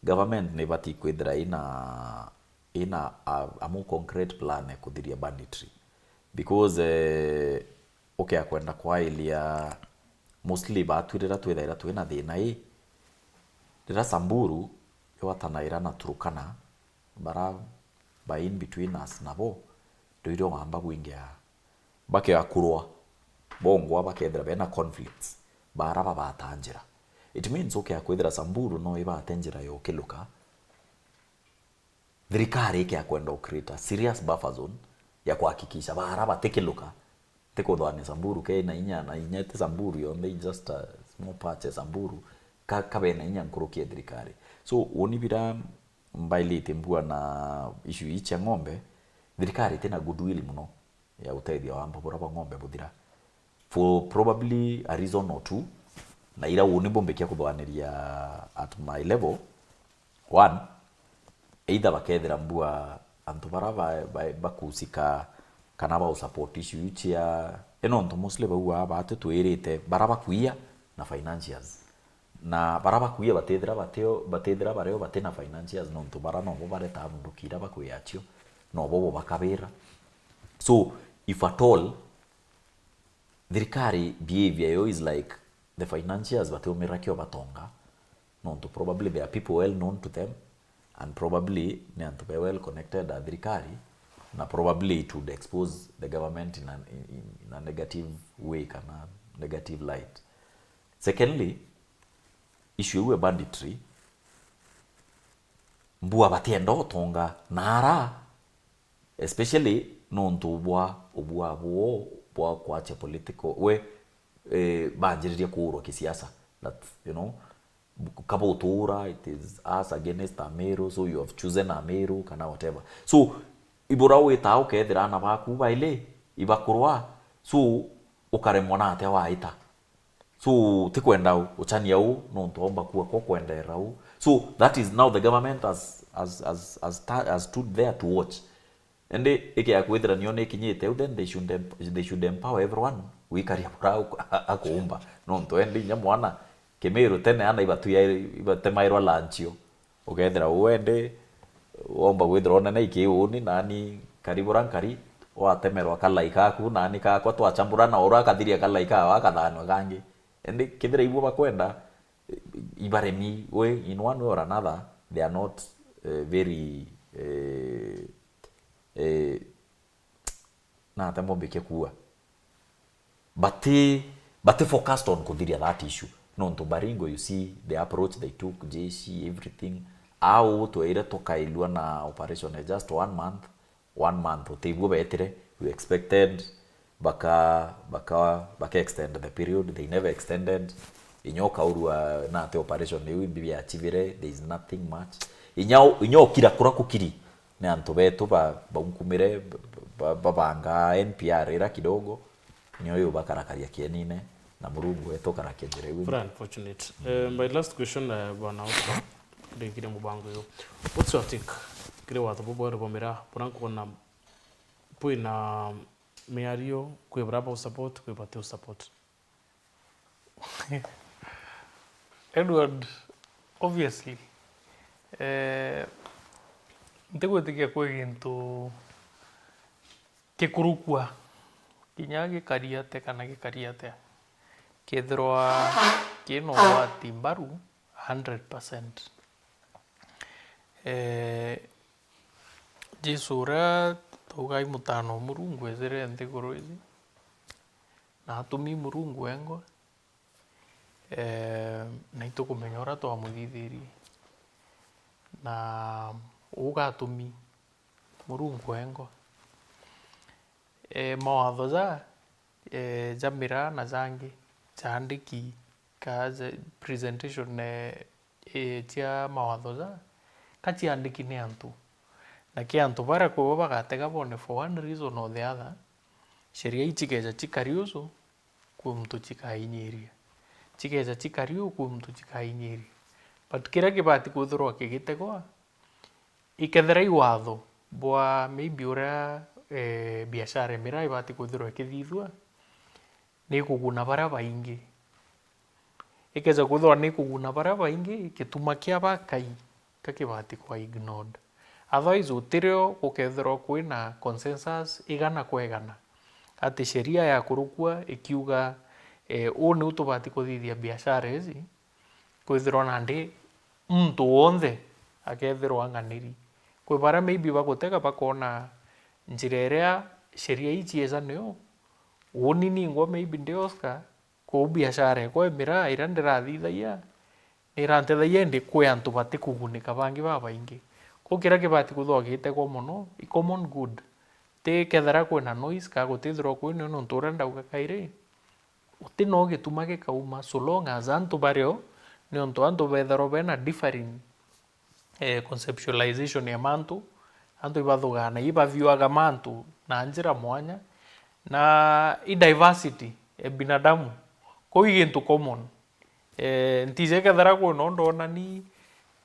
B: government ne bati kwithira ina a more concrete plan kuthiria banditry because okay akwenda kwa ilia mostly batwirira twithaira twina thina rira Samburu yawatanaira na Turukana bara by in between us nabo ndoiro wamba gwingia bake akurwa bongo bakethira bena conflicts bara babatanjira it means okay akwithira Samburu no ibatenjira yo kiluka thirikari ke akwenda create a serious buffer zone ya kuhakikisha bara batekiluka tekothwane Samburu ke na inya te Samburu yonde just a small patch Samburu kabe na inya nkurukie thirikari so onibira mbailite mbua na issue ichi ng'ombe thirikari tena goodwill muno ya uteithio wa mbabura ba ng'ombe buthira for probably a reason or two na ira woni bombekia kuthwaniria at my level one either bakethira mbua antu bara bakusika kana ba support issue ichi ya eno mostly ba bate twirite bara bakuia na financiers na bara bakuia batethira bareo batena financiers no ntu bara no bo bareta ndukira bakuiachio no bo bakabira so if at all thirikari behavior yo is like the financiers bateomirakio batonga no ntu probably there are people well known to them and probably ne antu be well connected at thirikari na probably it would expose the government in a negative way kana negative light. Secondly, issue we banditry mbua batiendo tonga nara especially nonto obua bo kwache political we banjiriria kuuro kisiasa that you know kabotura it is us against Ameru so you have chosen Ameru kana whatever so ibura wita ukethira na baku baile ibakurwa so ukaremwa na ate waita so tikwenda uchania u no ntomba kuwa kwendera u so that is now the government has stood there to watch and eke akwethira nione kinyite then they should empower everyone wikaria brau akumba no ntoende nya mwana Kemeru tene ana ibatemairwa lanchio ukethira uende omba gwithira ona naiki uni nani karibu rankari watemerwa kalaika ku nani ka kwa twachambura na ora kathiria kalaika wa kathano gangi ende kithira ibu bakwenda ibaremi we in one way or another they are not very na tambo beke kuwa but focused on kuthiria that issue no to Baringo you see the approach they took JC everything au to ira to kailua na operation just 1 month utibwo betire we expected baka extend the period they never extended inyoka urua na the operation ni bibi achivire there is nothing much inyo kira kura kukiri ne anto beto bankumire babanga NPR ira kidogo nyoyo bakarakaria kienine na Murungu etoka kenjere
A: very unfortunate. My last question bwana Oscar ndikire mubango yo what's your take kire watu bobore bomera puranko na puina meario kwebraba support kwebate support
D: Edward obviously ntegwetikia kwegintu kikurukwa kinyage kariate kana gikariate kethirwa kino wati mbaru 100%. Jesura tugai mutano Murungu ezere nthiguru izi na atumi Murungu engo na itukumenya ura twamuthithiri na ugatumi Murungu engo mawatho za jamira na zangi chandiki kaze presentation tia mawatho za kati andiki ni antu na kia antu bara ko bagatega bone for one reason or the other sheria ichikeja chikariuso ku mtu chikainyiria chikeja chikariu ku mtu chikainyiria but kira kibati kuthurwa kigitegwa ikethera iwatho bwa maybe ura biashara mira ibati kuthurwa kithithwa ni kuguna bara baingi ikeza kuthwa ni kuguna bara baingi kituma kia bakai kakibati kwa ignored otherwise utirio ukethera kwina consensus igana kwegana ati sheria ya kurukua ikiuga ni utubati kuthithia biashara hizi kwithirwa nandi mtu wonde akethirwa nganiri kwe bara maybe bagutega bakona njira iria sheria ichieza nio unini ngwa maybe ndioska ku biashara kwa mira ira ndirathithagia nirantethagia ndi kwe antu bati kugunika bangi babaingi ko kira kibati kuthogite kwa muno i common good te kethera kwina noise ka gutithirwa kwina no ntura ndauga kaire utino gitumage kauma so long as antu bario ni onto antu bethero bena differing conceptualization ya mantu antu ibathugana ibaviwaga mantu na njira mwanya na i diversity binadamu ko igintu common ntije kethera kwina ndona ni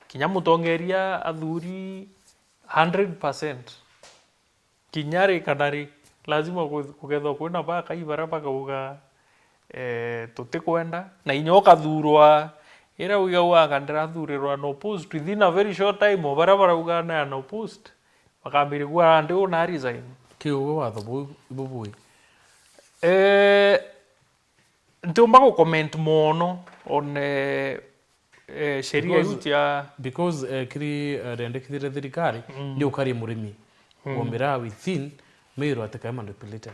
D: kinya mutongeria athuri 100% kinyari kanari lazima kugethwa kwina baka ibara bakauga tutikwenda na inyoka thurwa ira uga waga ndirathurirwa no post within a very short time bara uga na no post bakambiri gwa ndi una resign
A: kiugo watho bubui
D: ntumba ko comment mono on sheria yutia
A: because kiri rendekithire thirikari ndi ukari murimi wombera within mero ataka manipulated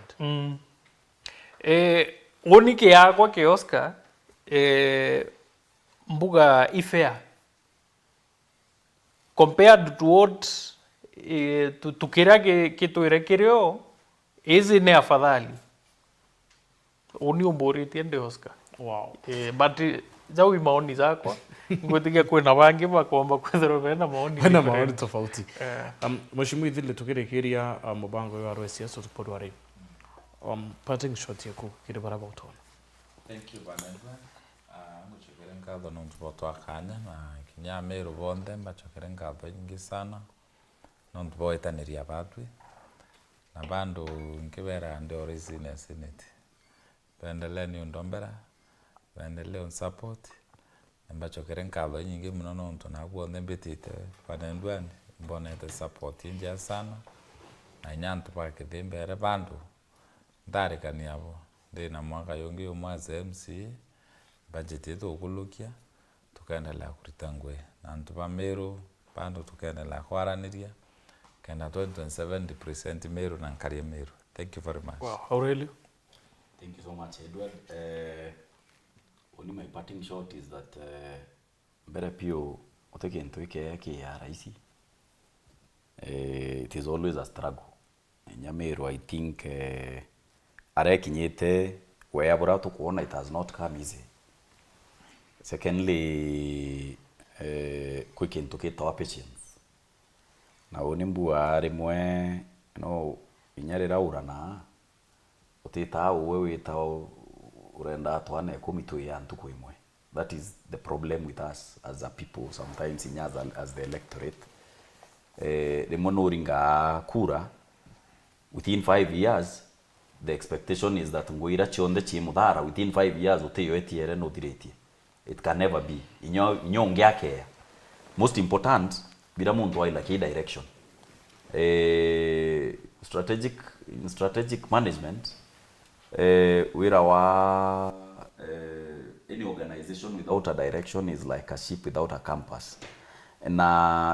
D: wonike yakwa ke Oscar mbuga ifea compared to what tukira kitwirekirio izi ne afadhali uni umborite ndi Oscar
A: wow
D: but jau maoni zako ngotiga kwina bangi bakomba kwethero bena maoni
A: tofauti mheshimiwa Ithile tukirekeria mubango wa RSS tupodware parting shot yako kile baraba utona.
C: Thank you banendwa muchokere ngatho nontu botwakanya na kinya mero bonde machokere ngatho nyingi sana nontu boetaniria batwi na bandu nkibera ndi origine senate pendele ni ndombera pendele on support mbachokere ngatho nyingi muno nontu naguo mbetite banendwa mbonete support inja sana na nyantu bakithembere bandu ndarikani abo ndina mwaka yongi umwaze MC budget yetu okulukia tukaendelea kuritangwe na ntu bamero bandu tukaendelea kwaraniria kana 27% mero na nkari mero. Thank you very much.
D: Wow, Aurelio.
B: Thank you so much, Edward. Only my parting shot is that mbere pio uteke ntoike yake ya raisi. It is always a struggle. Nyamero I think arekinyete wherever to kuona it has not come easy. Secondly, quick into get our patience. Na onimbuwa rimwe inyarira urana utita wewe tao urenda atwane komitu ya ntuko imwe. That is the problem with us as a people sometimes as the electorate. The monoringa kura within 5 years the expectation is that ngoira chionde chimudhara within 5 years uteyo etiere no direti. It can never be. Nyonge yake. Most important bila muntu wa like direction. Strategic management any organization without a direction is like a ship without a compass. And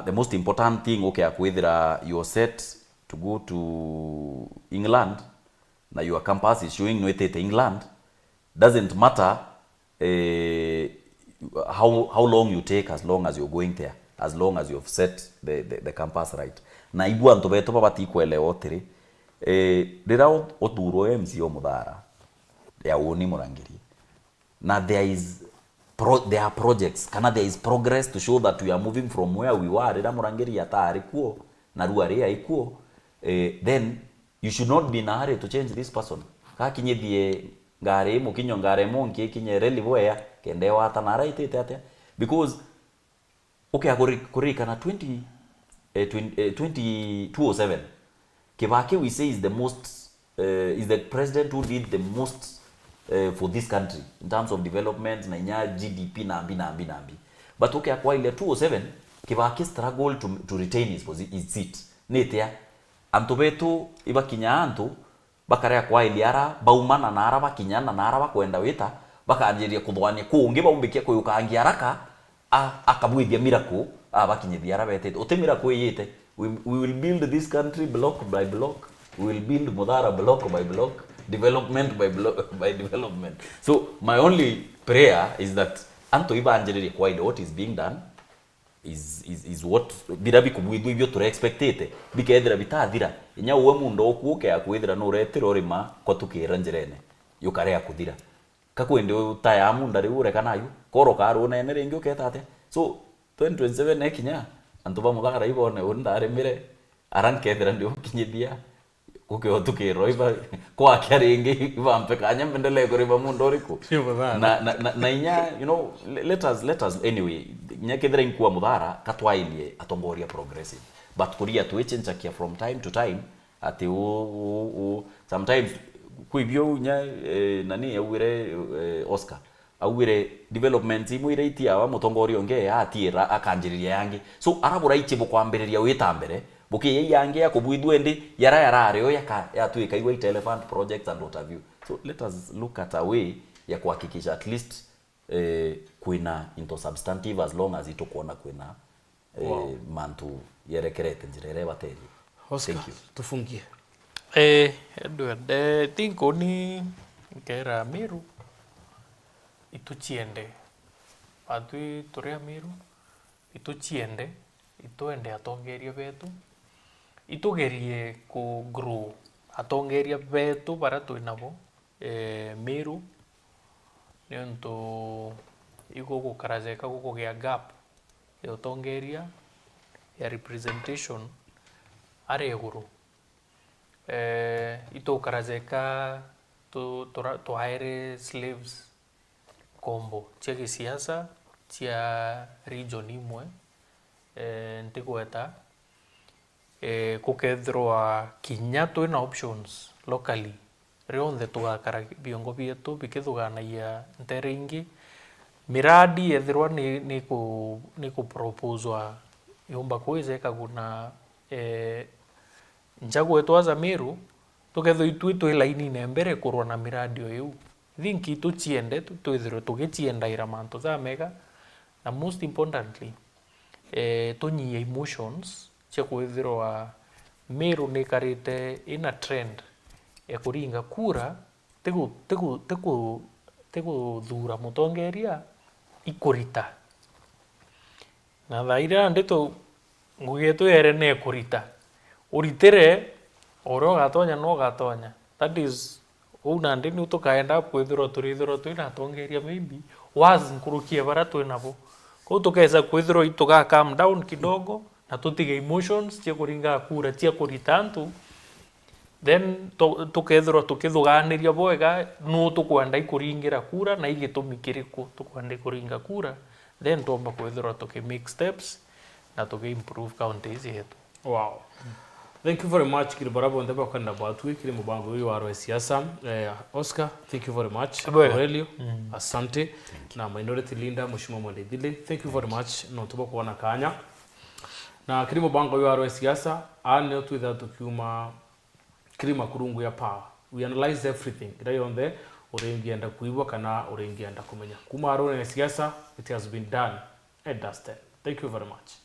B: the most important thing whether you are set to go to England na your compass is showing no to England, doesn't matter how long you take, as long as you're going there, as long as you've set the compass right. Na ibu anto beto babati kwele otiri rira oturo MC omudara ya woni murangiri. Na there is there are projects kana there is progress to show that we are moving from where we were rira murangeri atari kuo na ruari aikuo then you should not be in a hurry to change this person ka kinyithie ngare mukinyo ngare monki kinye reli boya kende wata na right ite because okay akorika na 2007 Kibaki we say is the most is the president who did the most for this country in terms of development na nya GDP na ambi but okay akwa ile 2007 Kibaki struggled to retain his seat netia antu betu ibakinya antu bakarea kwa iliara baumana na araba kinyana na araba kwenda wita bakanjiria kuthwania kungi baumbikia kuyukangi haraka akabwithia miracle abakinyithia araba etete utemira kwiyite we will build this country block by block, we will build Mudhara block by block, development by development. So my only prayer is that anto ibanjirire kwa ile what is being done is what birabi kubwidwa ibyo ture expectate bikethira bitathira inya uwe mundo okuke akwithira no retira orima kwa tukira njirene yukare akuthira kakwende utaya munda riure kanayo koro karu nene ringi uketate so 2027 nekinya antu ba Muthara ibone undare mire arankethira ndio kinyithia kuke tukiro iba kwa kyaringi ibampe kanya mbendele kuriba mundo riku na inya you know let us anyway nyakethira inkua Muthara katwailie atongoria progressive but kuria twechenchakia from time to time ati sometimes kuibyo nya nani awire Oscar awire development imwire itia wa mutongoria onge atira akanjiriria yangi so arabura ichibo kwambiriria witambere buki yangi yakubwidwe ndi yarare yo yatuika iwe elephant projects and what have you so let us look at a way ya kuhakikisha at least kuina into substantive as long as itokuona kuina mantu yerekerete njirere bateri.
A: Oscar, tufungie.
D: Edward, tinko ni kera Meru ituchiende. Atui turea Meru ituchiende ituende atongeria betu itugerie ku grow atongeria betu bara tuinabo Meru nento iko kukarazeka kukogia gap ya utongeria ya representation are guru ito karazeka to hire slaves kombo chia siasa chia region imwe ntikueta kukethirwa kinya twina options locally rionthe tugakara biongo bietu bikithuganagia ntere ingi miradi ethirwa ni kuproposwa yomba kuizeka kuna njagu etwaza Meru tuketho itwi laini ne mbere kurwa na miradi oyu thinki tuchiende twithirwe tugichienda ira manto za mega na most importantly tunyia emotions cia kwithirwa Meru ni karite in a trend ya kuringa kura tegu thura mutongeria ikurita na thaira ndito ngugetu ere ne kurita uritire oro gatonya no gatonya that is una ndini utukaenda kwithirwa turithirwa twina tongeria maybe was nkurukie bara twinabo ko tukeza kwithirwa ituga calm down kidogo na tutige emotions cia kuringa kura cia kuritantu then tukethirwa tukithuganiria boega no tukwenda ikuringira kura na igitumikiriku tukwenda kuringa kura then tomba kwithirwa make steps na improve counties yetu.
A: Wow. Thank you very much Kiribarabo ndaba kwenda batu kiri mubango uyu wa siasa. Oscar, thank you very much. Aurelio, asante. Na Minority Linda Mushimo Mwendedile, thank you very much. No tuba kuona kanya. Na kiri mubango uyu wa siasa ane tuitha tukiuma kiri makurungu ya power. We analyze everything. Ira on urengienda kuibwa kana urengienda kumenya. Kuma arone siasa, it has been done and dusted. Thank you very much.